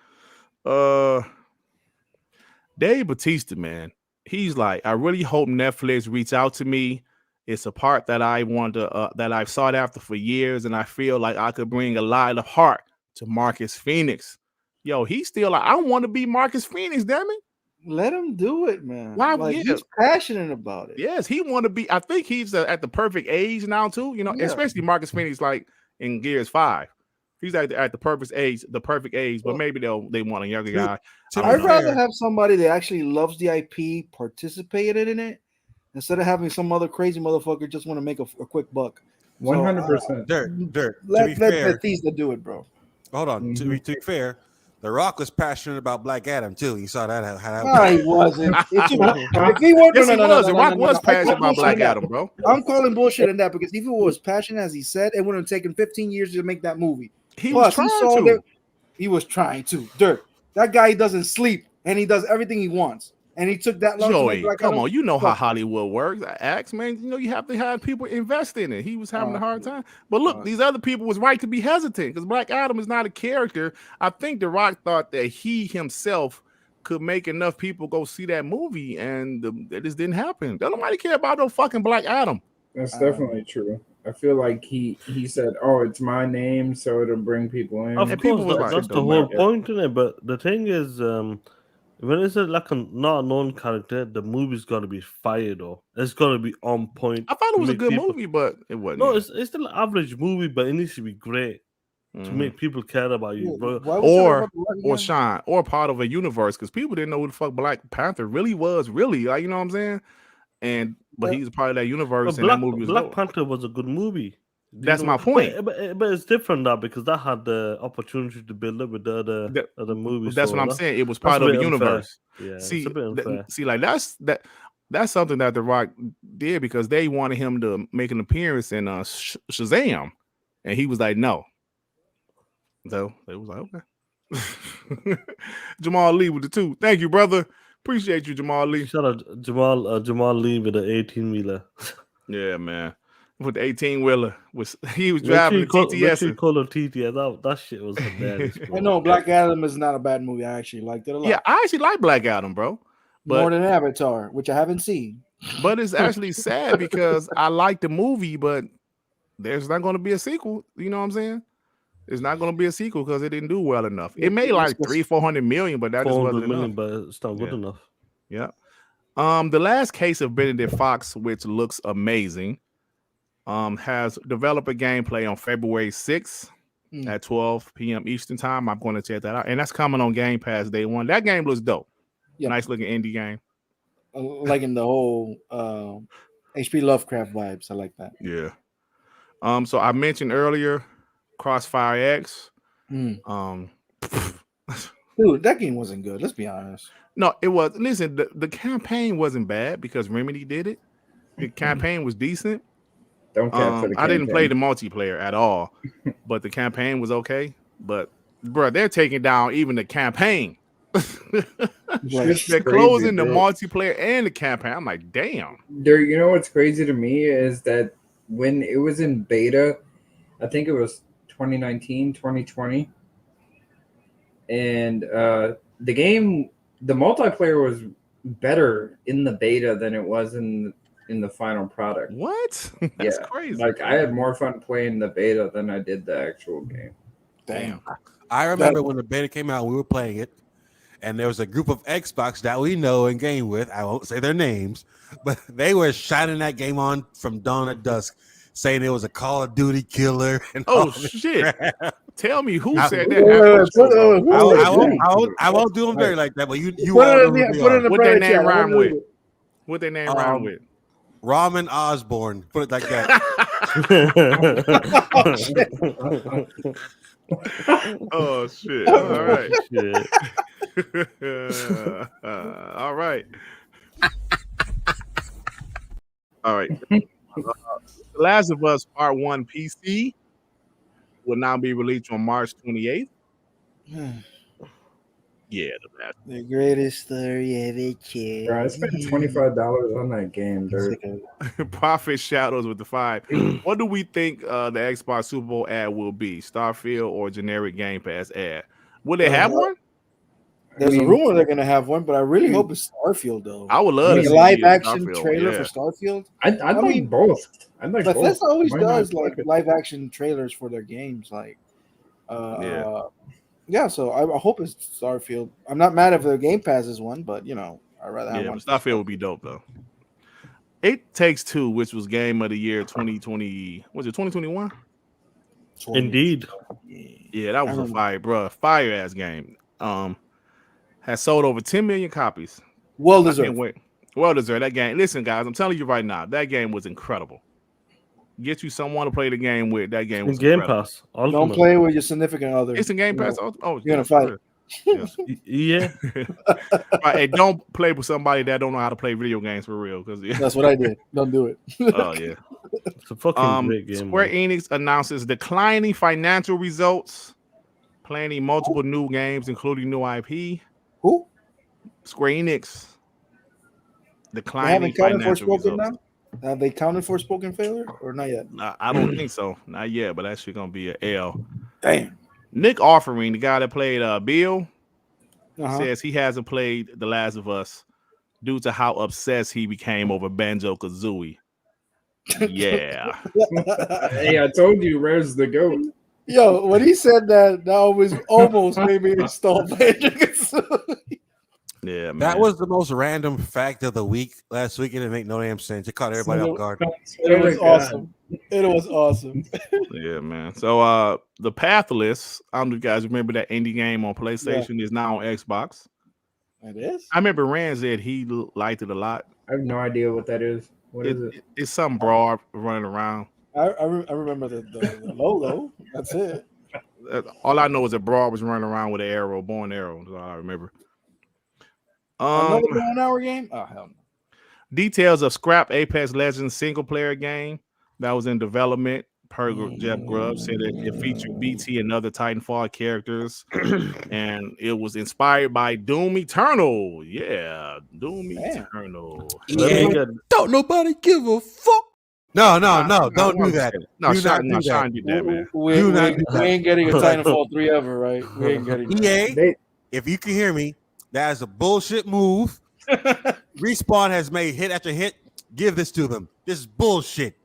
Dave Bautista, man, he's like, I really hope Netflix reach out to me. It's a part that I want to, that I've sought after for years, and I feel like I could bring a lot of heart to Marcus Phoenix. Yo, he's still like, I want to be Marcus Phoenix, damn it. Let him do it, man. Why? Like, Yeah. he's passionate about it. Yes, he want to be. I think he's at the perfect age now too. You know, Yeah. especially Marcus Phoenix, like in Gears 5. He's at the perfect age, but maybe they want a younger guy. I'd rather have somebody that actually loves the IP participated in it instead of having some other crazy motherfucker just want to make a quick buck. 100%. Dirt. Let Bethesda do it, bro. Hold on. To be fair, The Rock was passionate about Black Adam too. You saw that. No, he wasn't. If he was, The Rock was passionate about Black Adam, bro. I'm calling bullshit in that because if he was passionate as he said, it would have taken 15 years to make that movie. He was trying to. Dirt. That guy doesn't sleep and he does everything he wants. And he took that long. Joey, come on, you know how Hollywood works. Axe, man, you know you have to have people invest in it. He was having a hard time. But look, these other people was right to be hesitant because Black Adam is not a character. I think The Rock thought that he himself could make enough people go see that movie, and it just didn't happen. Nobody care about no fucking Black Adam. That's definitely true. I feel like he said, "Oh, it's my name, so it'll bring people in." Of course, that's the whole point in it. But the thing is, when it's like a not known character, the movie's got to be fired, or it's got to be on point. I thought it was a good movie, but it wasn't. No, it's still an average movie, but it needs to be great to make people care about you, bro. Or shine, or part of a universe, because people didn't know who the fuck Black Panther really was, like, you know what I'm saying? But he's a part of that universe, and that movie was Black Panther was a good movie. That's my point. But it's different now because that had the opportunity to build up with the other movies. That's what I'm saying. It was part of the universe. Yeah, see, it's a bit unfair. Like that's something that The Rock did because they wanted him to make an appearance in Shazam, and he was like, no. So they was like, okay. Jamal Lee with the 2. Thank you, brother. Appreciate you, Jamal Lee. Shout out Jamal Lee with the 18-wheeler. Yeah, man. With the 18-wheeler, he was driving the TTS. Call of TTS. That shit was hilarious. I know Black Adam is not a bad movie. I actually liked it a lot. Yeah, I actually like Black Adam, bro. But, more than Avatar, which I haven't seen. But it's actually sad because I like the movie, but there's not going to be a sequel. You know what I'm saying? It's not going to be a sequel because it didn't do well enough. It made like 300-400 million, but that just wasn't enough. But it's not good enough. Yeah. The last case of Benedict Fox, which looks amazing, has developer gameplay on February 6th at 12 p.m. Eastern time. I'm going to check that out, and that's coming on Gamepass day one. That game looks dope. Yeah. Nice looking indie game. Like in the whole HP Lovecraft vibes. I like that. Yeah. So I mentioned earlier Crossfire X. Dude, that game wasn't good. Let's be honest. No, it was. Listen, the campaign wasn't bad because Remedy did it. The campaign was decent. Don't cap for the campaign. I didn't play the multiplayer at all, but the campaign was okay. But bro, they're taking down even the campaign. They're closing the multiplayer and the campaign. I'm like, damn. Dude, you know what's crazy to me is that when it was in beta, I think it was 2019, 2020, and the game, the multiplayer was better in the beta than it was in the final product. What? That's crazy. Like I had more fun playing the beta than I did the actual game. Damn. I remember when the beta came out, we were playing it, and there was a group of Xbox that we know and game with. I won't say their names, but they were shining that game on from dawn to dusk, saying it was a Call of Duty killer. And shit! Tell me who said that. I won't do them dirty like that, but you what their name rhyme with? What their name rhyme with? Ramen Osborne. Put it like that. Oh shit! All right. All right. All right. Last of Us Part 1 PC will now be released on March 28th. Yeah, the greatest story ever. Bro, I spent $25 on that game, dude. Profit Shadows with the 5. What do we think the Xbox Super Bowl ad will be? Starfield or generic Game Pass ad? Will they have one? There's a rumor they're gonna have one, but I really hope it's Starfield though. I would love to see a live action Starfield, trailer for Starfield. I'd like both. I'd like both. Bethesda always Why does not? like live action trailers for their games. Like, yeah. So I hope it's Starfield. I'm not mad if the Game Pass is one, but you know, I'd rather have one. Starfield would be dope though. It Takes Two, which was Game of the Year 2020. Was it 2021? Indeed. Yeah, that was a fire ass game. Has sold over 10 million copies. Well deserved. Well deserved. That game. Listen, guys, I'm telling you right now, that game was incredible. Get you someone to play the game with. That game was Game incredible. Pass. Don't play with your significant other. It's in Game Pass. Oh, you're gonna fight. Yeah. Right, and don't play with somebody that don't know how to play video games for real. Because that's what I did. Don't do it. Oh yeah. It's a fucking great game. Square Enix announces declining financial results, planning multiple new games, including new IP. Who? Square Enix. Declining financial results. Now? Have they counted for spoken failure or not yet? I don't think so. Not yet, but that's actually gonna be an L. Damn. Nick Offering, the guy that played Bill, says he hasn't played The Last of Us due to how obsessed he became over Banjo-Kazooie. Yeah. Hey, I told you, Rare's the GOAT. Yo, when he said that was almost made me install Banjo-Kazooie. Yeah, man. That was the most random fact of the week last week. It didn't make no damn sense. It caught everybody off guard. It was awesome. It was awesome. Yeah, man. So the Pathless, I don't know if you guys remember that indie game on PlayStation is now on Xbox. It is? I remember Rand said he liked it a lot. I have no idea what that is. What is it? It's some broad running around. I remember the logo. That's it. All I know is that broad was running around with an arrow, bow and arrow. That's all I remember. Another 1 hour game? Oh, hell no. Details of Scrap Apex Legends single player game that was in development per Jeff Grubb said it featured BT and other Titanfall characters, and it was inspired by Doom Eternal. Yeah, Doom Eternal. Yeah. Don't nobody give a fuck. No, don't do that. No, Sean did that, man. We ain't getting a Titanfall 3 ever, right? We ain't getting EA, if you can hear me, that is a bullshit move. Respawn has made hit after hit. Give this to them. This is bullshit.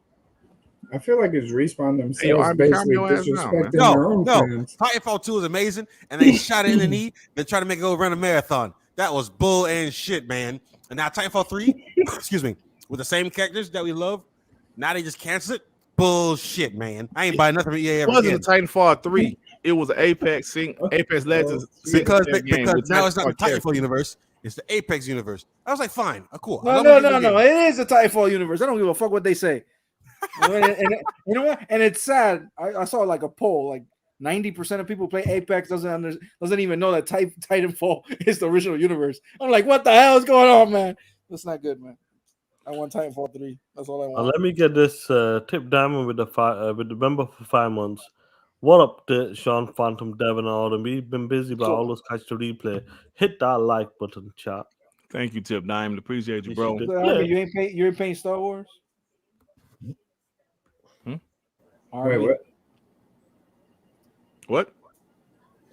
I feel like it's Respawn themselves basically disrespecting their own fans. Titanfall 2 is amazing, and they shot it in the knee, then tried to make it go run a marathon. That was bull and shit, man. And now Titanfall 3, excuse me, with the same characters that we love, now they just cancel it. Bullshit, man. I ain't buying nothing from EA ever. It wasn't a Titanfall 3. It was an Apex Legends. Because now it's not the Titanfall universe. It's the Apex universe. I was like, fine, cool. No. It is a Titanfall universe. I don't give a fuck what they say. and you know what? And it's sad. I saw like a poll, like 90% of people who play Apex doesn't even know that Titanfall is the original universe. I'm like, what the hell is going on, man? That's not good, man. I want Titanfall 3. That's all I want. Let me get this tip diamond with the member for 5 months. What up to Sean, Phantom, Devin, and all them? We've been busy about all those catch to replay. Hit that like button, chat. Thank you, Tip Diamond. Appreciate you, bro. So, you ain't paying Star Wars? Wait, what? What?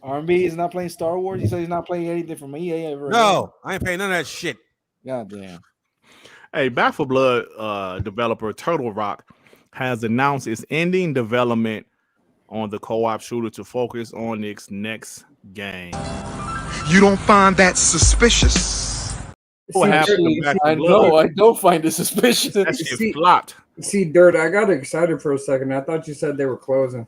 R&B is not playing Star Wars? He said he's not playing anything from EA ever. No, I ain't paying none of that shit. God damn. Hey, Back 4 Blood developer Turtle Rock has announced it's ending development on the co-op shooter to focus on its next game. You don't find that suspicious? What happened to Back 4 Blood? No, I don't find it suspicious. That shit flopped. See, Dirt, I got excited for a second. I thought you said they were closing.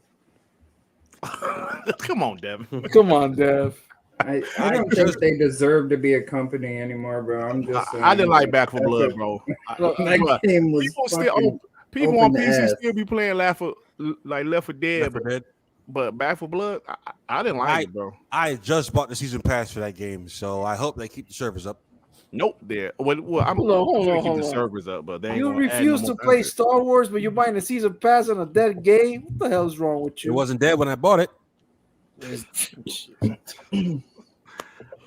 Come on, Dev. Come on, Dev. I don't think they deserve to be a company anymore, bro. I'm just saying. I didn't like Back 4 Blood, bro. That game was people on PC still be playing Left 4 Dead, but Back 4 Blood, I didn't like it, bro. I just bought the season pass for that game, so I hope they keep the servers up. Nope, there. Well, I'm Hold gonna on, keep the hold on. servers up, but they ain't You gonna add refuse no to more play content. Star Wars, but you're buying a season pass on a dead game. What the hell is wrong with It you? wasn't dead when I bought it.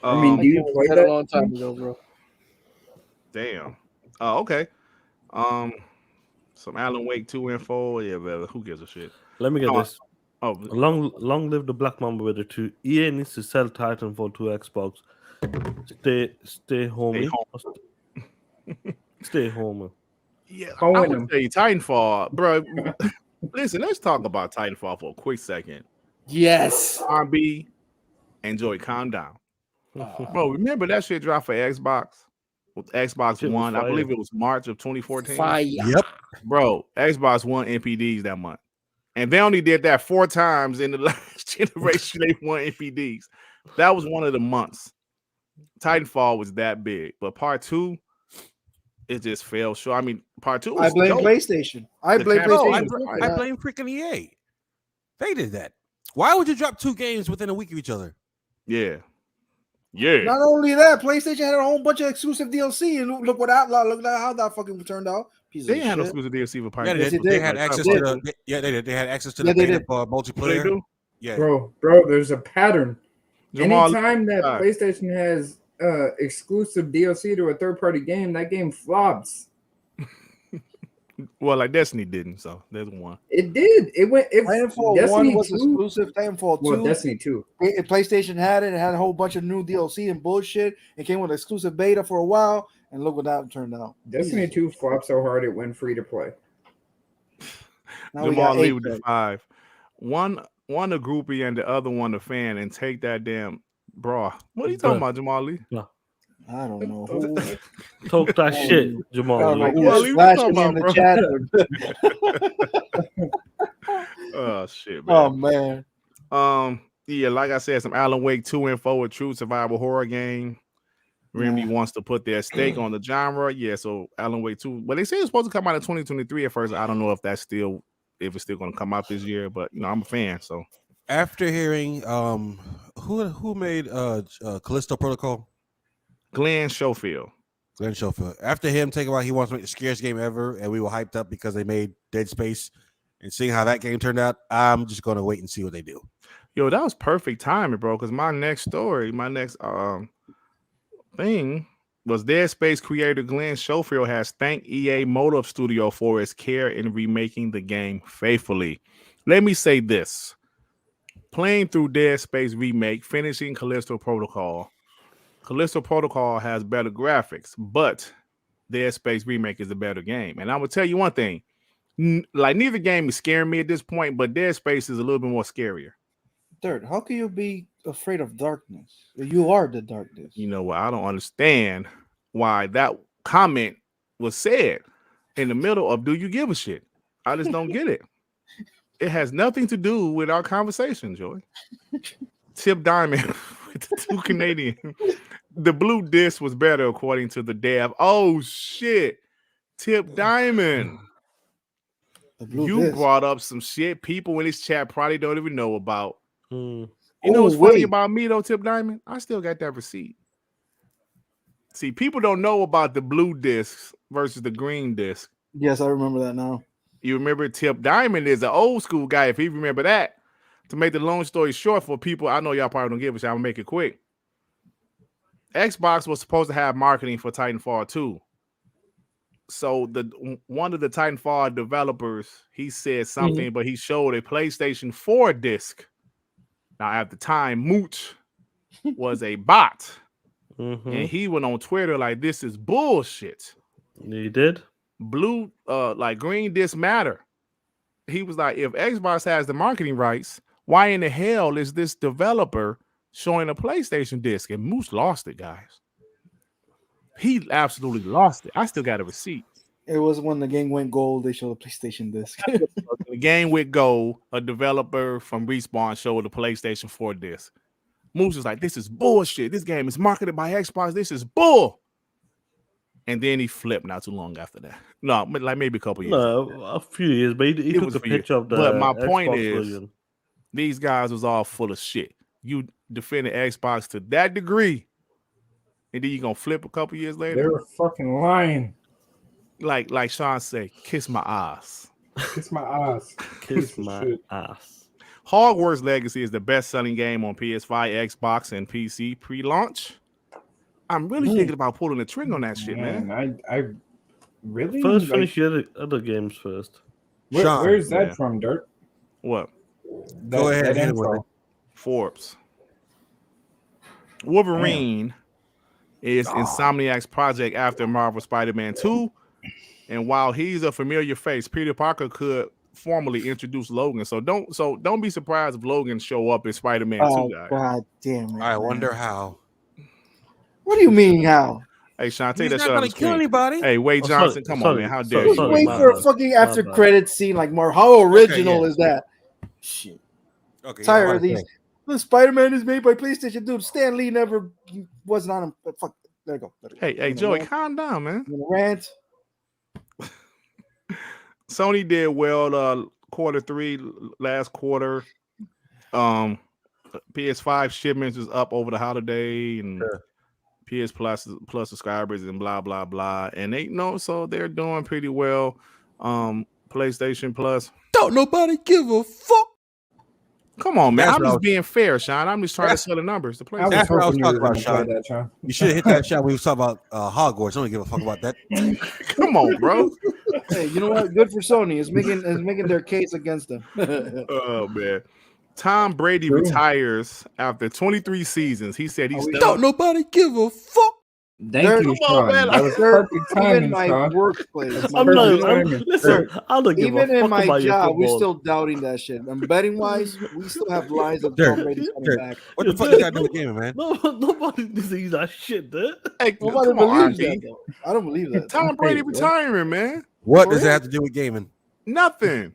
I mean, do you play Dead that? a long time ago, bro? Damn. Oh, okay. Some Alan Wake 2 info. Yeah, but who gives a shit? Let me get this. Oh, Long live the Black Mamba with the 2. EA needs to sell Titanfall to Xbox. Stay homey. Stay home. yeah. I Calling would him. say Titanfall, bro. Listen, let's talk about Titanfall for a quick second. Yes. RB, enjoy, calm down, bro. Remember that shit dropped for Xbox with Xbox Shit was One. I fire. believe it was March of 2014. Fire. Yep. Bro, Xbox One NPDs that month. And they only did that 4 times in the last generation. They won NPDs. That was one of the months. Titanfall was that big. But part 2, it just fell short. I mean, part 2 was I blame dope. PlayStation. I The blame campaign PlayStation. was fire. I blame freaking EA. They did that. Why would you drop 2 games within a week of each other? Yeah. Yeah. Not only that, PlayStation had a whole bunch of exclusive DLC, and look what Outlaw. Look at how that fucking turned out. Piece They of had no shit. exclusive DLC for part Yeah, 2. they Yes, did. it They did. had access They to did. the. Yeah, they did. They had access to Yeah, the they beta did. for They multiplayer. do? Yeah. Bro, there's a pattern. Jamal, Anytime that Alright. PlayStation has exclusive DLC to a third-party game, that game flops. well, like Destiny didn't, so there's one. It did. It went. If Titanfall Destiny 1 was 2, exclusive. Titanfall 2. well, Destiny 2. PlayStation had it. It had a whole bunch of new DLC and bullshit. It came with exclusive beta for a while, and look what that turned out. Destiny 2 flopped so hard it went free to play. Now we Jamal got Lee 8 with the 5. One a groupie and the other one a fan, and take that damn bra. What are you talking Bruh. about, Jamal Lee? I don't know who. Talk that shit, Jamal. Sound like Who you're are you splashing talking in the about, chat. Oh shit, Oh man. man. Yeah, like I said, some Alan Wake 2 info, a true survival horror game. Remedy wants to put their stake on the genre. Yeah, so Alan Wake 2. But they say it's supposed to come out in 2023 at first. I don't know if it's still going to come out this year, but I'm a fan, so. After hearing who made Callisto Protocol? Glenn Schofield. Glenn Schofield. After him taking out, he wants to make the scariest game ever, and we were hyped up because they made Dead Space. And seeing how that game turned out, I'm just going to wait and see what they do. Yo, that was perfect timing, bro, because my next thing was Dead Space creator Glenn Schofield has thanked EA Motive Studio for its care in remaking the game faithfully. Let me say this. Playing through Dead Space Remake, finishing Callisto Protocol has better graphics, but Dead Space Remake is a better game. And I will tell you one thing, like neither game is scaring me at this point, but Dead Space is a little bit more scarier. Dirt, how can you be afraid of darkness? You are the darkness. You know what? I don't understand why that comment was said in the middle of "Do you give a shit?" I just don't get it. It has nothing to do with our conversation, Joy. Tip Diamond with the 2 Canadian. The blue disc was better according to the dev. Oh shit, Tip Diamond. You disc. brought up some shit people in this chat probably don't even know about. Hmm. You know what's funny wait. about me though, Tip Diamond? I still got that receipt. See, people don't know about the blue discs versus the green disc. Yes, I remember that now. You remember Tip Diamond is an old school guy, if you remember that. To make the long story short for people, I know y'all probably don't give a shit. I'm gonna make it quick. Xbox was supposed to have marketing for Titanfall 2. So one of the Titanfall developers, he said something, but he showed a PlayStation 4 disc. Now, at the time, Mooch was a bot. And he went on Twitter like, this is bullshit. He did? Blue, like green disc matter. He was like, if Xbox has the marketing rights, why in the hell is this developer showing a PlayStation disc? And Moose lost it, guys. He absolutely lost it. I still got a receipt. It was when the game went gold, they showed a PlayStation disc. The game with gold, a developer from Respawn showed a PlayStation 4 disc. Moose was like, this is bullshit. This game is marketed by Xbox. This is bull. And then he flipped not too long after that. No, like maybe a couple years. No, a few years, but he took a picture of the But my Xbox point is, version. these guys was all full of shit. You defended Xbox to that degree, and then you gonna flip a couple years later. They're fucking lying. Like Sean said, kiss my ass. Kiss my ass. Kiss my ass. Hogwarts Legacy is the best-selling game on PS5, Xbox, and PC pre-launch. I'm really thinking about pulling the trigger on that shit, man. I really First, finish your other games first. Where's that from, Dirt? What? Go ahead. That info. Forbes. Wolverine is Insomniac's project after Marvel Spider-Man 2. And while he's a familiar face, Peter Parker could formally introduce Logan. So don't be surprised if Logan show up in Spider-Man 2, guys. God damn it. I wonder how. What do you mean how? Hey, Sean, take He's that not shit gonna kill anybody. Hey, Wade Johnson, come on, man. How dare you? Wait for a fucking after credit scene like Marvel. How original is that? Shit. Okay, Tired of these. The Spider-Man is made by PlayStation. Dude, Stan Lee never wasn't on him. But fuck. There you go. Hey, Joey, calm down, man. Rant. Sony did well Q3 last quarter. PS5 shipments is up over the holiday and PS Plus subscribers and blah blah blah. And so they're doing pretty well. PlayStation Plus. Don't nobody give a fuck. Come on, man. That's I'm what just being fair, Sean. I'm just trying to sell the numbers. The PlayStation. That's what I was hoping talking you were about, gonna play Sean. that, Sean. You should have hit that shot when we was talking about Hogwarts. I don't give a fuck about that. Come on, bro. Hey, you know what? Good for Sony. It's making their case against them. Oh man. Tom Brady retires after 23 seasons. He said he's done. Don't nobody give a fuck. Thank you, Come on, Sean. man. That was They're perfect even timing, my Sean. workplace. Listen, I don't give Even a fuck in my about your job, we're football. still doubting that shit. And betting wise, we still have lines of Dirt, Tom Brady coming Dirt. back. What the fuck you got to do with gaming, man? Nobody sees that shit, dude. Hey, Nobody come on, believes that. RG. Though. I don't believe that. Tom Brady retiring, man. What does it have to do with gaming? Nothing.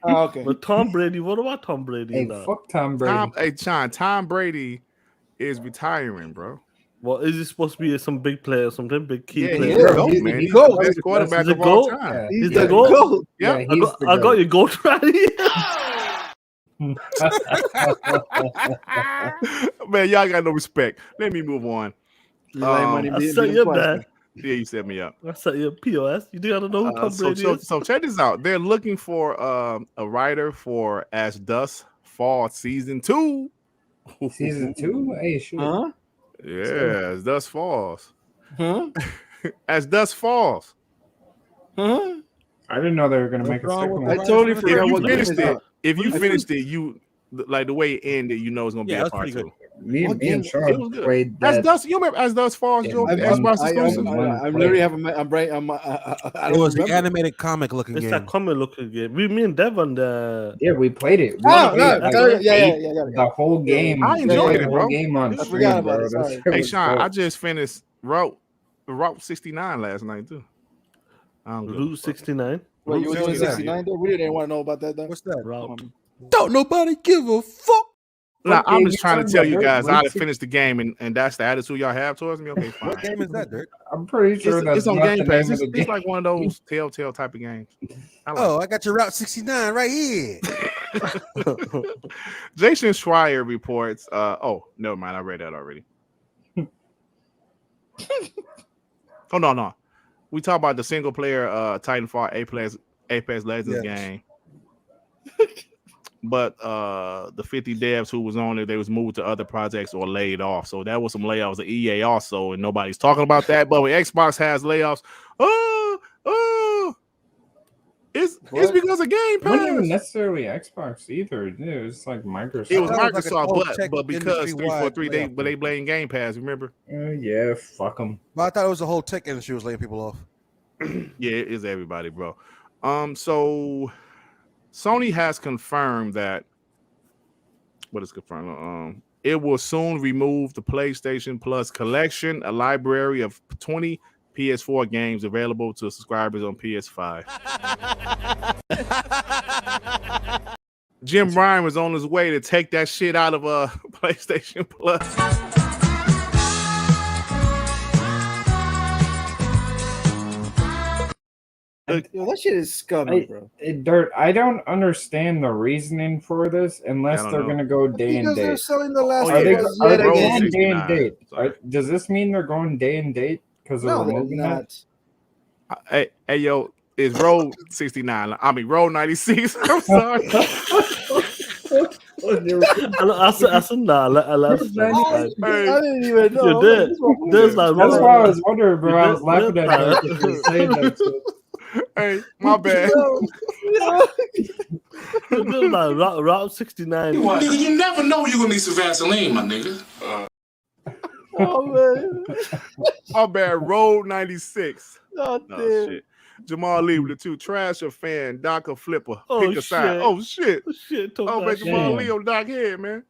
Oh, okay. But Tom Brady, what about Tom Brady? Hey, now? fuck Tom Brady. Tom Brady is retiring, bro. Well, is he supposed to be some big player, something big key Yeah, player? he's the GOAT, He's man. the He's GOAT. the best quarterback He's the of all GOAT? time. He's the the GOAT. GOAT. Yeah, I got your goat ready. Man, y'all got no respect. Let me move on. You like money I being set you plastic. up, man. Yeah, you set me up. I set you up, POS. You think I don't know who Tom Brady is? So check this out. They're looking for a writer for As Dusk Falls Season 2. Season 2? Hey, shoot. Huh? Yeah, As Dusk Falls. Huh? As Dusk Falls. Huh? I didn't know they were going to make a second I one. totally If forgot you what game finished is it, out. if you finished it, you like the way it ended, you know it's gonna be Yeah, a that's part pretty 2. Me What and game? It was Sean good. played As that. Dusk, you remember As Dusk Falls, Yeah, Joe? I'm- Xbox I exclusive? literally have a brain. I It don't was the remember. animated comic looking It's game. that common looking game. Me and Devon, Yeah, we played it. We Oh, played no, it, like, yeah. the whole game. I enjoyed the it, whole bro. game on I stream, forgot about bro. it, That sorry. shit Hey was Sean, dope. I just finished Route 69 last night too. I don't give a Route fuck. 69. What, you were doing 69, 69 there? We didn't want to know about that though. What's that? Route. Don't nobody give a fuck. Nah, What I'm game just you trying to talking tell about, you Dirt? guys I Route had finished the game and that's the attitude y'all have towards me. Okay, fine. What game is that, Dirt? I'm pretty sure that's It's on not Game the Pass. name of It's, the it's game. like one of those telltale type of games. I like Oh, I got your Route 69 right here. Jason Schreier reports. Oh, never mind. I read that already. Oh no. We talk about the single player Titanfall Apex Legends game. But the 50 devs who was on it, they was moved to other projects or laid off. So that was some layoffs at EA also, and nobody's talking about that. But when Xbox has layoffs, it's because of Game It wasn't even Pass. necessarily Xbox either. It was like Microsoft. It was That was like an Microsoft, old but tech because industry-wide 343 layoff. they blame Game Pass. Remember? Yeah, fuck them. But I thought it was the whole tech industry was laying people off. Yeah, it is everybody, bro. So Sony has confirmed that what is confirmed? It will soon remove the PlayStation Plus collection, a library of 20 PS4 games available to subscribers on PS5. Jim Ryan was on his way to take that shit out of PlayStation Plus. Yo, that shit is scummy, bro. Dirt, I don't understand the reasoning for this unless they're going to go day and Because they're date. selling the last. Are they Roll going day 69. and date? Sorry. Does this mean they're going day and date because they're No, they're removing that? not. Hey, yo, it's roll 69. I mean, roll 96. I'm sorry. I said, nah, I didn't even know. You did. There's like That's roll- why I was wondering, bro. I was You laughing did. at you because you were saying that shit. Hey, my bad. there's like Route 69. Nigga, you never know you're gonna need some Vaseline, my nigga. Oh man. My bad. Roll 96. Oh, No damn. shit. Jamal Lee with the two. Trash or fan. Doc or flipper. Oh, Pick a side. shit. Oh shit. Shit, Oh man, Jamal Lee on Doc head, man.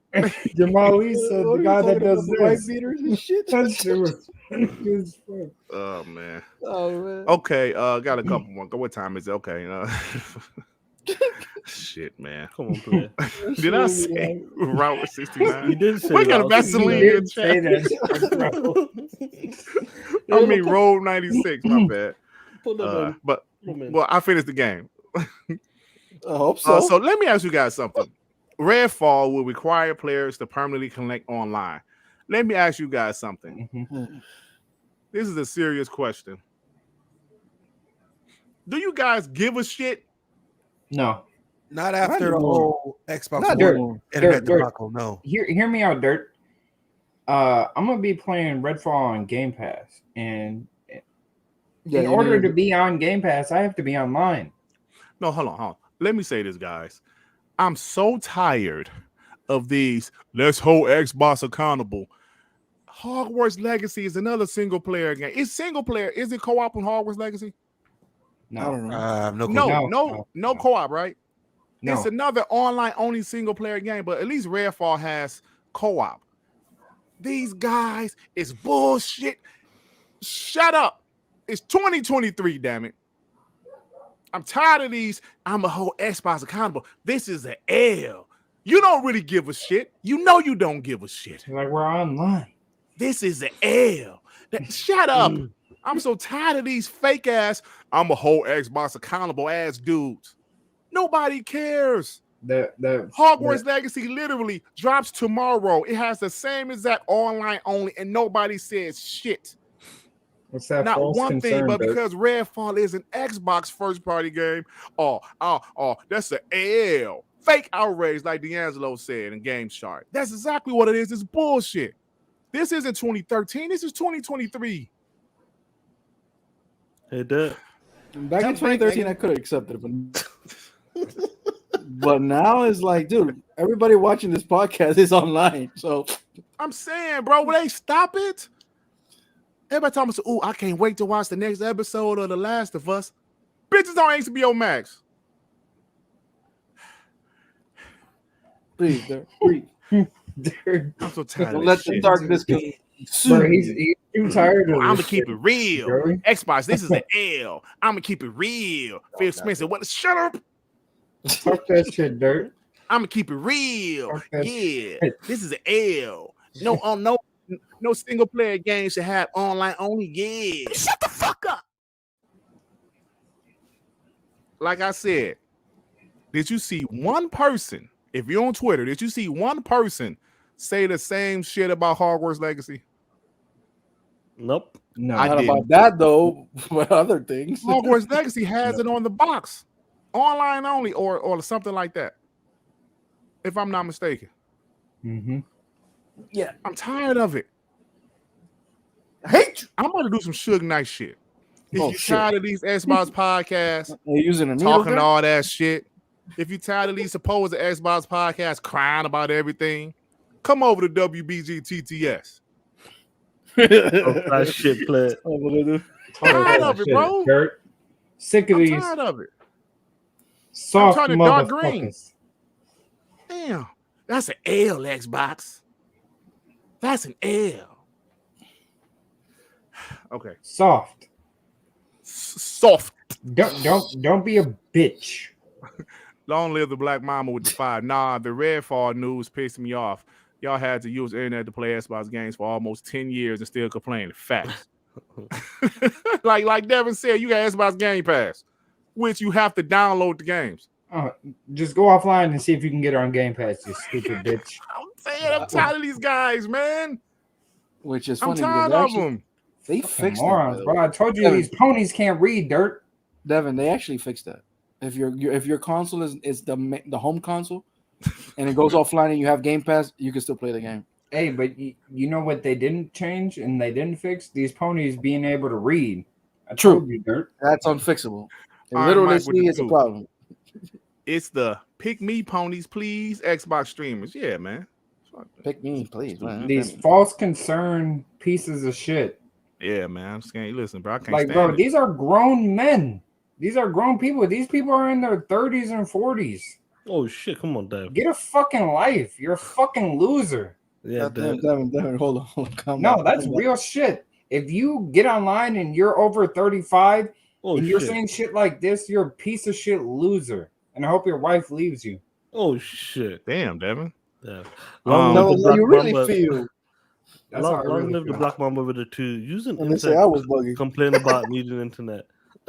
Jamal Lee said What the are guy you that talking does about, the white this. beaters and shit. That shit was funny as fuck. Oh man. Oh man. Okay, got a couple more. What time is it? Okay. Shit, man. Come on, play. Did I say Route 69? You did say We got Route Vaseline You in did say chat. that shit, bro. I mean, roll 96. My bad. Put them in. But Put them in. well, I finished the game. I hope so. So let me ask you guys something. Redfall will require players to permanently connect online. Let me ask you guys something. This is a serious question. Do you guys give a shit? No. Not after the whole Xbox Not One internet Dirt. debacle. No. Hear me out, Dirt. I'm gonna be playing Redfall on Game Pass, and in order to be on Game Pass, I have to be online. No, hold on. Let me say this, guys. I'm so tired of these. Let's hold Xbox accountable. Hogwarts Legacy is another single player game. It's single player. Is it co-op on Hogwarts Legacy? I don't know. No clue. No co-op, right? No. It's another online only single player game, but at least Redfall has co-op. These guys is bullshit. Shut up. It's 2023, damn it. I'm tired of these. I'm a whole Xbox accountable. This is an L. You don't really give a shit. You know you don't give a shit. Like we're online. This is an L. Shut up. I'm so tired of these fake ass, I'm a whole Xbox accountable ass dudes. Nobody cares. Hogwarts Legacy literally drops tomorrow. It has the same exact online only, and nobody says shit. What's that? Not false one thing, concern, but Dirt? because Redfall is an Xbox first party game, that's an L. Fake outrage, like D'Angelo said in Game Shark. That's exactly what it is. It's bullshit. This isn't 2013. This is 2023. Hey, Dirt. Back in 2013, I could have accepted it, but now it's like, dude, everybody watching this podcast is online. So I'm saying, bro, will they stop it? Everybody talking about, I can't wait to watch the next episode of The Last of Us. Bitches on HBO Max. please, breathe. Dirt. I'm so tired Don't of let this the shit. darkness go. Bro, he's too tired of I'm this gonna keep shit. it real. Really? Xbox, this is an L. I'm gonna keep it real. Phil Spencer, what? Shut up. Talk that shit, Dirt. I'm gonna keep it real. Fuck that Yeah, shit. this is an L. No single player game should have online only. Yeah, shut the fuck up. Like I said, did you see one person? If you're on Twitter, did you see one person say the same shit about Hogwarts Legacy? Nope. No, I Not didn't. about that though, but other things. Hogwarts Legacy has it on the box, online only, or something like that. If I'm not mistaken. Mm-hmm. Yeah, I'm tired of it. I hate you. I'm gonna do some Suge Knight shit. If Oh, you're shit. tired of these Xbox podcasts They're using a needle talking gun? all that shit, if you're tired of these supposed Xbox podcasts crying about everything, come over to WBG TTS. That shit played. Tired of it, bro. Dirt. Sick of I'm these tired of it. soft I'm turning dark green. motherfuckers. Damn, that's an L, Xbox. That's an L. Okay, Soft. soft. Don't be a bitch. Long live the Black Mama with the 5. Nah, the Redfall news pissed me off. Y'all had to use the internet to play Xbox games for almost 10 years and still complain. Facts. like Devin said, you got Xbox Game Pass. which you have to download the games. Just go offline and see if you can get it on Gamepass, you stupid bitch. I'm saying I'm tired of these guys, man. Which is I'm funny tired because of actually, them. they Fucking fixed morons, it. bro. I told you these ponies can't read, Dirt. Devin, they actually fixed that. If your console is the home console, and it goes offline and you have Game Pass, you can still play the game. Hey, but you know what they didn't change and they didn't fix? These ponies being able to read. I True. told you, Dirt. That's unfixable. And All right, literally, Mike with the it's a two. problem. It's the pick me ponies, please. Xbox streamers. Yeah, man. Pick me, please. Man. These false concern pieces of shit. Yeah, man. I'm scared. Listen, bro. I can't Like, stand bro, it. these are grown men. These are grown people. These people are in their 30s and 40s. Oh shit! Come on, Dave. Get a fucking life. You're a fucking loser. Yeah, Devin, hold on. Calm No, down. that's real shit. If you get online and you're over 35 Oh and you're shit! saying shit like this, you're a piece of shit loser. And I hope your wife leaves you. Oh shit! Damn, Devin. Yeah. Um, Tell live us the how you Black really Mamba- feel. That's how I long really live the feel. Black Mamba with the two. Using And they say I internet was bugging. complain about needing internet.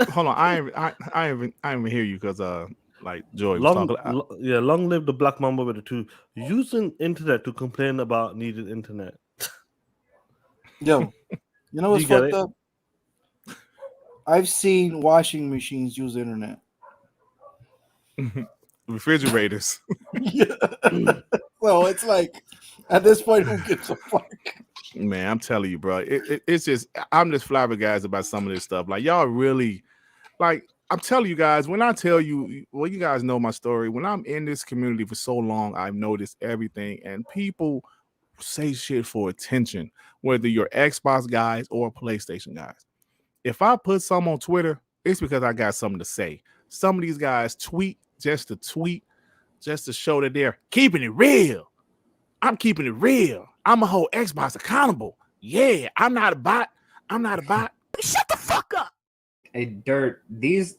Hold on. I even hear you because like Joy was talking. Long live the Black Mamba with the two. Using internet to complain about needed internet. Yo, you know what's You get fucked it? up? I've seen washing machines use the internet. Refrigerators. Well, it's like at this point, who gives a fuck? Man, I'm telling you, bro. It's just I'm just flabbergasted about some of this stuff. Like y'all really, like I'm telling you guys. When I tell you, well, you guys know my story. When I'm in this community for so long, I've noticed everything, and people say shit for attention, whether you're Xbox guys or PlayStation guys. If I put some on Twitter, it's because I got something to say. Some of these guys tweet, just to show that they're keeping it real. I'm keeping it real. I'm gonna hold Xbox accountable. Yeah, I'm not a bot. Shut the fuck up. Hey, Dirt, these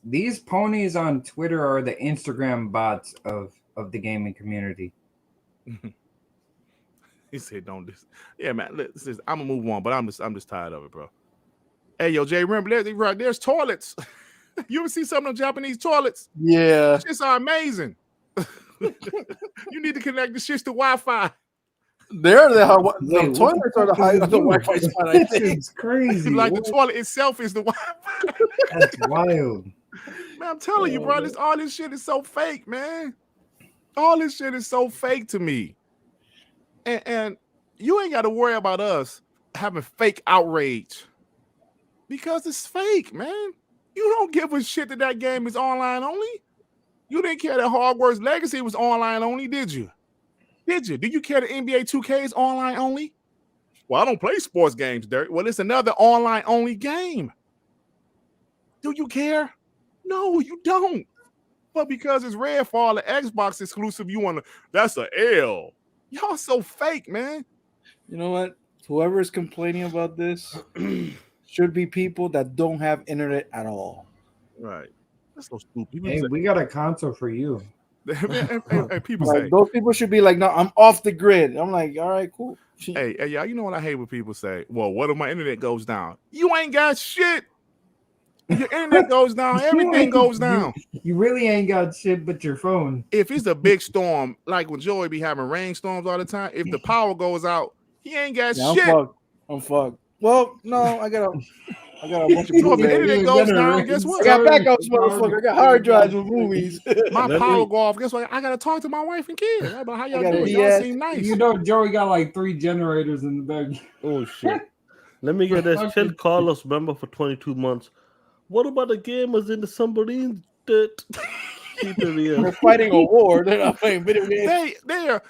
ponies on Twitter are the Instagram bots of the gaming community. He said, "Don't this." Yeah, man. Listen, I'm gonna move on, but I'm just tired of it, bro. Hey, yo, Jay, remember there's toilets. You ever see some of them Japanese toilets? Yeah. Shits are amazing. You need to connect the shits to Wi-Fi. They're the Wait, toilets are the high the Wi-Fi spot. I This think. is crazy. Like the What? toilet itself is the Wi-Fi. That's wild. Man, I'm telling you, bro, all this shit is so fake, man. All this shit is so fake to me. And you ain't got to worry about us having fake outrage because it's fake, man. You don't give a shit that game is online only. You didn't care that Hogwarts Legacy was online only, did you? Did you care that NBA 2K is online only? Well, I don't play sports games, Dirt. Well, it's another online only game. Do you care? No, you don't. But because it's Redfall, the Xbox exclusive, you want to, that's a L. Y'all so fake, man. You know what? Whoever is complaining about this should be people that don't have internet at all. Right. That's so stupid. People Hey, say, we got a console for you. and people Like, say, those people should be like, no, I'm off the grid. I'm like, all right, cool. hey, y'all, you know what I hate when people say, well, what if my internet goes down? You ain't got shit. Your internet goes down, everything goes down. You really ain't got shit but your phone. If it's a big storm, like when Joey be having rainstorms all the time, if the power goes out, he ain't got Yeah, shit. I'm fucked. Well, no, I got a bunch of So if the movies. internet goes down, guess I what? got backups, motherfucker. I got hard drives with movies. My Let power me- go off. Guess what? I gotta talk to my wife and kids. About how y'all got a doing? Y'all DS. seem nice. You know, Joey got like 3 generators in the back. Oh shit! Let me get this. Chill Carlos member for 22 months. What about the gamers in the submarine? That keep it real. They're fighting a war. They're not playing video games. They're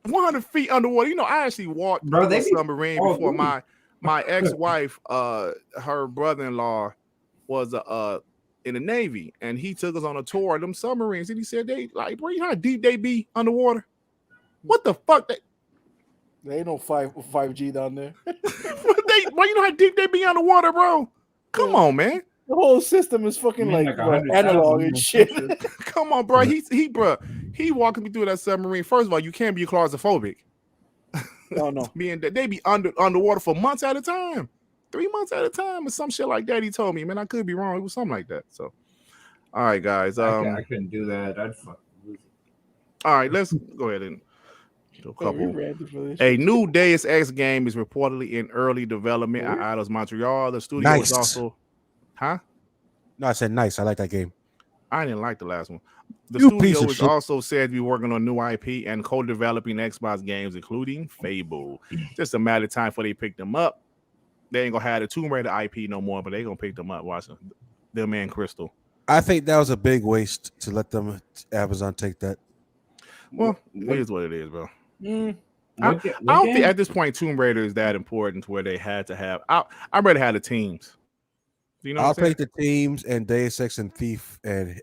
100 feet underwater. You know, I actually walked Bro, on they a be- submarine oh, before dude. my ex-wife, her brother-in-law was in the Navy, and he took us on a tour of them submarines, and he said they like, bro, you know how deep they be underwater? What the fuck? There ain't no 5G down there. Bro, you know how deep they be underwater, bro? Come on, man. The whole system is fucking Man, like like 100,000 analog and shit. Come on, bro. He walking me through that submarine. First of all, you can't be claustrophobic. No. Being that they be underwater for months at a time, 3 months at a time, or some shit like that. He told me, man, I could be wrong. It was something like that. So All right, guys. I couldn't do that. I'd fucking lose it. All right, let's go ahead and do a Oh, we couple. ready for this. A new Deus Ex game is reportedly in early development at Eidos Montreal. The studio is Nice. also, huh? No, I said nice. I like that game. I didn't like the last one. The You piece studio of is shit. also said to be working on new IP and co-developing Xbox games, including Fable. Just a matter of time before they pick them up. They ain't gonna have the Tomb Raider IP no more, but they gonna pick them up. Watch them and Crystal. I think that was a big waste to let them Amazon take that. Well, it is what it is, bro. Mm, I don't think at this point Tomb Raider is that important to where they had to have. I'd rather have the teams. You know, I'll what I'm saying? take the teams and Deus Ex and Thief and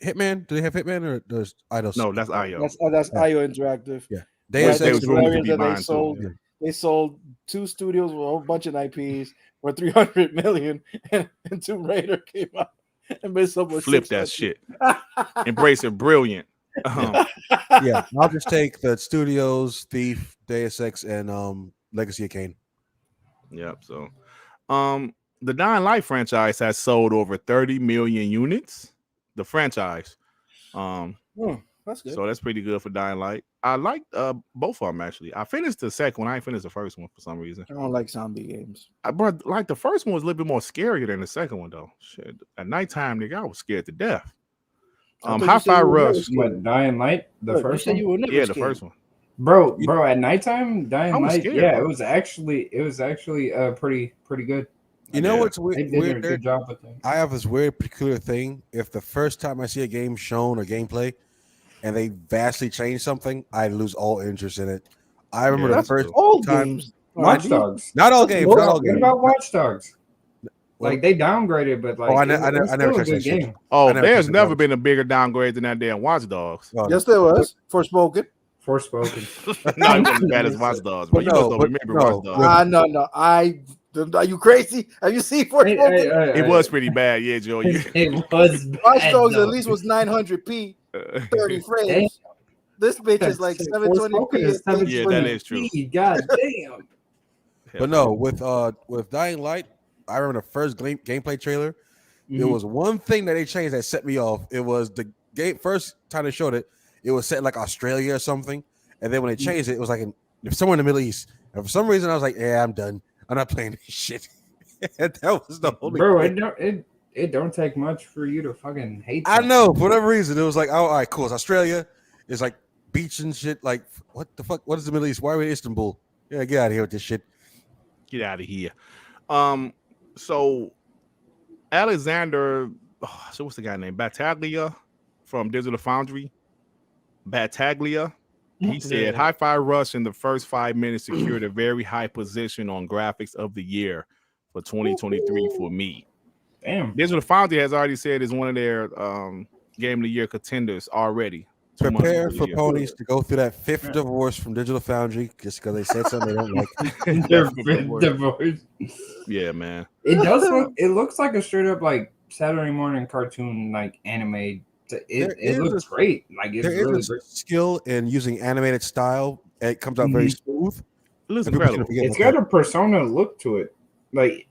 Hitman. Do they have Hitman or does Eidos? No, that's IO. that's IO Interactive. Yeah. Deus Deus they Ex was Ex. rumored to hilarious be that buying they too. sold. Yeah. They sold 2 studios with a whole bunch of IPs for 300 million, and Tomb Raider came out and made someone Flip that shit. Embrace it, brilliant. Yeah, I'll just take the studios, Thief, Deus Ex, and Legacy of Kain. Yep. So, the Dying Light franchise has sold over 30 million units. The franchise. That's good. So that's pretty good for Dying Light. I like both of them actually. I finished the second one. I ain't finished the first one for some reason. I don't like zombie games. But like the first one was a little bit more scarier than the second one though. Shit. At nighttime, nigga, I was scared to death. I thought you said HiFi you were never Rush. scared. What, Dying Light? The You first said one? you were never Yeah, the scared. first one. Bro, at nighttime, I Dying was Light, scared, yeah, bro. it was actually pretty good. You know Yeah. what's They did a weird? good job with it. I have this weird, peculiar thing. If the first time I see a game shown or gameplay, and they vastly change something, I lose all interest in it. I remember Yeah, the that's first true. All time. games. Watch Dogs. Not all games. Not all What games. about Watch Dogs? Well- Like they downgraded, but like I it never was touched still a that good shit. game. Oh, I never there's touched never Dogs. been a bigger downgrade than that damn Watch Dogs. Oh, Yes, there was. Forspoken. Forspoken. Not even as bad as Watch Dogs, but But you no, must don't but remember no. Watch Dogs. No. Are you crazy? Have you seen Forspoken? It was pretty bad, yeah, Joe. It was Watch bad, Dogs though. at least was 900p, 30 frames. This bitch is like Forspoken 720p. is and 820p. Yeah, that is true. God damn. But no, with Dying Light, I remember the first gameplay trailer. There was one thing that they changed that set me off. It was the game first time they showed it. It was set in like Australia or something, and then when they changed it, it was like somewhere in the Middle East. And for some reason, I was like, "Yeah, I'm done. I'm not playing this shit." And that was the only. Bro, thing. it don't take much for you to fucking hate. I something. know for whatever reason, it was like, "Oh, all right, cool. It's Australia. It's like beach and shit. Like, what the fuck? What is the Middle East? Why are we in Istanbul? Yeah, get out of here with this shit." Get out of here. So Alexander, so what's the guy name? Battaglia from Digital Foundry. Battaglia. He said HiFi Rush in the first 5 minutes secured a very high position on graphics of the year for 2023 for me. Damn. Digital Foundry has already said is one of their game of the year contenders already. 2 months Prepare into for the year. ponies to go through that fifth divorce from Digital Foundry just because they said something they don't like. They're divorced. Yeah, man. It does look. It looks like a straight up like Saturday morning cartoon, like anime. It looks great. Like it's There really is a great. skill in using animated style, and it comes out very smooth. It looks And people incredible. forget It's about got a persona look to it. Like,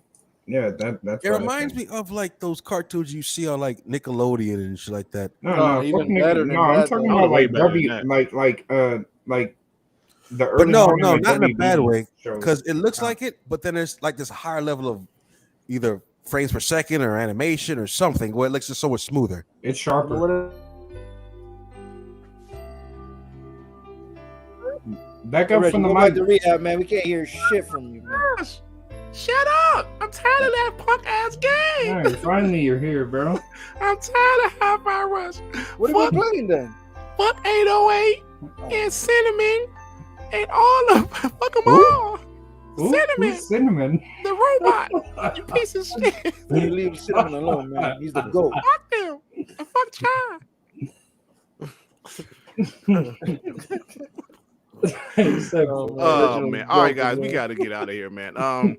yeah, that's. that. It reminds me of like those cartoons you see on like Nickelodeon and shit like that. No, even fuck better Nick- than no, I'm that, talking though. about Way like better W, than like the But early. no, morning, like, not in a bad WB way, shows. because it looks like it, but then there's like this higher level of either frames per second or animation or something where it looks just so much smoother. It's sharper. Back up Reggie, from the go back mic. to rehab, man. We can't hear shit from you, man. Shut up! I'm tired of that punk ass game. All right, finally you're here, bro. I'm tired of HiFi Rush. What are we playing then? Fuck 808 and Cinnamon and all of fuck them all. Cinnamon, Who's Cinnamon. the robot. You piece of shit. You leave Cinnamon alone, man. He's the GOAT. Fuck them. And fuck Chad. Oh man. All right, guys, we gotta get out of here, man.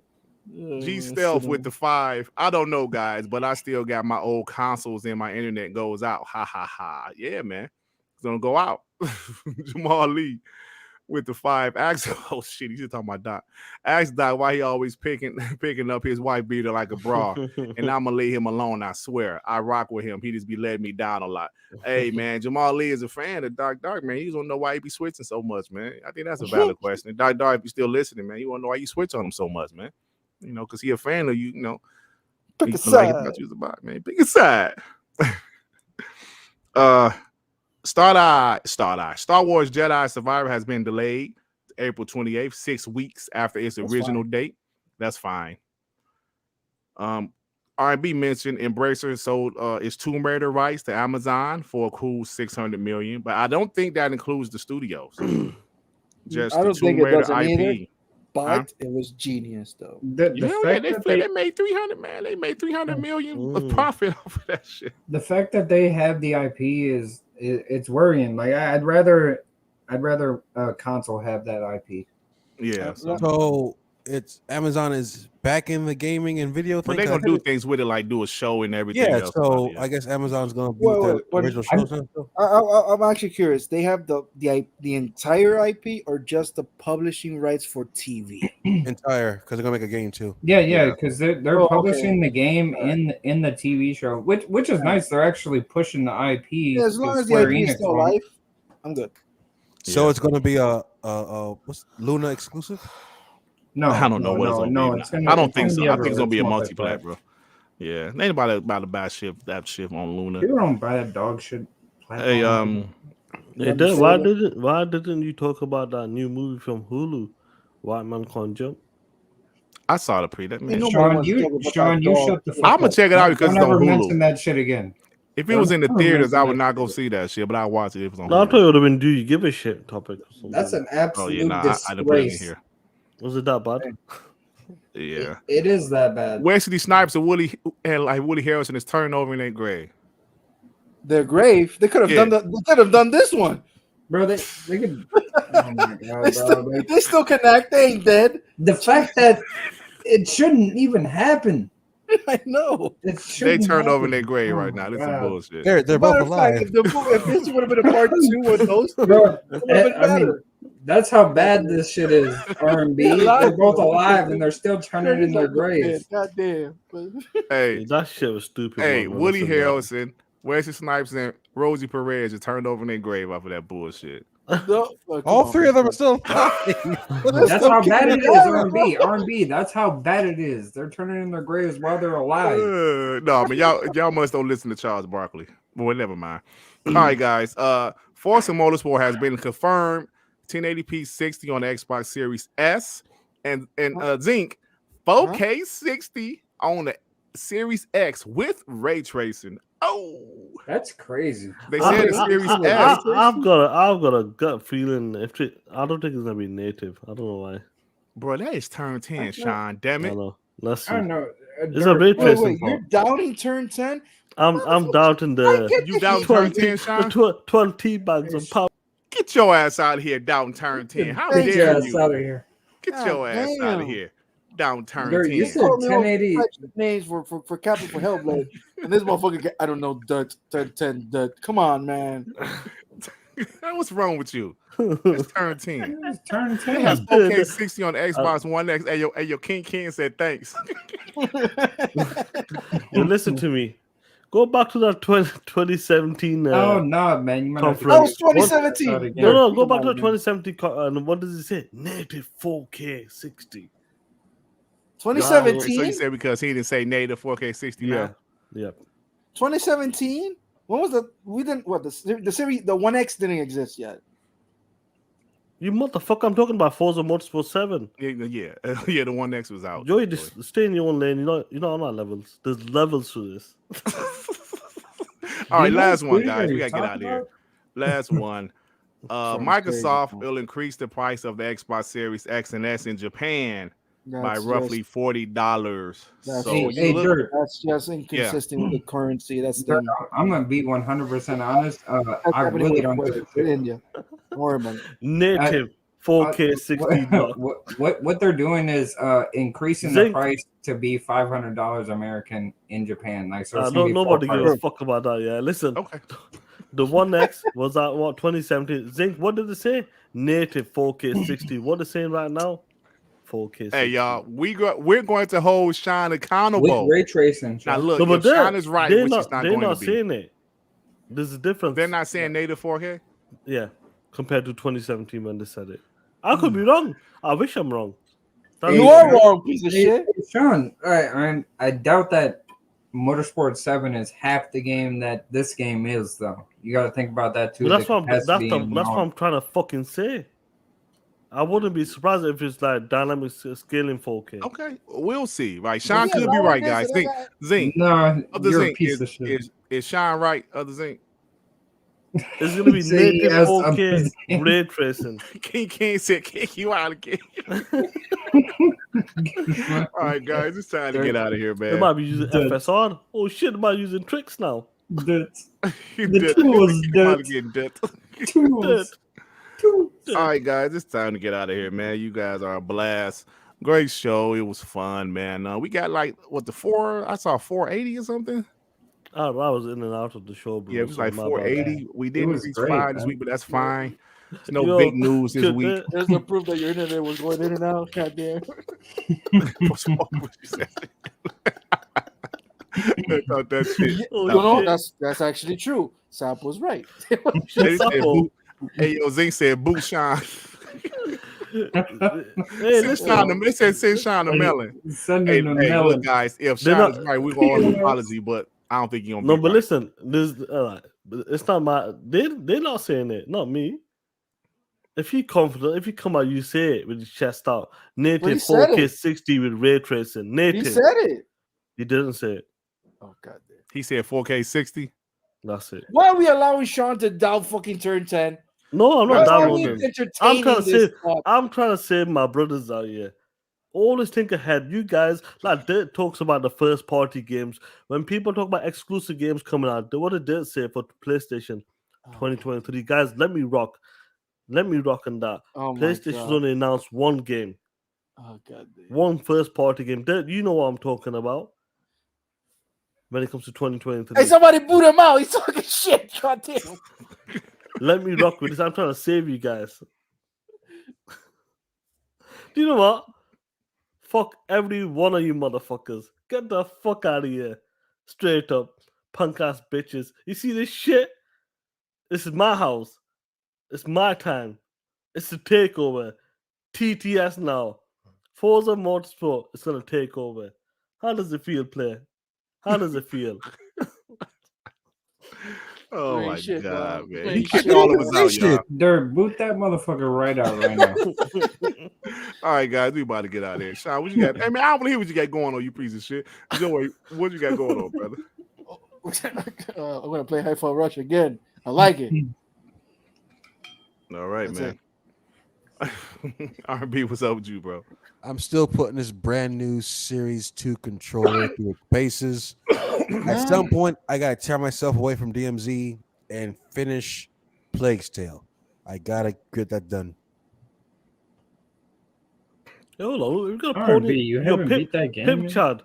G Stealth with the 5. I don't know, guys, but I still got my old consoles and my internet goes out. Ha ha ha. Yeah, man. It's gonna go out. Jamal Lee. with the 5. Ask, oh shit, he's talking about Doc. Ask Doc why he always picking up his wife beater like a bra, and I'm gonna leave him alone. I swear, I rock with him. He just be letting me down a lot. Hey man, Jamal Lee is a fan of Dark, man. He don't know why he be switching so much, man. I think that's a valid question. Dark, if you still listening, man, you want to know why you switch on him so much, man. You know, because he a fan of you. You know, pick a side. Like man. Pick a side. Star Wars Jedi Survivor has been delayed to April 28th, 6 weeks after its original date. That's fine. R&B mentioned Embracer sold its Tomb Raider rights to Amazon for a cool $600 million, but I don't think that includes the studios. Just I don't the Tomb think it Raider doesn't IP. either, but it was genius though. The fact that they made 300, man. They made 300 million of profit off of that shit. The fact that they have the IP it's worrying. Like I'd rather console have that IP. Yeah. So it's Amazon is back in the gaming and video thing. But they're gonna do things with it, like do a show and everything. Yeah, else. so I guess Amazon's gonna be the original show. I'm actually curious. They have the entire IP or just the publishing rights for TV? Entire, because they're gonna make a game too. Yeah, because they're publishing the game in the TV show, which is nice. They're actually pushing the IP. Yeah, as long as the IP is still alive, I'm good. So it's gonna be a what's Luna exclusive? No, I don't know what it's gonna be. I don't think so. I think it's gonna be a multiplayer, bro. Yeah, ain't about to buy that shit on Luna. People don't buy that dog shit. Hey, why didn't you talk about that new movie from Hulu, White Man Can't Jump? I saw the pre. That man, Sean, you shut the fuck up. I'm gonna check it out because it's on Hulu. Mention that shit again. If it was in the theaters, I would not go see that shit, but I watch it if it was on Hulu. I thought it would have been "Do You Give a Shit" topic. Or something. That's an absolute disgrace. I didn't put it in here. Was it that bad? Yeah, it is that bad. Wesley Snipes and Woody Harrelson is turning over in their grave. Their grave? They could have done They could have done this one, bro. They could. Oh my god, they still connect. They ain't dead. The fact that it shouldn't even happen. I know. They turned over in their grave right now. This is bullshit. They're both alive. If this would have been a part 2 with those, bro, I mean, that's how bad this shit is. R&B, they're both alive and they're still turning in their graves. God damn. Hey, that shit was stupid. Hey, Woody Harrelson, Wesley Snipes, and Rosie Perez just turned over in their grave off of that bullshit. All three of them are still alive. That's how bad it is. R&B. That's how bad it is. They're turning in their graves while they're alive. No, I mean y'all must don't listen to Charles Barkley. Well, never mind. All right, guys. Forza Motorsport has been confirmed 1080p 60 on the Xbox Series S and Zinc 4K 60 on the Series X with ray tracing. Oh, that's crazy. They said the Series S. I've got a gut feeling. I don't think it's gonna be native. I don't know why. Bro, that is turn 10, Sean. Damn it. I know. Let's see. I don't know. It's a ray tracing. You're doubting turn 10? I'm doubting the. You doubting turn 10, Sean? 12 tea bags of power. Get your ass out of here, doubting turn 10. How dare you? Out of here. Get your ass out of here. Down turn 10. You said 1080 names for Captain for Hellblade, and this motherfucker, I don't know, Durt 10. Come on, man. What's wrong with you? It's turn 10. It's turn 10. It has 4K 60 on the Xbox One X. Hey, your King said thanks. You listen to me. Go back to that 2017. Oh no, man! You that was 2017. No, go back to the 2017. And what does it say? Native 4K 60. 2017. So you said because he didn't say native 4K 60 now? Yeah. 2017. When was the? We didn't. What the series? The 1X didn't exist yet. You motherfucker! I'm talking about Forza Motorsport 7. Yeah. The 1X was out. Joey, just stay in your own lane. You know, I'm not levels. There's levels to this. All right, last one, guys. We gotta get out of here. Last one. Microsoft will increase the price of the Xbox Series X and S in Japan by roughly $40. That's just inconsistent with the currency. I'm gonna be 100% honest. I really don't give a India. Native 4K 60. What they're doing is increasing the price to be $500 American in Japan. Like so, nobody gives a fuck about that. Yeah, listen. Okay. The One X was out what 2017. Zinc, what did it say? Native 4K 60. What is it saying right now? 4K 60. Hey y'all, we're going to hold Sean accountable. With ray tracing. Now Sean. look, No, but if Sean is right, they're which not, he's not they're going not to be. saying it. There's a difference. They're not saying native 4K. Yeah, compared to 2017 when they said it. I could be wrong. I wish I'm wrong. You are wrong, piece of shit. Hey, Sean, I doubt that Motorsport 7 is half the game that this game is, though. You got to think about that too. But that's what I'm trying to fucking say. I wouldn't be surprised if it's like dynamic scaling 4K. Okay, we'll see. Right, Sean could be right, guys. Zink. No, Other you're Zink a piece of shit. is Sean right? Other Zink. It's gonna be Say native yes, 4K I'm ray tracing. Can't say kick you out again. All right, guys, it's time to get out of here, They man. might be using FSR. Oh shit, they might be using tricks now. You The did. tools, You about to Durt. get dut. Tools. All right, guys, it's time to get out of here, man. You guys are a blast. Great show. It was fun, man. We got like what I saw 480 or something. I was in and out of the show, bro. Yeah, it was like so my bad. 480. We didn't was reach great, 5 this man. week, but that's fine. There's no Yo, big news this could week. that- There's no proof that your internet was going in and out. Goddamn. What's wrong with you, Sam? I thought that shit. Oh, No, shit. that's actually true. Sap was right. They said Sapo. hey, yo, Zink said boot Sean. Hey, Send listen. Sean the, they said send Sean the melon. Send Hey, him a hey, look, melon. guys, if They're Sean not- is right, we're going to apology, but I don't think you're going to No, be but right. listen, but it's not my. They're not saying it, not me. If you confident, if you come out, you say it with your chest out. Native he said 4K it. 60 with ray tracing. He Native. said it. He didn't say it. Oh goddamn. He said 4K 60. That's it. Why are we allowing Sean to down fucking turn 10? No, I'm not That's Why are we downloading. entertaining trying to this say- stuff? I'm trying to save my brothers out here. Always think ahead. You guys, like Dirt talks about the first party games. When people talk about exclusive games coming out, what did Dirt say for PlayStation 2023? Guys, let me rock. Let me rock on that. Oh my PlayStation's God. only announced one game. Oh goddamn. One first party game. Dirt, you know what I'm talking about. When it comes to 2023. Hey, somebody boot him out. He's talking shit. Goddamn. Let me rock with this. I'm trying to save you guys. Do you know what? Fuck every one of you motherfuckers. Get the fuck out of here. Straight up. Punk ass bitches. You see this shit? This is my house. It's my time. It's the takeover. TTS now. Forza Motorsport is going to take over. How does it feel, player? How does it feel? Oh Great my shit, God, bro. man. Great He kicked shit. all of us out, y'all. Dirt, boot that motherfucker right out right now. All right, guys, we about to get out of here. Sean, what you got? Hey, man, I want to hear what you got going on, you piece of shit. Joey, what you got going on, brother? I'm gonna play HiFi Rush again. I like it. All right, That's man. R&B, what's up with you, bro? I'm still putting this brand new Series 2 controller through its paces. At some point, I gotta tear myself away from DMZ and finish Plague's Tale. I gotta get that done. Yo, hold on. We got a R&B, pony. you Yo, haven't beat that game Pimp yet? Chad.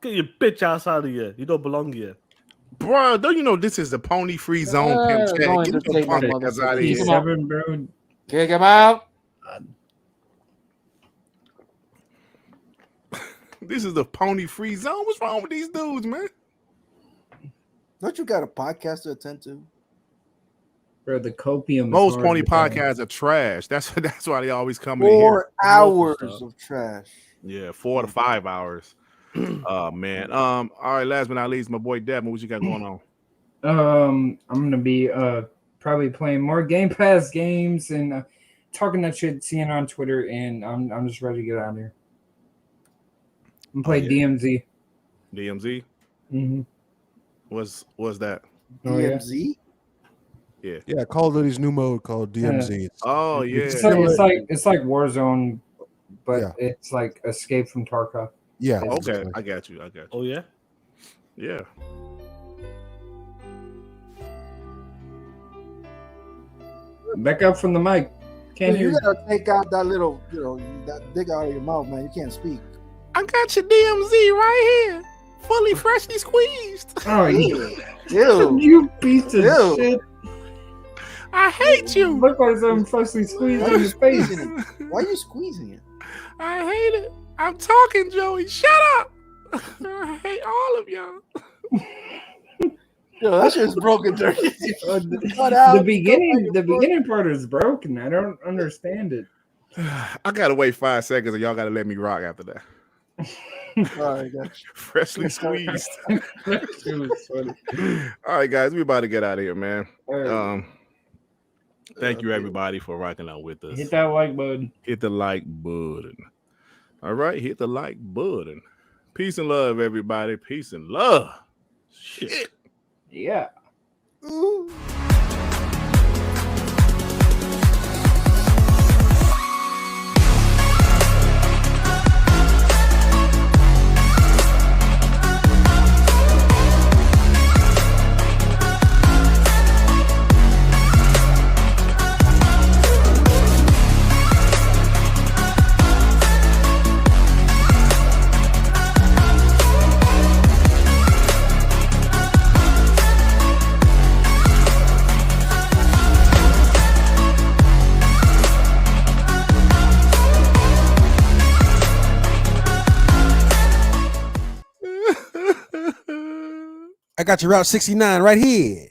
Get your bitch ass out of here. You don't belong here. Bro, don't you know this is the pony free zone? Pimp Chad? don't Get your entertain my punk ass out of motherfucker. here. Come on. P7, bro. Kick him out. This is the pony free zone. What's wrong with these dudes, man? Don't you got a podcast to attend to? Bro, the copium. is Most hard pony to find. podcasts are trash. That's why they always come in here. 4 hours stuff. of trash. Yeah, 4 to 5 hours. Oh man. All right, last but not least, my boy Devin, what you got going on? I'm gonna be probably playing more Game Pass games and talking that shit, seeing on Twitter, and I'm just ready to get out of here. I'm playing DMZ. DMZ? Mm-hmm. What's that? Oh, yeah. DMZ? Yeah, Call of Duty's new mode called DMZ. Oh yeah. It's like Warzone, but Yeah. it's like Escape from Tarkov. Yeah. Okay, I got you. Oh, yeah? Yeah. Back up from the mic. Can't hear You you. gotta take out that little, that dig out of your mouth, man. You can't speak. I got your DMZ right here. fully freshly squeezed. Oh, you, Ew. you piece of Ew. shit. I hate you. Look like something freshly squeezed in the face. Why are you squeezing it? I hate it. I'm talking, Joey. Shut up. I hate all of y'all. Yo, that shit's broken, Turkey. The beginning part is broken. I don't understand it. I gotta wait 5 seconds, and y'all gotta let me rock after that. All right, gotcha. Freshly squeezed. It was funny. All right, guys, we about to get out of here, man. All right. Thank you, everybody, for rocking out with us. Hit that like button. Hit the like button. All right, hit the like button. Peace and love, everybody. Peace and love. Shit. Yeah. Ooh. I got your Route 69 right here.